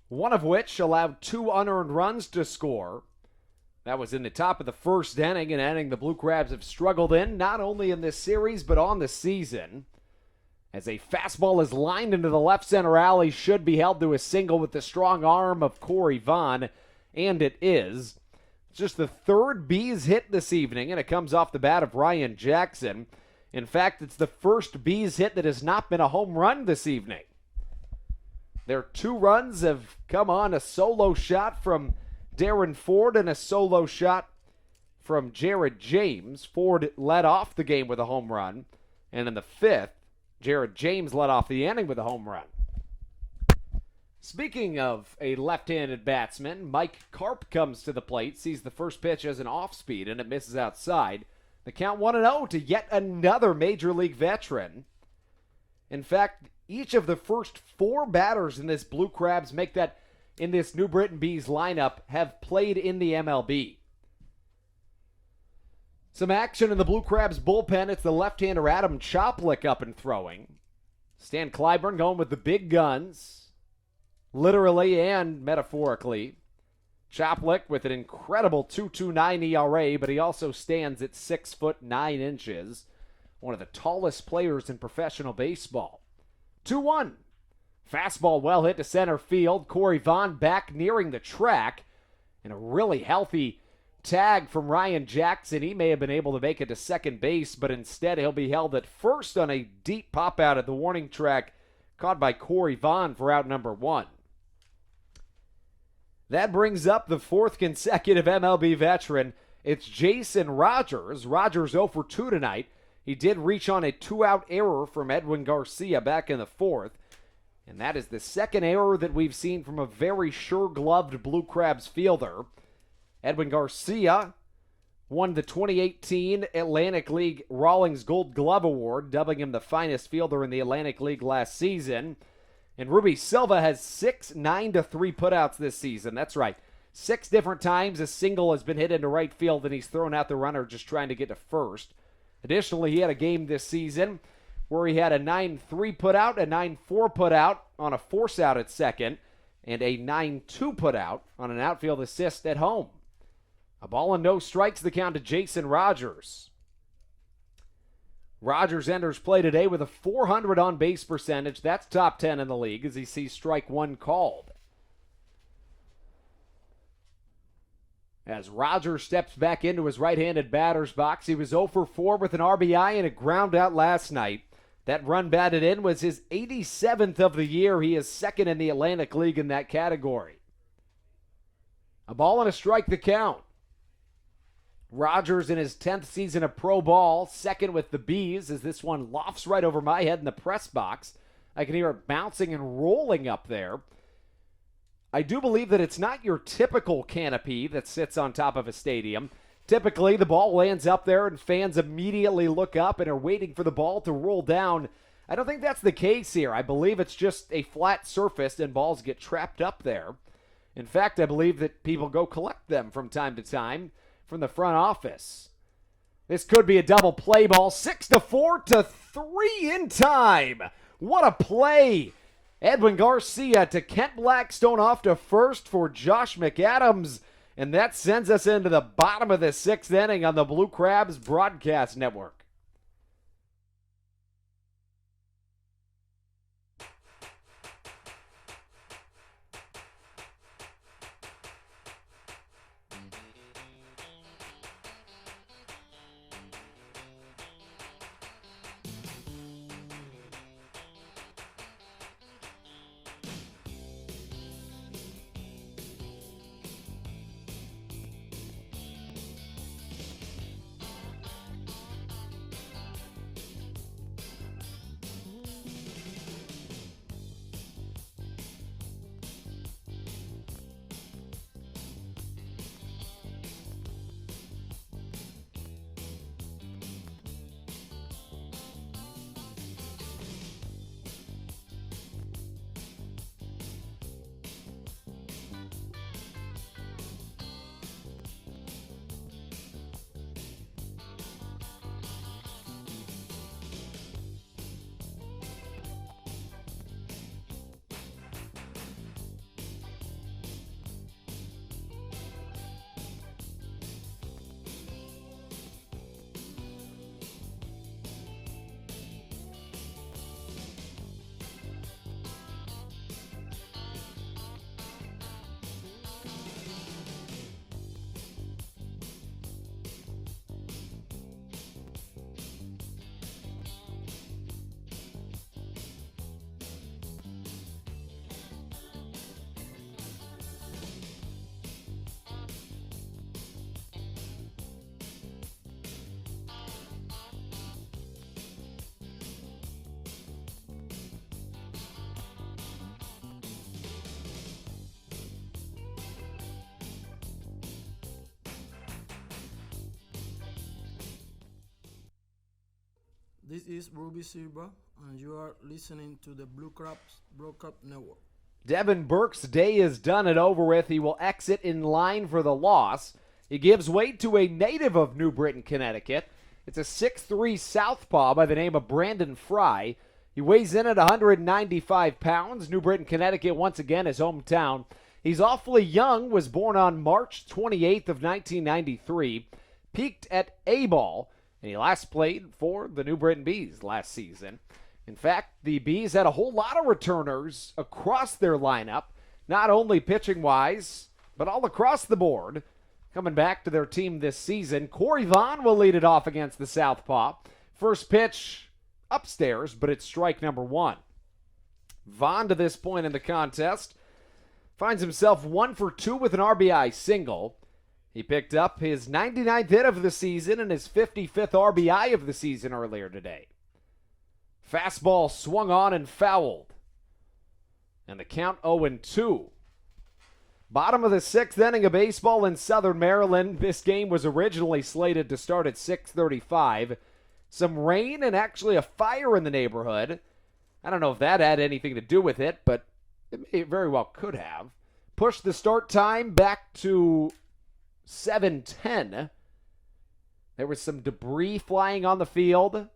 one of which allowed 2 unearned runs to score. That was in the top of the first inning, an inning the Blue Crabs have struggled in, not only in this series, but on the season. As a fastball is lined into the left center alley, should be held to a single with the strong arm of Corey Vaughn, and it is. It's just the third Bees hit this evening, and it comes off the bat of Ryan Jackson. In fact, it's the first Bees hit that has not been a home run this evening. Their 2 runs have come on a solo shot from Darren Ford and a solo shot from Jared James. Ford led off the game with a home run, and in the 5th, Jared James led off the inning with a home run. Speaking of a left-handed batsman, Mike Karp comes to the plate, sees the first pitch as an off-speed, and it misses outside. The count 1-0 to yet another Major League veteran. In fact, each of the first 4 batters in this Blue Crabs in this New Britain Bees lineup have played in the MLB. Some action in the Blue Crabs bullpen. It's the left-hander Adam Choplik up and throwing. Stan Clyburn going with the big guns, literally and metaphorically. Choplik with an incredible 2.29 ERA, but he also stands at 6'9". One of the tallest players in professional baseball. 2-1. Fastball well hit to center field. Corey Vaughn back nearing the track. And a really healthy tag from Ryan Jackson. He may have been able to make it to second base, but instead he'll be held at first on a deep pop out at the warning track caught by Corey Vaughn for out number 1. That brings up the 4th consecutive MLB veteran. It's Jason Rogers. Rogers 0 for 2 tonight. He did reach on a 2-out error from Edwin Garcia back in the 4th. And that is the second error that we've seen from a very sure-gloved Blue Crabs fielder. Edwin Garcia won the 2018 Atlantic League Rawlings Gold Glove Award, dubbing him the finest fielder in the Atlantic League last season. And Ruby Silva has 6 9-3 putouts this season. That's right. 6 different times a single has been hit into right field, and he's thrown out the runner just trying to get to first. Additionally, he had a game this season where he had a 9-3 putout, a 9-4 putout on a force out at second, and a 9-2 putout on an outfield assist at home. A ball and no strikes, the count to Jason Rogers. Rogers enters play today with a .400 on-base percentage. That's top 10 in the league as he sees strike 1 called. As Rogers steps back into his right-handed batter's box, he was 0 for 4 with an RBI and a ground out last night. That run batted in was his 87th of the year. He is second in the Atlantic League in that category. A ball and a strike the count. Rogers in his 10th season of pro ball, second with the Bees, as this one lofts right over my head in the press box. I can hear it bouncing and rolling up there. I do believe that it's not your typical canopy that sits on top of a stadium. Typically, the ball lands up there and fans immediately look up and are waiting for the ball to roll down. I don't think that's the case here. I believe it's just a flat surface and balls get trapped up there. In fact, I believe that people go collect them from time to time from the front office. This could be a double play ball. 6-4 to 3 in time. What a play. Edwin Garcia to Kent Blackstone off to first for Josh McAdams. And that sends us into the bottom of the 6th inning on the Blue Crabs Broadcast Network. This is Ruby Silva, and you are listening to the Blue Crabs Broadcast Network. Devin Burke's day is done and over with. He will exit in line for the loss. He gives way to a native of New Britain, Connecticut. It's a 6'3 southpaw by the name of Brandon Fry. He weighs in at 195 pounds. New Britain, Connecticut, once again, his hometown. He's awfully young, was born on March 28th of 1993, peaked at A-ball, and he last played for the New Britain Bees last season. In fact, the Bees had a whole lot of returners across their lineup, not only pitching-wise, but all across the board. Coming back to their team this season, Corey Vaughn will lead it off against the southpaw. First pitch upstairs, but it's strike number one. Vaughn, to this point in the contest, finds himself 1 for 2 with an RBI single. He picked up his 99th hit of the season and his 55th RBI of the season earlier today. Fastball swung on and fouled. And the count 0-2. Bottom of the sixth inning of baseball in Southern Maryland. This game was originally slated to start at 6:35. Some rain and actually a fire in the neighborhood. I don't know if that had anything to do with it, but it very well could have. Pushed the start time back to 7:10. There was some debris flying on the field.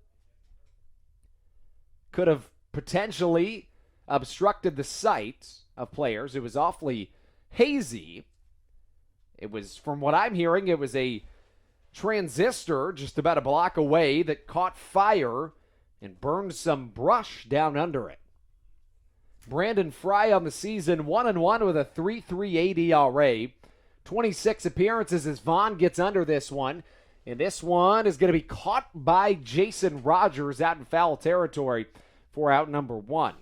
Could have potentially obstructed the sight of players. It was awfully hazy. It was, from what I'm hearing, it was a transistor just about a block away that caught fire and burned some brush down under it. Brandon Fry on the season, 1-1 with a 3.38 ERA. 26 appearances as Vaughn gets under this one. And this one is going to be caught by Jason Rogers out in foul territory for out number one.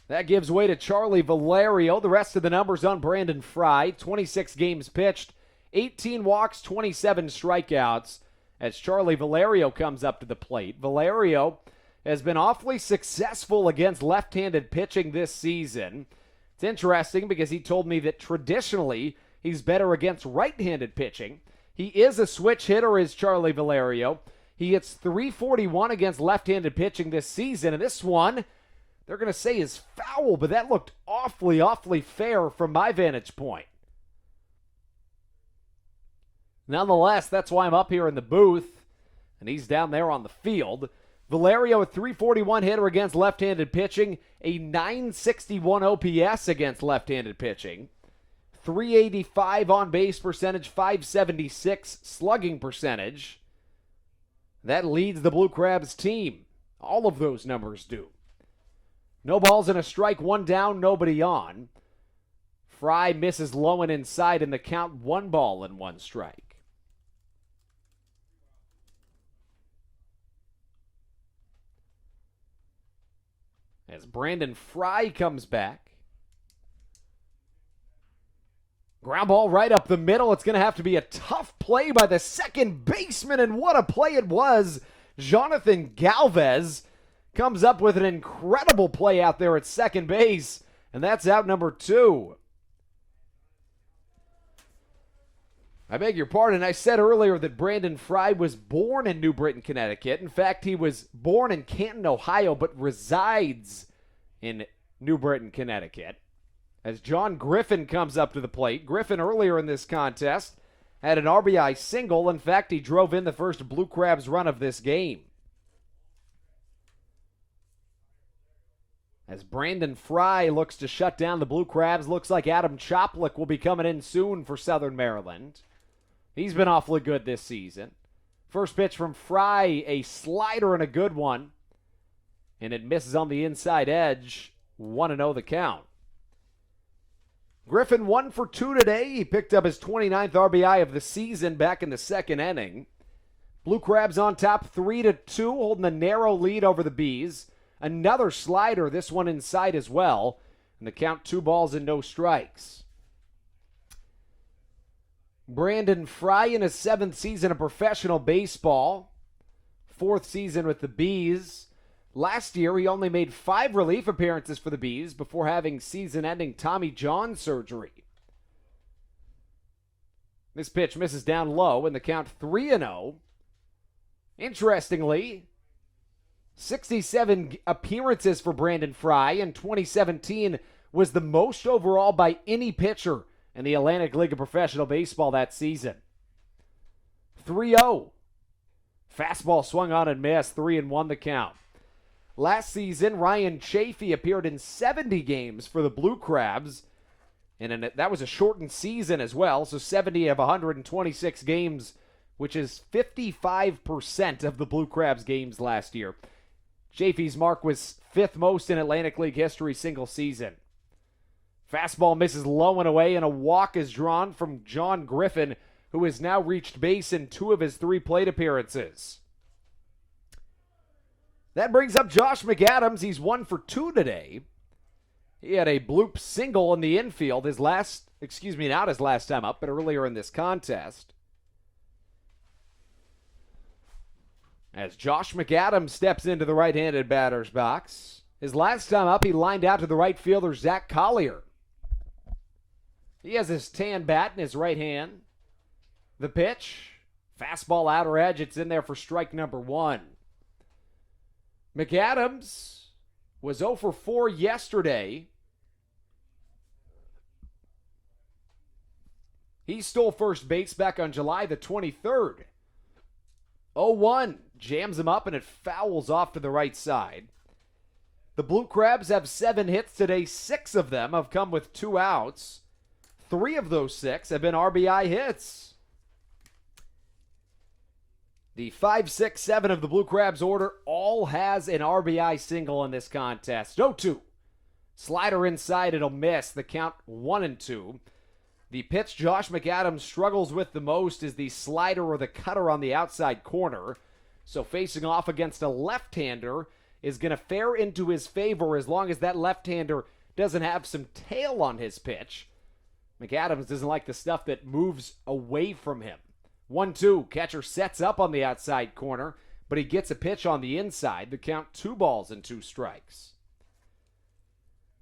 That gives way to Charlie Valerio. The rest of the numbers on Brandon Fry. 26 games pitched, 18 walks, 27 strikeouts as Charlie Valerio comes up to the plate. Valerio has been awfully successful against left-handed pitching this season. It's interesting because he told me that traditionally he's better against right-handed pitching. He is a switch hitter, is Charlie Valerio. He hits .341 against left-handed pitching this season, and this one they're going to say is foul, but that looked awfully fair from my vantage point. Nonetheless, that's why I'm up here in the booth, and he's down there on the field. Valerio, a .341 hitter against left-handed pitching, a .961 OPS against left-handed pitching, .385 on-base percentage, .576 slugging percentage. That leads the Blue Crabs team. All of those numbers do. No balls and a strike, one down, nobody on. Fry misses low and inside in the count, 1 ball and 1 strike. As Brandon Fry comes back. Ground ball right up the middle. It's going to have to be a tough play by the second baseman, and what a play it was. Jonathan Galvez comes up with an incredible play out there at second base, and that's out number 2. I beg your pardon. I said earlier that Brandon Fry was born in New Britain, Connecticut. In fact, he was born in Canton, Ohio, but resides in New Britain, Connecticut. As John Griffin comes up to the plate. Griffin, earlier in this contest, had an RBI single. In fact, he drove in the first Blue Crabs run of this game. As Brandon Fry looks to shut down the Blue Crabs, looks like Adam Choplik will be coming in soon for Southern Maryland. He's been awfully good this season. First pitch from Fry, a slider and a good one. And it misses on the inside edge. 1-0 the count. Griffin 1 for 2 today. He picked up his 29th RBI of the season back in the second inning. Blue Crabs on top 3-2, holding a narrow lead over the Bees. Another slider, this one inside as well. And the count 2 balls and no strikes. Brandon Fry in his 7th season of professional baseball. 4th season with the Bees. Last year, he only made 5 relief appearances for the Bees before having season-ending Tommy John surgery. This pitch misses down low, and the count 3-0. Interestingly, 67 appearances for Brandon Fry in 2017 was the most overall by any pitcher in the Atlantic League of Professional Baseball that season. 3-0. Fastball swung on and missed, 3-1 the count. Last season, Ryan Chafee appeared in 70 games for the Blue Crabs, and that was a shortened season as well, so 70 of 126 games, which is 55% of the Blue Crabs games last year. Chafee's mark was 5th most in Atlantic League history single season. Fastball misses low and away, and a walk is drawn from John Griffin, who has now reached base in 2 of his 3 plate appearances. That brings up Josh McAdams. He's 1 for 2 today. He had a bloop single in the infield not his last time up, but earlier in this contest. As Josh McAdams steps into the right-handed batter's box. His last time up, he lined out to the right fielder, Zach Collier. He has his tan bat in his right hand. The pitch, fastball outer edge, it's in there for strike number 1. McAdams was 0 for 4 yesterday. He stole first base back on July the 23rd. 0-1, jams him up and it fouls off to the right side. The Blue Crabs have 7 hits today. 6 of them have come with 2 outs. 3 of those 6 have been RBI hits. The 5, 6, 7 of the Blue Crabs order all has an RBI single in this contest. 0-2. Slider inside, it'll miss. The count 1-2. The pitch Josh McAdams struggles with the most is the slider or the cutter on the outside corner. So facing off against a left-hander is going to fare into his favor as long as that left-hander doesn't have some tail on his pitch. McAdams doesn't like the stuff that moves away from him. 1-2, catcher sets up on the outside corner, but he gets a pitch on the inside. The count 2 balls and 2 strikes.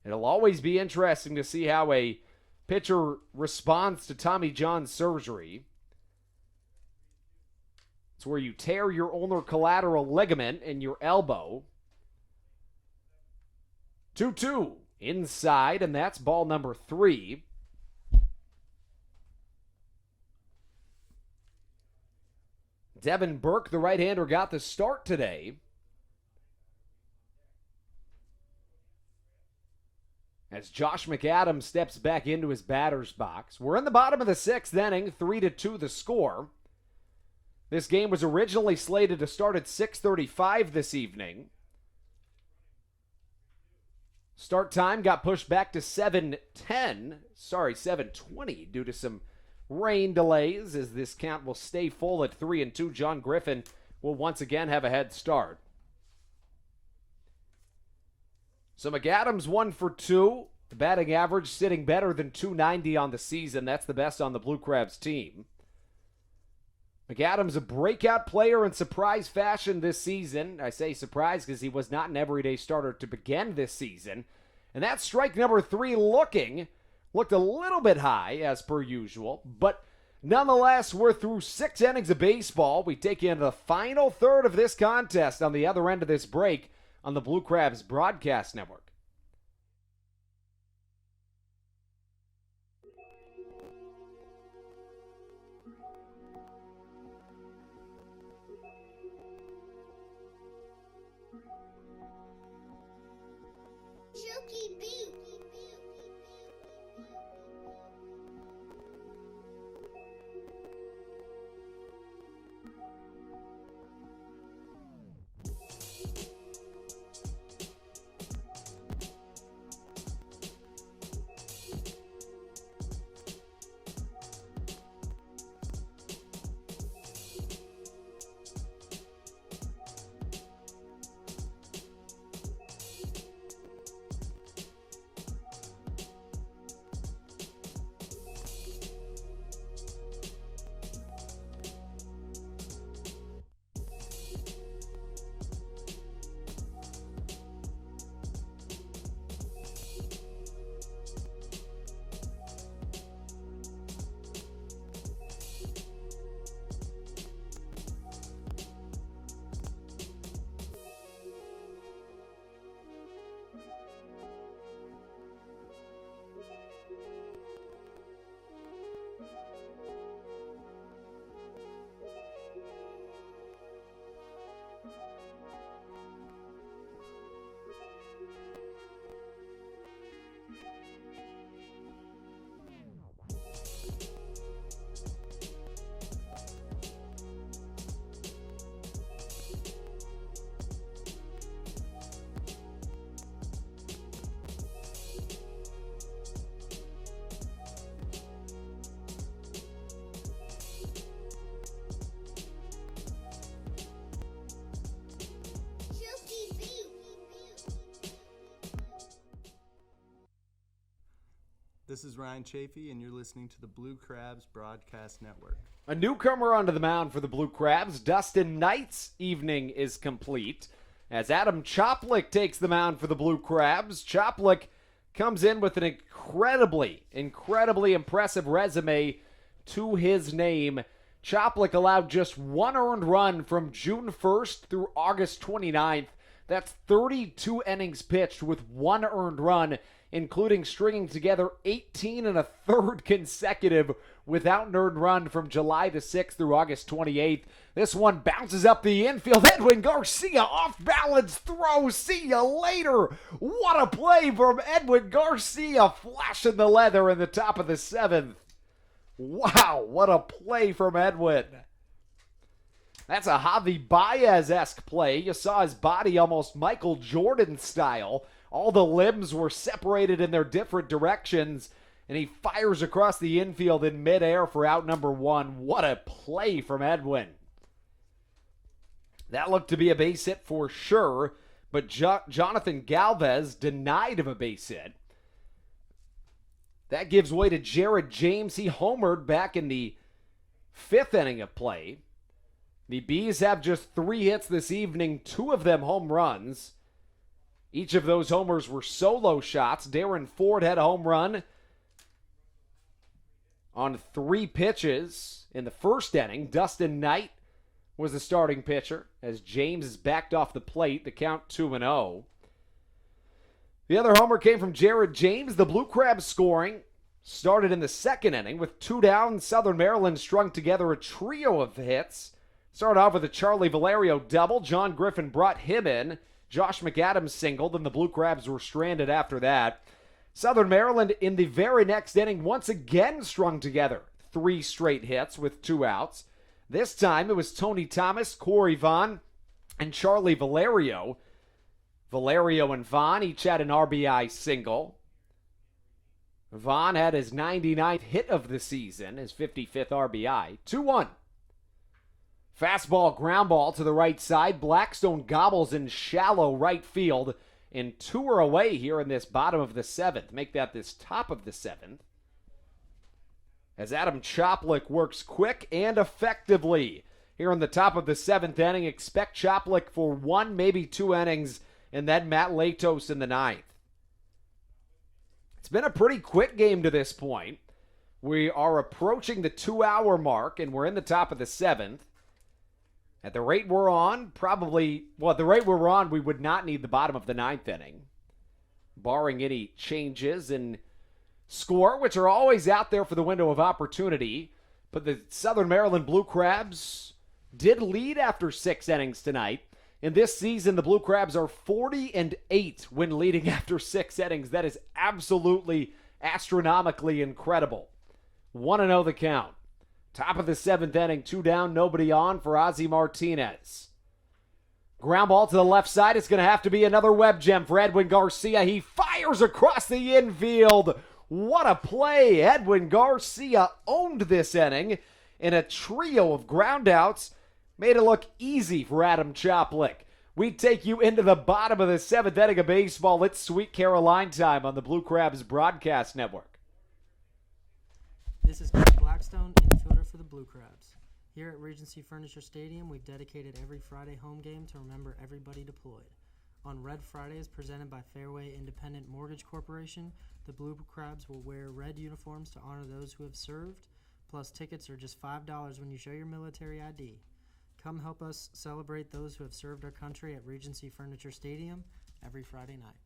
It'll always be interesting to see how a pitcher responds to Tommy John surgery. It's where you tear your ulnar collateral ligament in your elbow. 2-2, inside, and that's ball number 3. Devin Burke, the right-hander, got the start today. As Josh McAdams steps back into his batter's box. We're in the bottom of the 6th inning, 3-2 the score. This game was originally slated to start at 6:35 this evening. Start time got pushed back to 7:20 due to some rain delays, as this count will stay full at 3-2. John Griffin will once again have a head start. So McAdams 1 for 2. The batting average sitting better than .290 on the season. That's the best on the Blue Crabs team. McAdams a breakout player in surprise fashion this season. I say surprise because he was not an everyday starter to begin this season. And that strike number 3 looked a little bit high, as per usual, but nonetheless, we're through 6 innings of baseball. We take you into the final third of this contest on the other end of this break on the Blue Crabs Broadcast Network. This is Ryan Chafee, and you're listening to the Blue Crabs Broadcast Network. A newcomer onto the mound for the Blue Crabs. Dustin Knight's evening is complete as Adam Choplik takes the mound for the Blue Crabs. Choplik comes in with an incredibly impressive resume to his name. Choplik allowed just one earned run from June 1st through August 29th. That's 32 innings pitched with one earned run, including stringing together 18 and a third consecutive without an earned run from July the 6th through August 28th. This one bounces up the infield. Edwin Garcia off balance throw. See you later. What a play from Edwin Garcia, flashing the leather in the top of the 7th. Wow, what a play from Edwin. That's a Javi Baez-esque play. You saw his body almost Michael Jordan style. All the limbs were separated in their different directions, and he fires across the infield in midair for out number 1. What a play from Edwin. That looked to be a base hit for sure, but Jonathan Galvez denied him a base hit. That gives way to Jared James. He homered back in the 5th inning of play. The Bees have just 3 hits this evening, 2 of them home runs. Each of those homers were solo shots. Darren Ford had a home run on 3 pitches in the 1st inning. Dustin Knight was the starting pitcher as James is backed off the plate. The count 2-0. The other homer came from Jared James. The Blue Crabs scoring started in the 2nd inning with 2 down. Southern Maryland strung together a trio of hits. Started off with a Charlie Valerio double. John Griffin brought him in. Josh McAdams singled, and the Blue Crabs were stranded after that. Southern Maryland in the very next inning once again strung together 3 straight hits with 2 outs. This time it was Tony Thomas, Corey Vaughn, and Charlie Valerio. Valerio and Vaughn each had an RBI single. Vaughn had his 99th hit of the season, his 55th RBI. 2-1. Fastball ground ball to the right side. Blackstone gobbles in shallow right field. And 2 are away here in this bottom of the 7th. Make that this top of the 7th. As Adam Choplik works quick and effectively here in the top of the 7th inning. Expect Choplik for 1, maybe 2 innings. And then Matt Latos in the 9th. It's been a pretty quick game to this point. We are approaching the 2-hour mark, and we're in the top of the 7th. At the rate we're on, we would not need the bottom of the 9th inning, barring any changes in score, which are always out there for the window of opportunity. But the Southern Maryland Blue Crabs did lead after 6 innings tonight. In this season, the Blue Crabs are 40-8 when leading after 6 innings. That is absolutely astronomically incredible. 1-0 the count. Top of the 7th inning, 2 down, nobody on for Ozzie Martinez. Ground ball to the left side. It's going to have to be another web gem for Edwin Garcia. He fires across the infield. What a play. Edwin Garcia owned this inning in a trio of groundouts. Made it look easy for Adam Choplik. We take you into the bottom of the 7th inning of baseball. It's Sweet Caroline time on the Blue Crabs Broadcast Network. This is Chris Blackstone, infielder for the Blue Crabs. Here at Regency Furniture Stadium, we've dedicated every Friday home game to remember everybody deployed. On Red Fridays, presented by Fairway Independent Mortgage Corporation, the Blue Crabs will wear red uniforms to honor those who have served, plus tickets are just $5 when you show your military ID. Come help us celebrate those who have served our country at Regency Furniture Stadium every Friday night.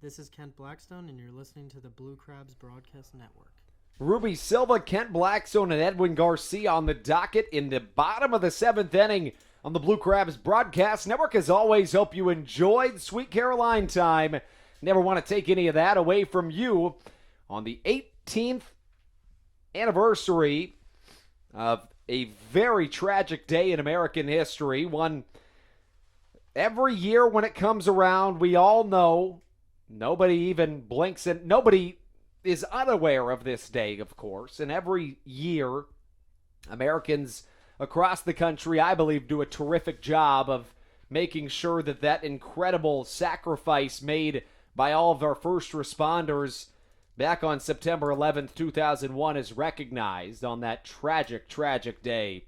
This is Kent Blackstone, and you're listening to the Blue Crabs Broadcast Network. Ruby Silva, Kent Blackstone, and Edwin Garcia on the docket in the bottom of the 7th inning on the Blue Crabs Broadcast Network. As always, hope you enjoyed Sweet Caroline time. Never want to take any of that away from you on the 18th anniversary of a very tragic day in American history. One every year when it comes around, we all know, nobody even blinks, and nobody is unaware of this day, of course. And every year, Americans across the country, I believe, do a terrific job of making sure that that incredible sacrifice made by all of our first responders back on September 11th, 2001 is recognized on that tragic, tragic day.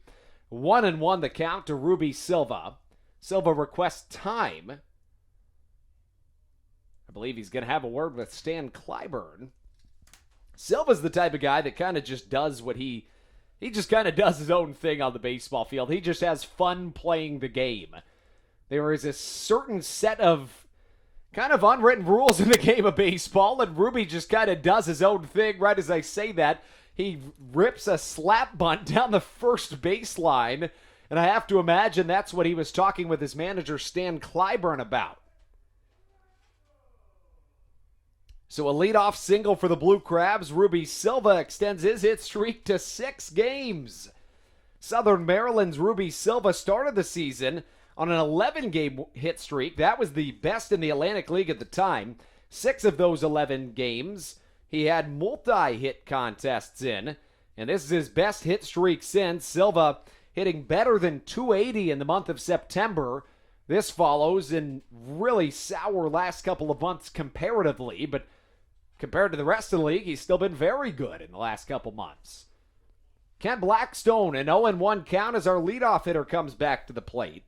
1-1 the count to Ruby Silva. Silva requests time. I believe he's going to have a word with Stan Clyburn. Silva's the type of guy that kind of just does what he just kind of does his own thing on the baseball field. He just has fun playing the game. There is a certain set of kind of unwritten rules in the game of baseball, and Ruby just kind of does his own thing. Right as I say that, he rips a slap bunt down the first baseline, and I have to imagine that's what he was talking with his manager, Stan Clyburn, about. So a leadoff single for the Blue Crabs. Ruby Silva extends his hit streak to 6 games. Southern Maryland's Ruby Silva started the season on an 11-game hit streak. That was the best in the Atlantic League at the time. 6 of those 11 games, he had multi-hit contests in, and this is his best hit streak since. Silva hitting better than .280 in the month of September. This follows in really sour last couple of months comparatively, but compared to the rest of the league, he's still been very good in the last couple months. Kent Blackstone, an 0-1 count as our leadoff hitter comes back to the plate.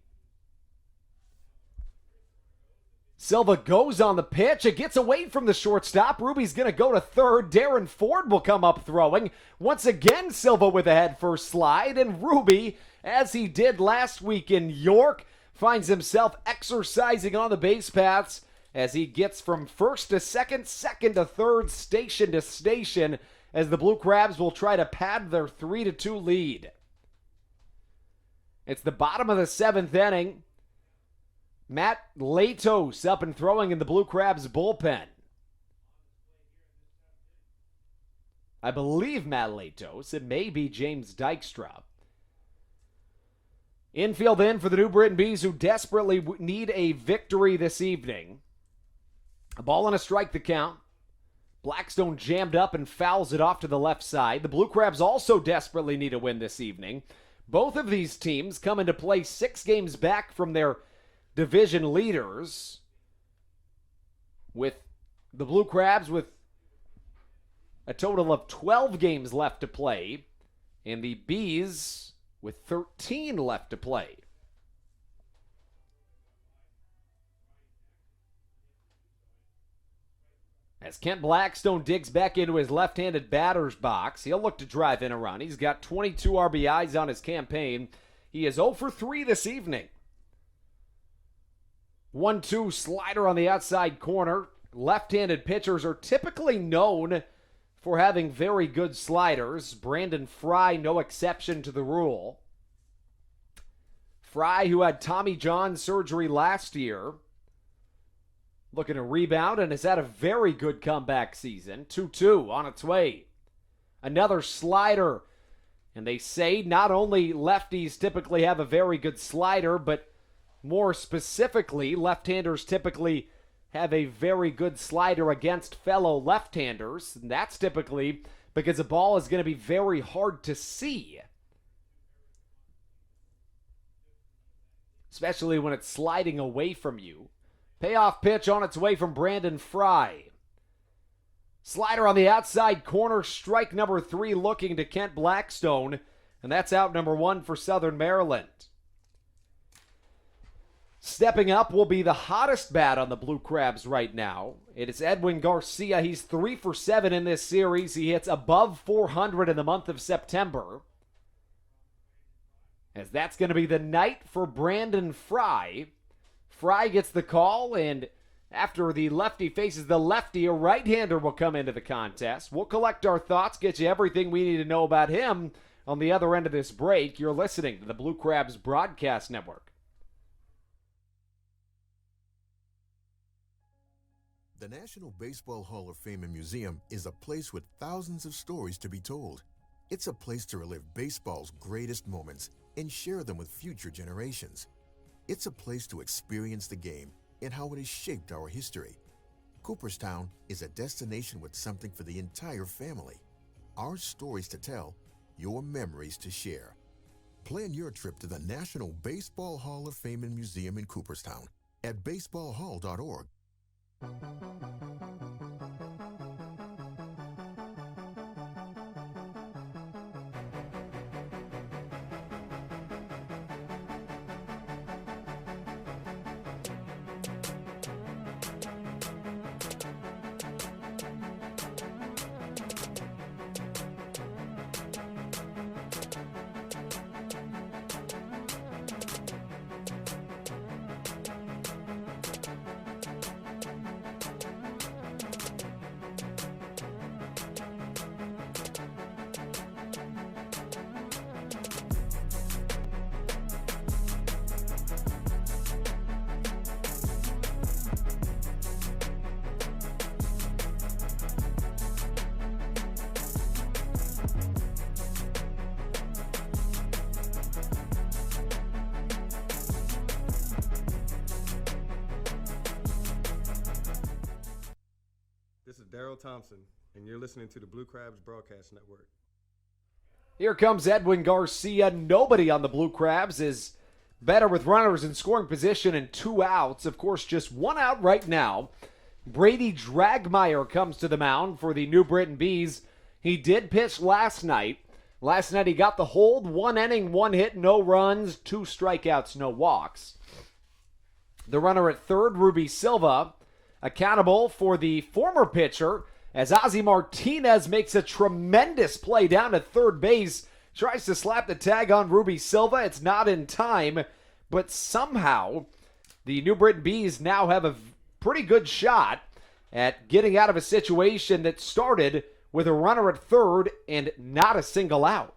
Silva goes on the pitch. It gets away from the shortstop. Ruby's going to go to third. Darren Ford will come up throwing. Once again, Silva with a head-first slide. And Ruby, as he did last week in York, finds himself exercising on the base paths as he gets from first to second, second to third, station to station, as the Blue Crabs will try to pad their 3-2 lead. It's the bottom of the 7th inning. Matt Latos up and throwing in the Blue Crabs bullpen. I believe Matt Latos. It may be James Dykstra. Infield in for the New Britain Bees, who desperately need a victory this evening. A ball and a strike the count. Blackstone jammed up and fouls it off to the left side. The Blue Crabs also desperately need a win this evening. Both of these teams come into play 6 games back from their division leaders, with the Blue Crabs with a total of 12 games left to play, and the Bees with 13 left to play. As Kent Blackstone digs back into his left-handed batter's box, he'll look to drive in a run. He's got 22 RBIs on his campaign. He is 0 for 3 this evening. 1-2 slider on the outside corner. Left-handed pitchers are typically known for having very good sliders. Brandon Fry, no exception to the rule. Fry, who had Tommy John surgery last year, looking to rebound and has had a very good comeback season. 2-2 on its way. Another slider. And they say not only lefties typically have a very good slider, but more specifically, left-handers typically have a very good slider against fellow left-handers. And that's typically because the ball is going to be very hard to see, especially when it's sliding away from you. Payoff pitch on its way from Brandon Fry. Slider on the outside corner, strike number 3 looking to Kent Blackstone, and that's out number 1 for Southern Maryland. Stepping up will be the hottest bat on the Blue Crabs right now. It is Edwin Garcia. He's 3 for 7 in this series. He hits above 400 in the month of September, as that's going to be the night for Brandon Fry. Fry gets the call, and After the lefty faces the lefty, a right-hander will come into the contest. We'll collect our thoughts, get you everything we need to know about him on the other end of this break. You're listening to the Blue Crabs Broadcast Network. The National Baseball Hall of Fame and Museum is a place with thousands of stories to be told. It's a place to relive baseball's greatest moments and share them with future generations. It's a place to experience the game and how it has shaped our history. Cooperstown is a destination with something for the entire family. Our stories to tell, your memories to share. Plan your trip to the National Baseball Hall of Fame and Museum in Cooperstown at baseballhall.org. This is Daryl Thompson, and you're listening to the Blue Crabs Broadcast Network. Here comes Edwin Garcia. Nobody on the Blue Crabs is better with runners in scoring position and 2 outs. Of course, just 1 out right now. Brady Dragmeyer comes to the mound for the New Britain Bees. He did pitch last night. Last night he got the hold, 1 inning, 1 hit, no runs, 2 strikeouts, no walks. The runner at third, Ruby Silva, accountable for the former pitcher as Ozzie Martinez makes a tremendous play down at third base. Tries to slap the tag on Ruby Silva. It's not in time, but somehow the New Britain Bees now have a pretty good shot at getting out of a situation that started with a runner at third and not a single out.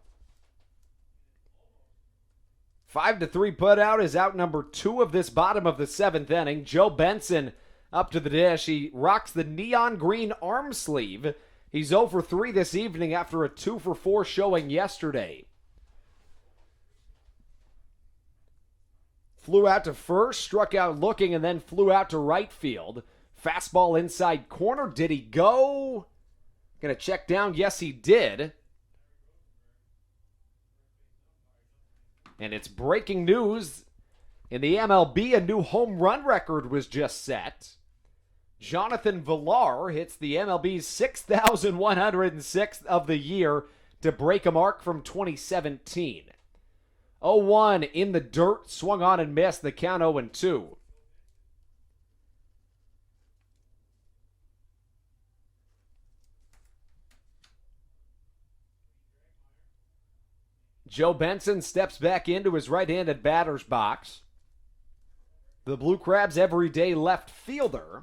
5-3 putout is out number 2 of this bottom of the 7th inning. Joe Benson up to the dish. He rocks the neon green arm sleeve. He's 0 for 3 this evening after a 2 for 4 showing yesterday. Flew out to first, struck out looking, and then flew out to right field. Fastball inside corner. Did he go? Gonna check down. Yes, he did. And it's breaking news. In the MLB, a new home run record was just set. Jonathan Villar hits the MLB's 6,106th of the year to break a mark from 2017. 0-1 in the dirt, swung on and missed, the count 0-2. Joe Benson steps back into his right-handed batter's box. The Blue Crabs' everyday left fielder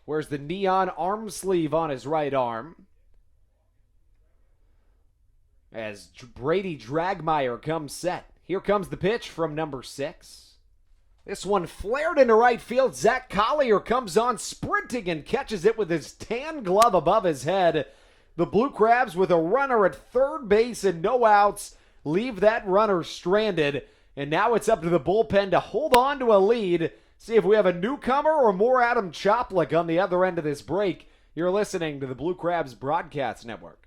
wears the neon arm sleeve on his right arm. As Brady Dragmeyer comes set. Here comes the pitch from number 6. This one flared into right field. Zach Collier comes on sprinting and catches it with his tan glove above his head. The Blue Crabs, with a runner at third base and no outs, leave that runner stranded. And now it's up to the bullpen to hold on to a lead. See if we have a newcomer or more Adam Choplik on the other end of this break. You're listening to the Blue Crabs Broadcast Network.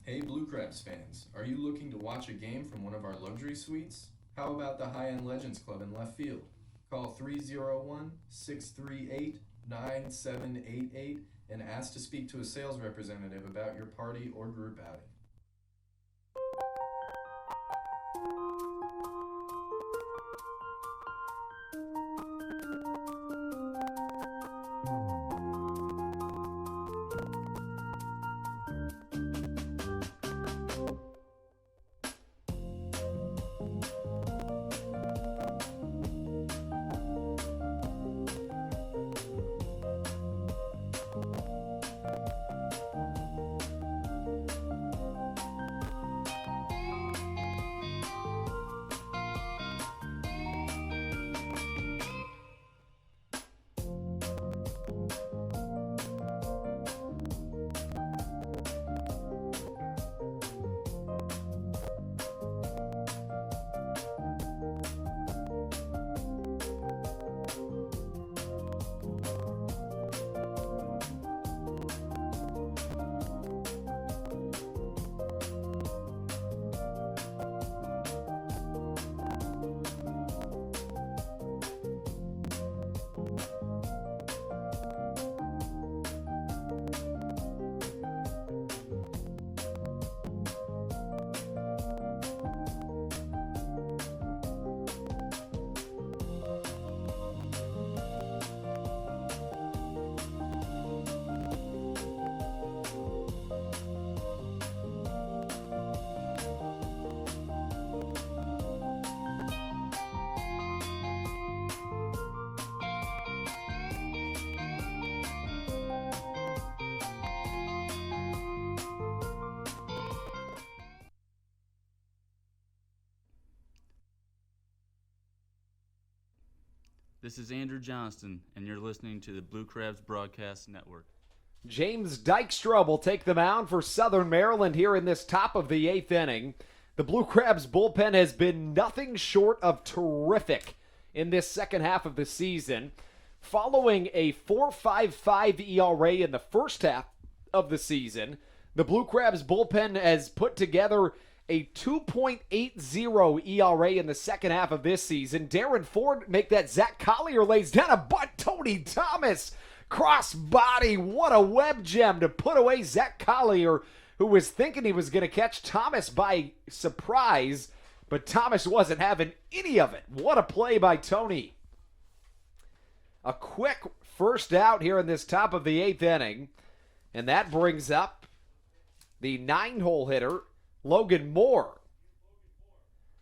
Hey Blue Crabs fans, are you looking to watch a game from one of our luxury suites? How about the High-End Legends Club in left field? Call 301-638-9788 and ask to speak to a sales representative about your party or group outing. This is Andrew Johnston, and you're listening to the Blue Crabs Broadcast Network. James Dykstra will take the mound for Southern Maryland here in this top of the 8th inning. The Blue Crabs bullpen has been nothing short of terrific in this second half of the season. Following a 4.55 ERA in the first half of the season, the Blue Crabs bullpen has put together a 2.80 ERA in the second half of this season. Darren Ford make that. Zach Collier lays down a butt. Tony Thomas cross body. What a web gem to put away Zach Collier, who was thinking he was going to catch Thomas by surprise, but Thomas wasn't having any of it. What a play by Tony. A quick first out here in this top of the 8th inning, and that brings up the 9-hole hitter, Logan Moore.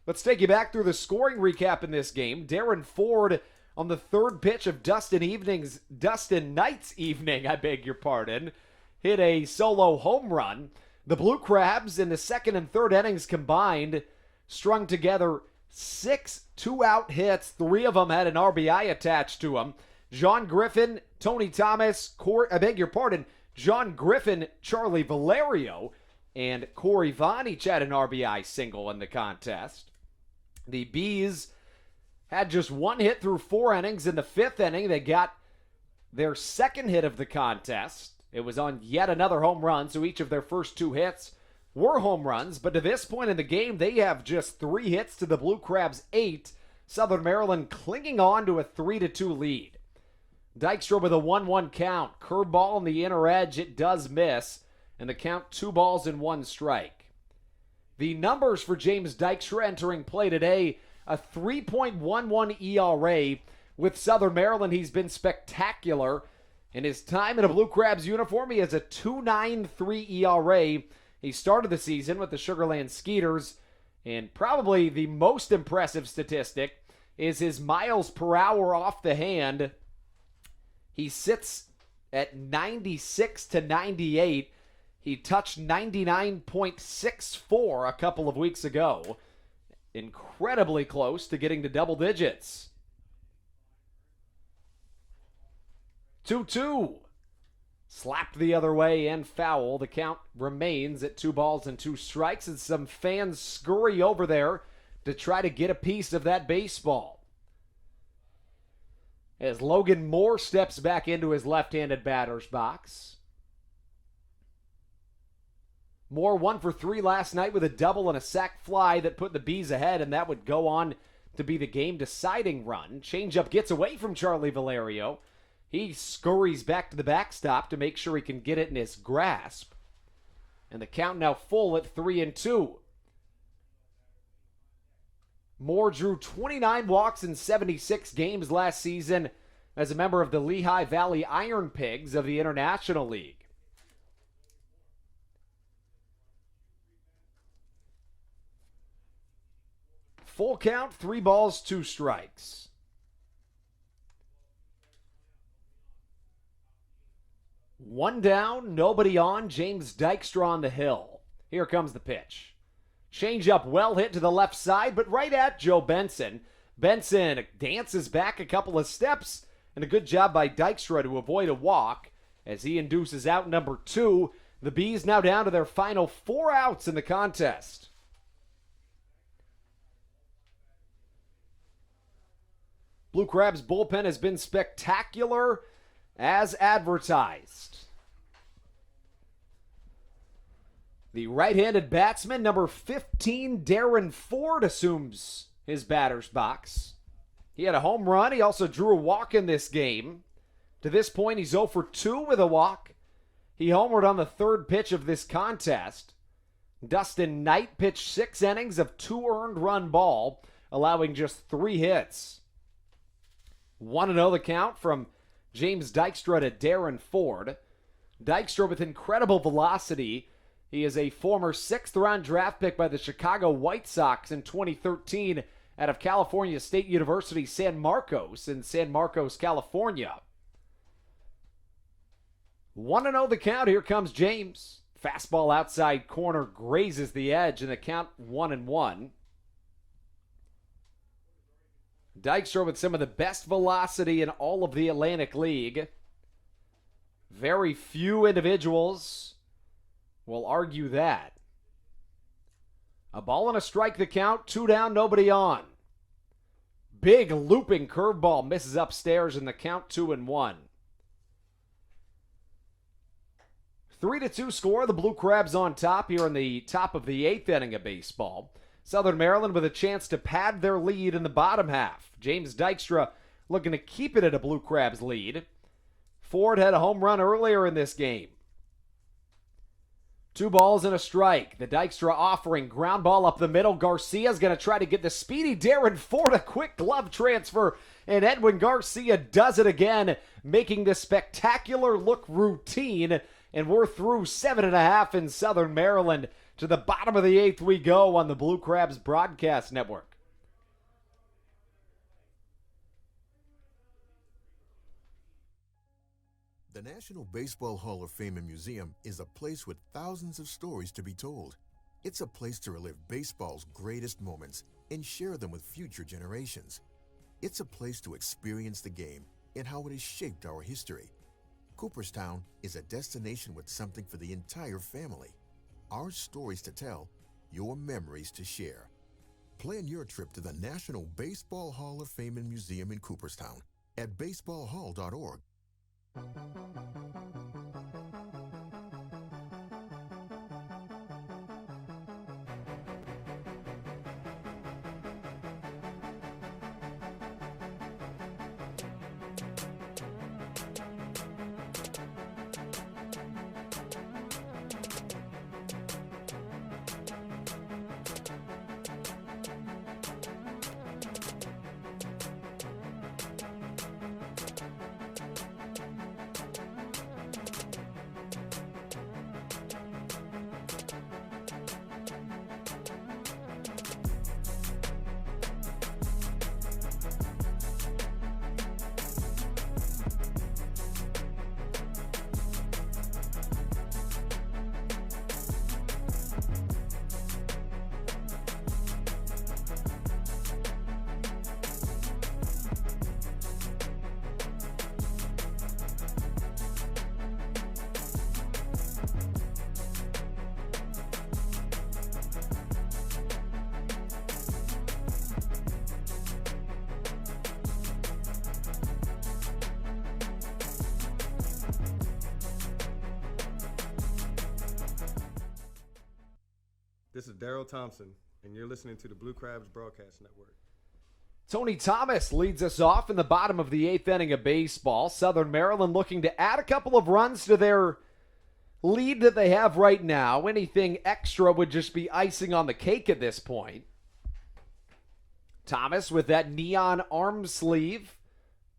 Let's take you back through the scoring recap in this game. Darren Ford on the third pitch of Dustin Knight's evening, hit a solo home run. The Blue Crabs in the second and third innings combined strung together 6 2-out hits. 3 of them had an RBI attached to them. John Griffin, Tony Thomas, John Griffin, Charlie Valerio, and Corey Vaughn each had an RBI single in the contest. The Bees had just 1 hit through 4 innings. In the 5th inning, they got their second hit of the contest. It was on yet another home run, so each of their first 2 hits were home runs. But to this point in the game, they have just 3 hits to the Blue Crabs' 8. Southern Maryland clinging on to a 3-2 lead. Dykstra with a 1-1 count. Curveball on the inner edge. It does miss. And the count 2 balls and 1 strike. The numbers for James Dykstra entering play today, a 3.11 ERA. With Southern Maryland, he's been spectacular. In his time in a Blue Crabs uniform, he has a 2.93 ERA. He started the season with the Sugarland Skeeters. And probably the most impressive statistic is his miles per hour off the hand. He sits at 96 to 98. He touched 99.64 a couple of weeks ago. Incredibly close to getting to double digits. 2-2. Slapped the other way and foul. The count remains at 2 balls and 2 strikes, and some fans scurry over there to try to get a piece of that baseball. As Logan Moore steps back into his left-handed batter's box. Moore 1 for 3 last night with a double and a sac fly that put the Bees ahead, and that would go on to be the game-deciding run. Changeup gets away from Charlie Valerio. He scurries back to the backstop to make sure he can get it in his grasp. And the count now full at 3-2. Moore drew 29 walks in 76 games last season as a member of the Lehigh Valley Iron Pigs of the International League. Full count, 3 balls, 2 strikes. One down, nobody on. James Dykstra on the hill. Here comes the pitch. Changeup well hit to the left side, but right at Joe Benson. Benson dances back a couple of steps, and a good job by Dykstra to avoid a walk as he induces out number 2. The Bees now down to their final 4 outs in the contest. Blue Crabs bullpen has been spectacular as advertised. The right-handed batsman, number 15, Darren Ford, assumes his batter's box. He had a home run. He also drew a walk in this game. To this point, he's 0 for 2 with a walk. He homered on the third pitch of this contest. Dustin Knight pitched 6 innings of 2 earned run ball, allowing just 3 hits. 1-0 the count from James Dykstra to Darren Ford. Dykstra with incredible velocity. He is a former 6th-round draft pick by the Chicago White Sox in 2013 out of California State University, San Marcos in San Marcos, California. 1-0 the count. Here comes James. Fastball outside corner grazes the edge, and the count 1-1. Dykstra with some of the best velocity in all of the Atlantic League. Very few individuals will argue that. A ball and a strike, the count. 2 down, nobody on. Big looping curveball misses upstairs in the count, 2-1. 3-2 score. The Blue Crabs on top here in the top of the 8th inning of baseball. Southern Maryland with a chance to pad their lead in the bottom half. James Dykstra looking to keep it at a Blue Crabs lead. Ford had a home run earlier in this game. 2 balls and a strike. The Dykstra offering ground ball up the middle. Garcia's going to try to get the speedy Darren Ford a quick glove transfer, and Edwin Garcia does it again, making the spectacular look routine. And we're through 7.5 in Southern Maryland. To the bottom of the 8th we go on the Blue Crabs Broadcast Network. The National Baseball Hall of Fame and Museum is a place with thousands of stories to be told. It's a place to relive baseball's greatest moments and share them with future generations. It's a place to experience the game and how it has shaped our history. Cooperstown is a destination with something for the entire family. Our stories to tell, your memories to share. Plan your trip to the National Baseball Hall of Fame and Museum in Cooperstown at baseballhall.org. This is Daryl Thompson, and you're listening to the Blue Crabs Broadcast Network. Tony Thomas leads us off in the bottom of the 8th inning of baseball. Southern Maryland looking to add a couple of runs to their lead that they have right now. Anything extra would just be icing on the cake at this point. Thomas with that neon arm sleeve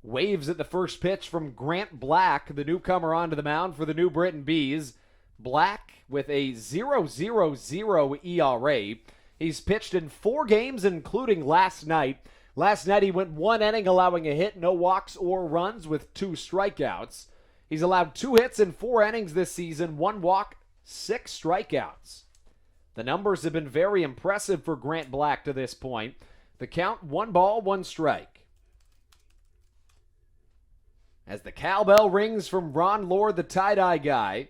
waves at the first pitch from Grant Black, the newcomer onto the mound for the New Britain Bees. Black with a 0.000 ERA. He's pitched in 4 games, including last night. Last night he went 1 inning, allowing a hit, no walks or runs with 2 strikeouts. He's allowed 2 hits in 4 innings this season, 1 walk, 6 strikeouts. The numbers have been very impressive for Grant Black to this point. The count, 1 ball, 1 strike. As the cowbell rings from Ron Lord, the tie-dye guy.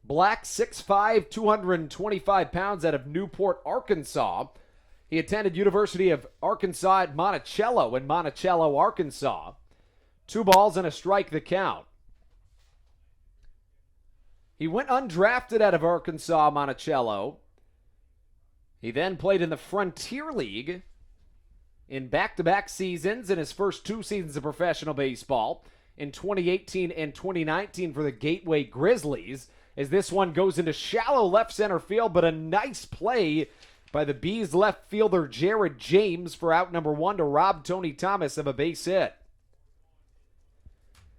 Black, 6'5", 225 pounds, out of Newport, Arkansas. He attended University of Arkansas at Monticello in Monticello, Arkansas. 2 balls and a strike, the count. He went undrafted out of Arkansas, Monticello. He then played in the Frontier League in back-to-back seasons in his first 2 seasons of professional baseball, in 2018 and 2019 for the Gateway Grizzlies, as this one goes into shallow left center field, but a nice play by the Bees left fielder Jared James for out number 1 to rob Tony Thomas of a base hit.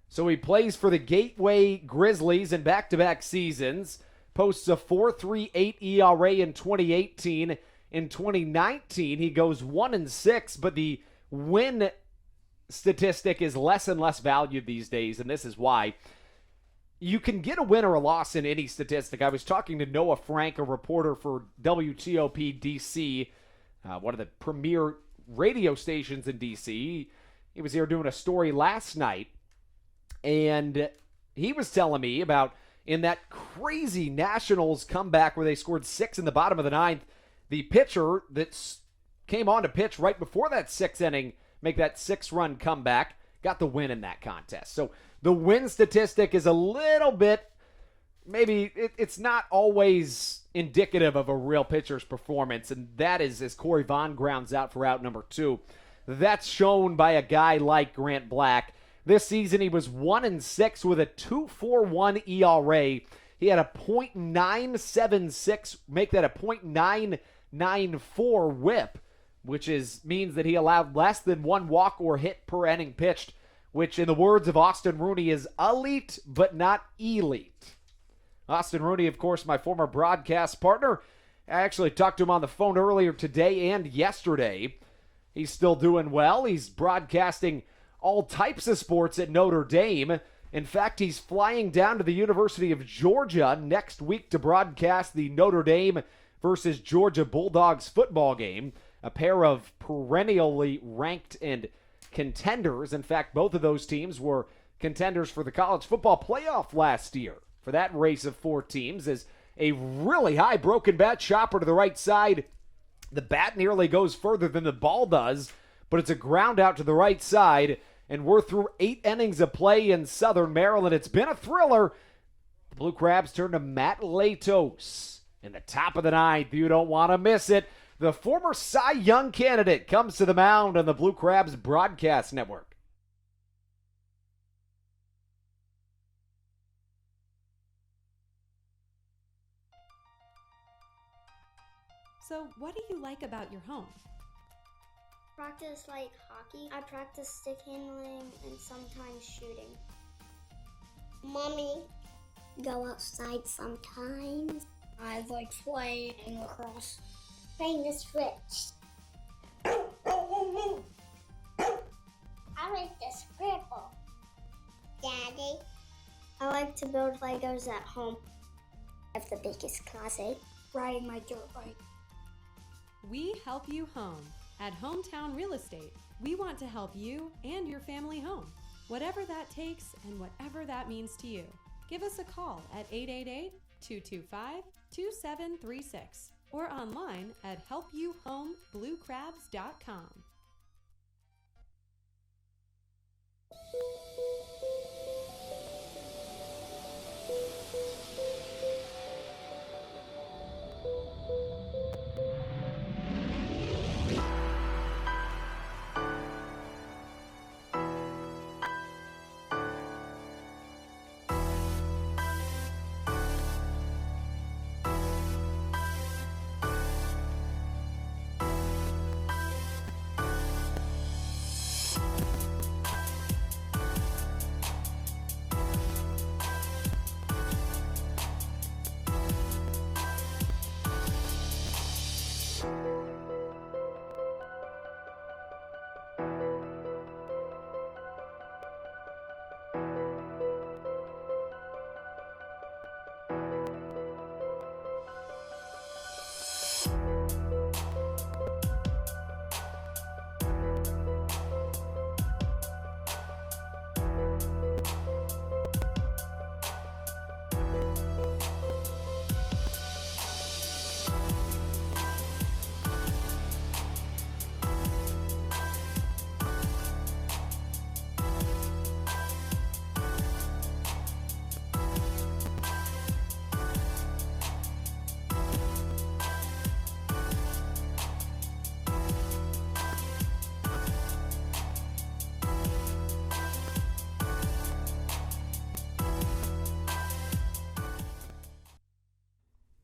So he plays for the Gateway Grizzlies in back-to-back seasons, posts a 4.38 ERA in 2018. In 2019, he goes 1-6, but the win statistic is less and less valued these days, and this is why. You can get a win or a loss in any statistic. I was talking to Noah Frank, a reporter for WTOP DC, one of the premier radio stations in D.C. He was here doing a story last night, and he was telling me about in that crazy Nationals comeback where they scored 6 in the bottom of the 9th, the pitcher that came on to pitch right before that 6th inning, make that 6-run comeback, got the win in that contest. So the win statistic is a little bit, maybe it's not always indicative of a real pitcher's performance, and that is as Corey Vaughn grounds out for out number 2. That's shown by a guy like Grant Black. This season he was 1-6 with a 2.41 ERA. He had a .976, make that a .994 whip, which means that he allowed less than 1 walk or hit per inning pitched, which in the words of Austin Rooney is elite but not elite. Austin Rooney, of course, my former broadcast partner. I actually talked to him on the phone earlier today and yesterday. He's still doing well. He's broadcasting all types of sports at Notre Dame. In fact, he's flying down to the University of Georgia next week to broadcast the Notre Dame versus Georgia Bulldogs football game, a pair of perennially ranked and contenders. In fact, both of those teams were contenders for the college football playoff last year. For that race of 4 teams is a really high broken bat chopper to the right side. The bat nearly goes further than the ball does, but it's a ground out to the right side, and we're through 8 innings of play in Southern Maryland. It's been a thriller. The Blue Crabs turn to Matt Latos in the top of the 9th. You don't want to miss it. The former Cy Young candidate comes to the mound on the Blue Crabs Broadcast Network. So, what do you like about your home? Practice like hockey. I practice stick handling and sometimes shooting. Mommy, go outside sometimes. I like playing lacrosse. Playing the Switch. I like the scribble. Daddy, I like to build Legos at home. I have the biggest closet. Riding my dirt bike. We help you home. At Hometown Real Estate, we want to help you and your family home. Whatever that takes and whatever that means to you. Give us a call at 888-225-2736 or online at helpyouhomebluecrabs.com.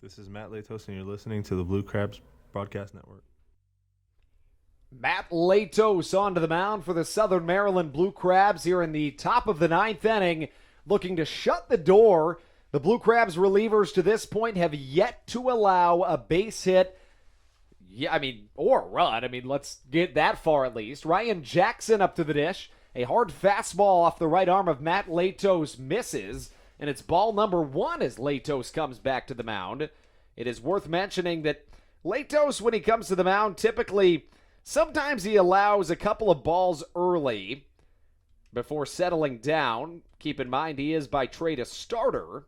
This is Matt Latos, and you're listening to the Blue Crabs Broadcast Network. Matt Latos onto the mound for the Southern Maryland Blue Crabs here in the top of the 9th inning, looking to shut the door. The Blue Crabs relievers to this point have yet to allow a base hit, or a run. Let's get that far at least. Ryan Jackson up to the dish. A hard fastball off the right arm of Matt Latos misses, and it's ball number 1 as Latos comes back to the mound. It is worth mentioning that Latos, when he comes to the mound, typically Sometimes he allows a couple of balls early before settling down. Keep in mind, he is by trade a starter.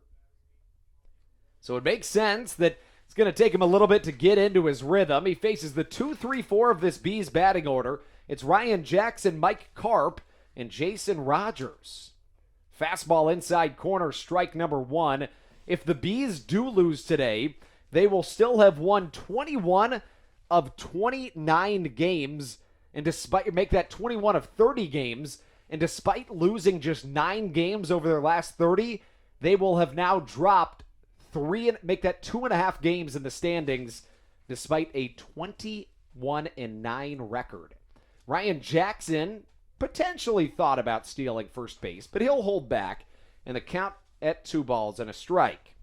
So it makes sense that it's going to take him a little bit to get into his rhythm. He faces the 2-3-4 of this Bees batting order. It's Ryan Jackson, Mike Karp, and Jason Rogers. Fastball inside corner, strike number 1. If the Bees do lose today, they will still have won 21 of 29 games, and despite make that 21 of 30 games, and despite losing just 9 games over their last 30, they will have now dropped 3 and make that 2.5 games in the standings, despite a 21-9 record. Ryan Jackson potentially thought about stealing first base, but he'll hold back, and the count at 2 balls and a strike.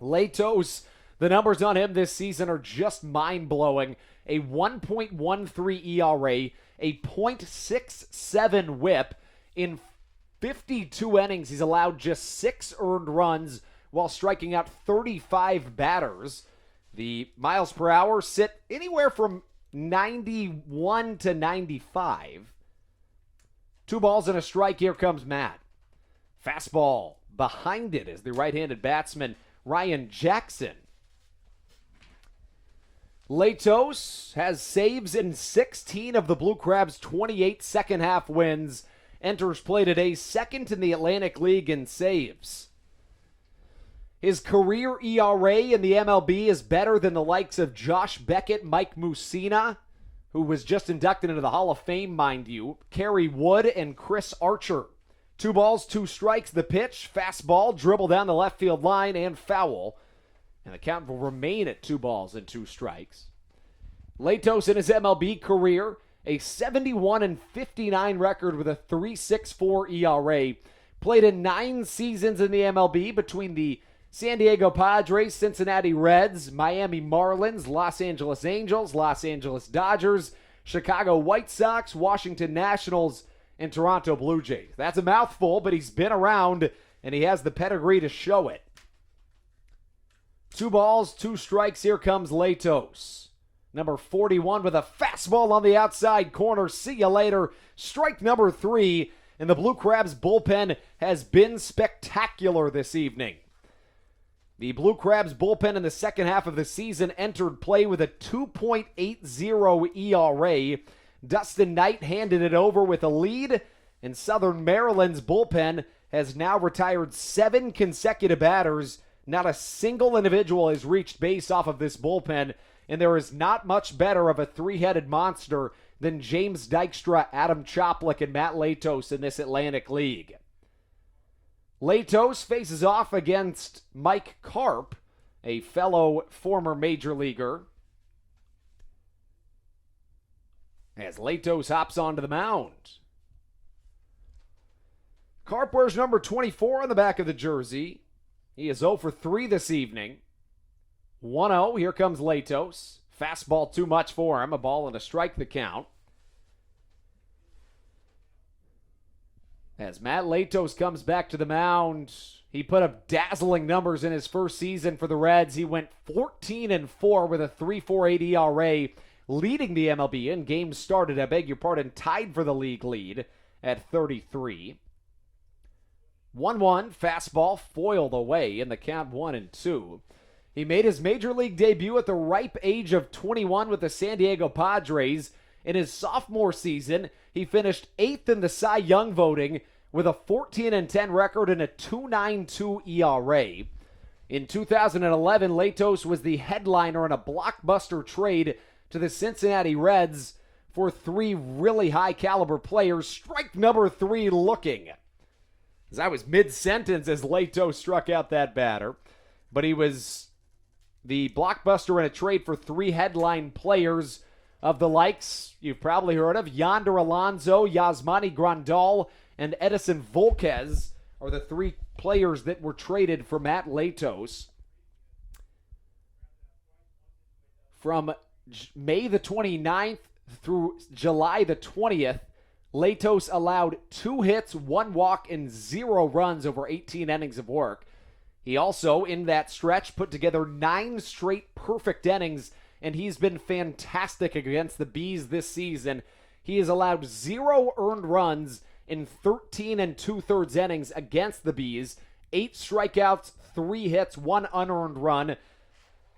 Latos, the numbers on him this season are just mind-blowing. A 1.13 ERA, a .67 whip. In 52 innings, he's allowed just 6 earned runs while striking out 35 batters. The miles per hour sit anywhere from 91 to 95. 2 balls and a strike. Here comes Matt. Fastball behind it is the right-handed batsman Ryan Jackson. Latos has saves in 16 of the Blue Crabs' 28 second-half wins. Enters play today second in the Atlantic League in saves. His career ERA in the MLB is better than the likes of Josh Beckett, Mike Mussina, who was just inducted into the Hall of Fame, mind you, Kerry Wood, and Chris Archer. 2 balls, 2 strikes. The pitch, fastball, dribble down the left field line, and foul. And the count will remain at 2 balls and 2 strikes. Latos in his MLB career, a 71-59 record with a 3.64 ERA. Played in 9 seasons in the MLB between the San Diego Padres, Cincinnati Reds, Miami Marlins, Los Angeles Angels, Los Angeles Dodgers, Chicago White Sox, Washington Nationals, and Toronto Blue Jays. That's a mouthful, but he's been around, and he has the pedigree to show it. 2 balls, 2 strikes. Here comes Latos. Number 41 with a fastball on the outside corner. See you later. Strike number 3, and the Blue Crabs bullpen has been spectacular this evening. The Blue Crabs bullpen in the second half of the season entered play with a 2.80 ERA. Dustin Knight handed it over with a lead, and Southern Maryland's bullpen has now retired 7 consecutive batters. Not a single individual has reached base off of this bullpen, and there is not much better of a 3-headed monster than James Dykstra, Adam Choplik, and Matt Latos in this Atlantic League. Latos faces off against Mike Karp, a fellow former major leaguer, as Latos hops onto the mound. Karp wears number 24 on the back of the jersey. He is 0 for 3 this evening. 1-0, here comes Latos. Fastball too much for him, a ball and a strike the count. As Matt Latos comes back to the mound, he put up dazzling numbers in his first season for the Reds. He went 14-4 with a 3.48 ERA, leading the MLB in games started, tied for the league lead at 33. 1-1, fastball foiled away in the count 1-2. He made his major league debut at the ripe age of 21 with the San Diego Padres. In his sophomore season, he finished 8th in the Cy Young voting with a 14-10 record and a 2.92 ERA. In 2011, Latos was the headliner in a blockbuster trade to the Cincinnati Reds for 3 really high-caliber players. Strike number 3 looking. As I was mid-sentence as Latos struck out that batter. But he was the blockbuster in a trade for 3 headline players of the likes you've probably heard of. Yonder Alonso, Yasmani Grandal, and Edison Volquez are the 3 players that were traded for Matt Latos. From May the 29th through July the 20th, Latos allowed 2 hits, 1 walk, and 0 runs over 18 innings of work. He also, in that stretch, put together 9 straight perfect innings and he's been fantastic against the Bees this season. He has allowed 0 earned runs in 13 2/3 innings against the Bees. 8 strikeouts, 3 hits, 1 unearned run,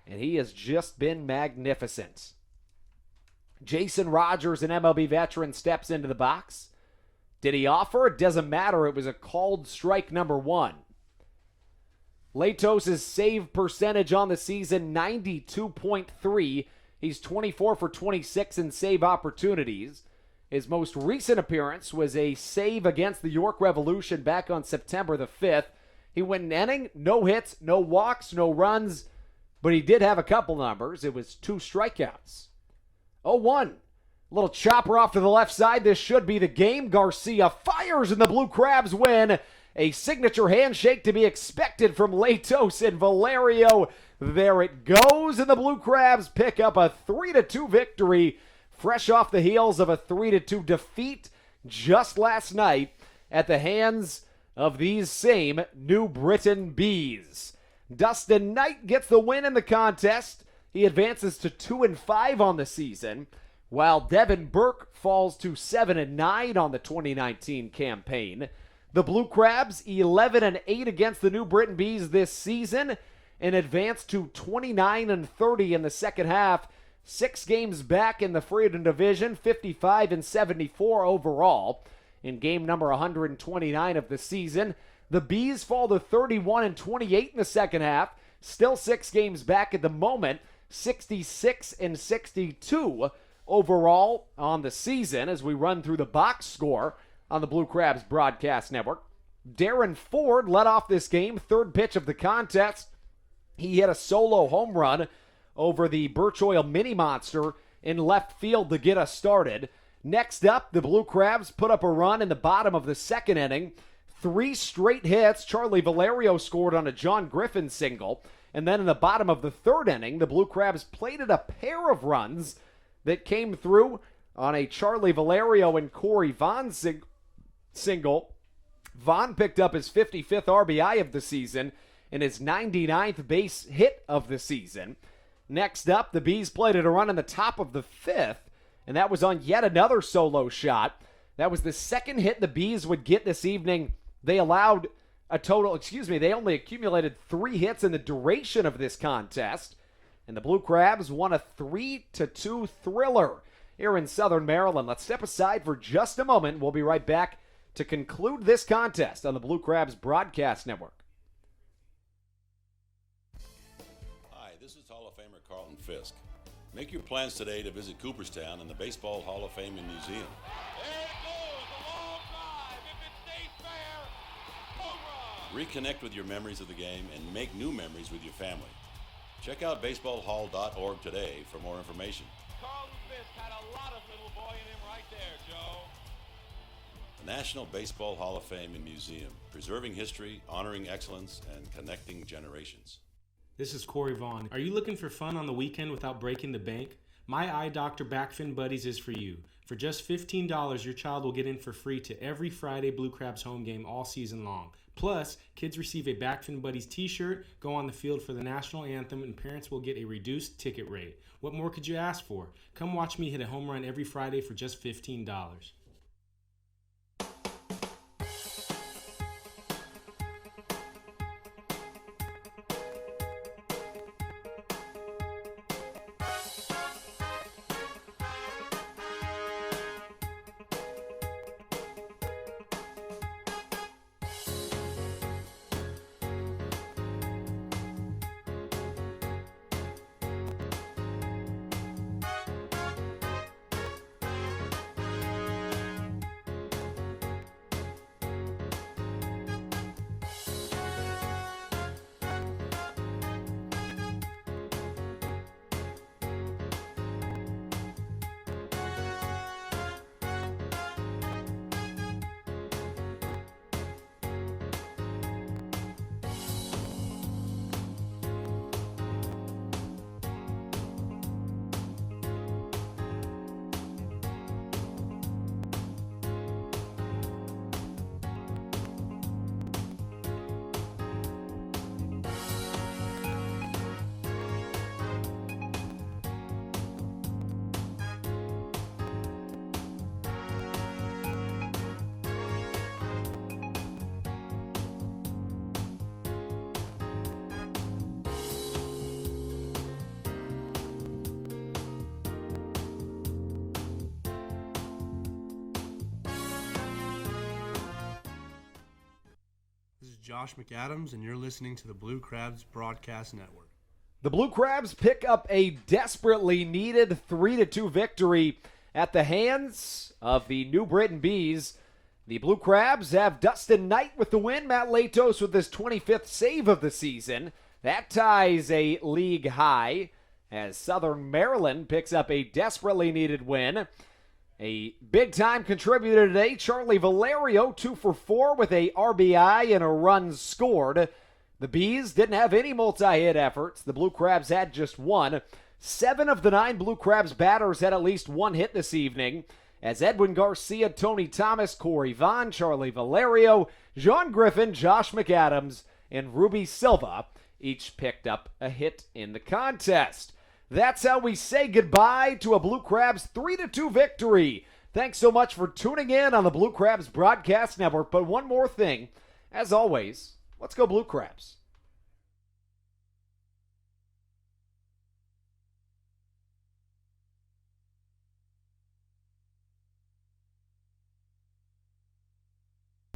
and he has just been magnificent. Jason Rogers, an MLB veteran, steps into the box. Did he offer? It doesn't matter. It was a called strike number 1. Latos' save percentage on the season, 92.3. He's 24 for 26 in save opportunities. His most recent appearance was a save against the York Revolution back on September the 5th. He went an inning, no hits, no walks, no runs, but he did have a couple numbers. It was 2 strikeouts. 0-1. Little chopper off to the left side. This should be the game. Garcia fires and the Blue Crabs win. A signature handshake to be expected from Latos and Valerio. There it goes, and the Blue Crabs pick up a 3-2 victory, fresh off the heels of a 3-2 defeat just last night at the hands of these same New Britain Bees. Dustin Knight gets the win in the contest. He advances to 2-5 on the season, while Devin Burke falls to 7-9 on the 2019 campaign. The Blue Crabs 11-8 against the New Britain Bees this season and advance to 29-30 in the second half. 6 games back in the Freedom Division, 55-74 overall. In game number 129 of the season, the Bees fall to 31-28 in the second half. Still 6 games back at the moment, 66-62 overall on the season as we run through the box score on the Blue Crabs Broadcast Network. Darren Ford led off this game, 3rd pitch of the contest. He hit a solo home run over the Birch Oil Mini Monster in left field to get us started. Next up, the Blue Crabs put up a run in the bottom of the 2nd inning. 3 straight hits. Charlie Valerio scored on a John Griffin single. And then in the bottom of the 3rd inning, the Blue Crabs plated a pair of runs that came through on a Charlie Valerio and Corey Vaughn single. Vaughn picked up his 55th RBI of the season and his 99th base hit of the season. Next up, the Bees plated a run in the top of the 5th, and that was on yet another solo shot. That was the 2nd hit the Bees would get this evening. They only accumulated 3 hits in the duration of this contest, and the Blue Crabs won a 3-2 thriller here in Southern Maryland. Let's step aside for just a moment. We'll be right back to conclude this contest on the Blue Crabs Broadcast Network. Hi, this is Hall of Famer Carlton Fisk. Make your plans today to visit Cooperstown and the Baseball Hall of Fame and Museum. Reconnect with your memories of the game and make new memories with your family. Check out baseballhall.org today for more information. Carlton Fisk had a lot of little boy in him right there, Joe. The National Baseball Hall of Fame and Museum, preserving history, honoring excellence, and connecting generations. This is Corey Vaughn. Are you looking for fun on the weekend without breaking the bank? My Eye Doctor Backfin Buddies is for you. For just $15, your child will get in for free to every Friday Blue Crabs home game all season long. Plus, kids receive a Backfin Buddies t-shirt, go on the field for the national anthem, and parents will get a reduced ticket rate. What more could you ask for? Come watch me hit a home run every Friday for just $15. Josh McAdams, and you're listening to the Blue Crabs Broadcast Network. The Blue Crabs pick up a desperately needed 3-2 victory at the hands of the New Britain Bees. The Blue Crabs have Dustin Knight with the win. Matt Latos with his 25th save of the season. That ties a league high as Southern Maryland picks up a desperately needed win. A big-time contributor today, Charlie Valerio, 2 for 4 with a RBI and a run scored. The Bees didn't have any multi-hit efforts. The Blue Crabs had just one. 7 of the 9 Blue Crabs batters had at least one hit this evening, as Edwin Garcia, Tony Thomas, Corey Vaughn, Charlie Valerio, John Griffin, Josh McAdams, and Ruby Silva each picked up a hit in the contest. That's how we say goodbye to a Blue Crabs 3-2 victory. Thanks so much for tuning in on the Blue Crabs Broadcast Network. But one more thing, as always, let's go Blue Crabs.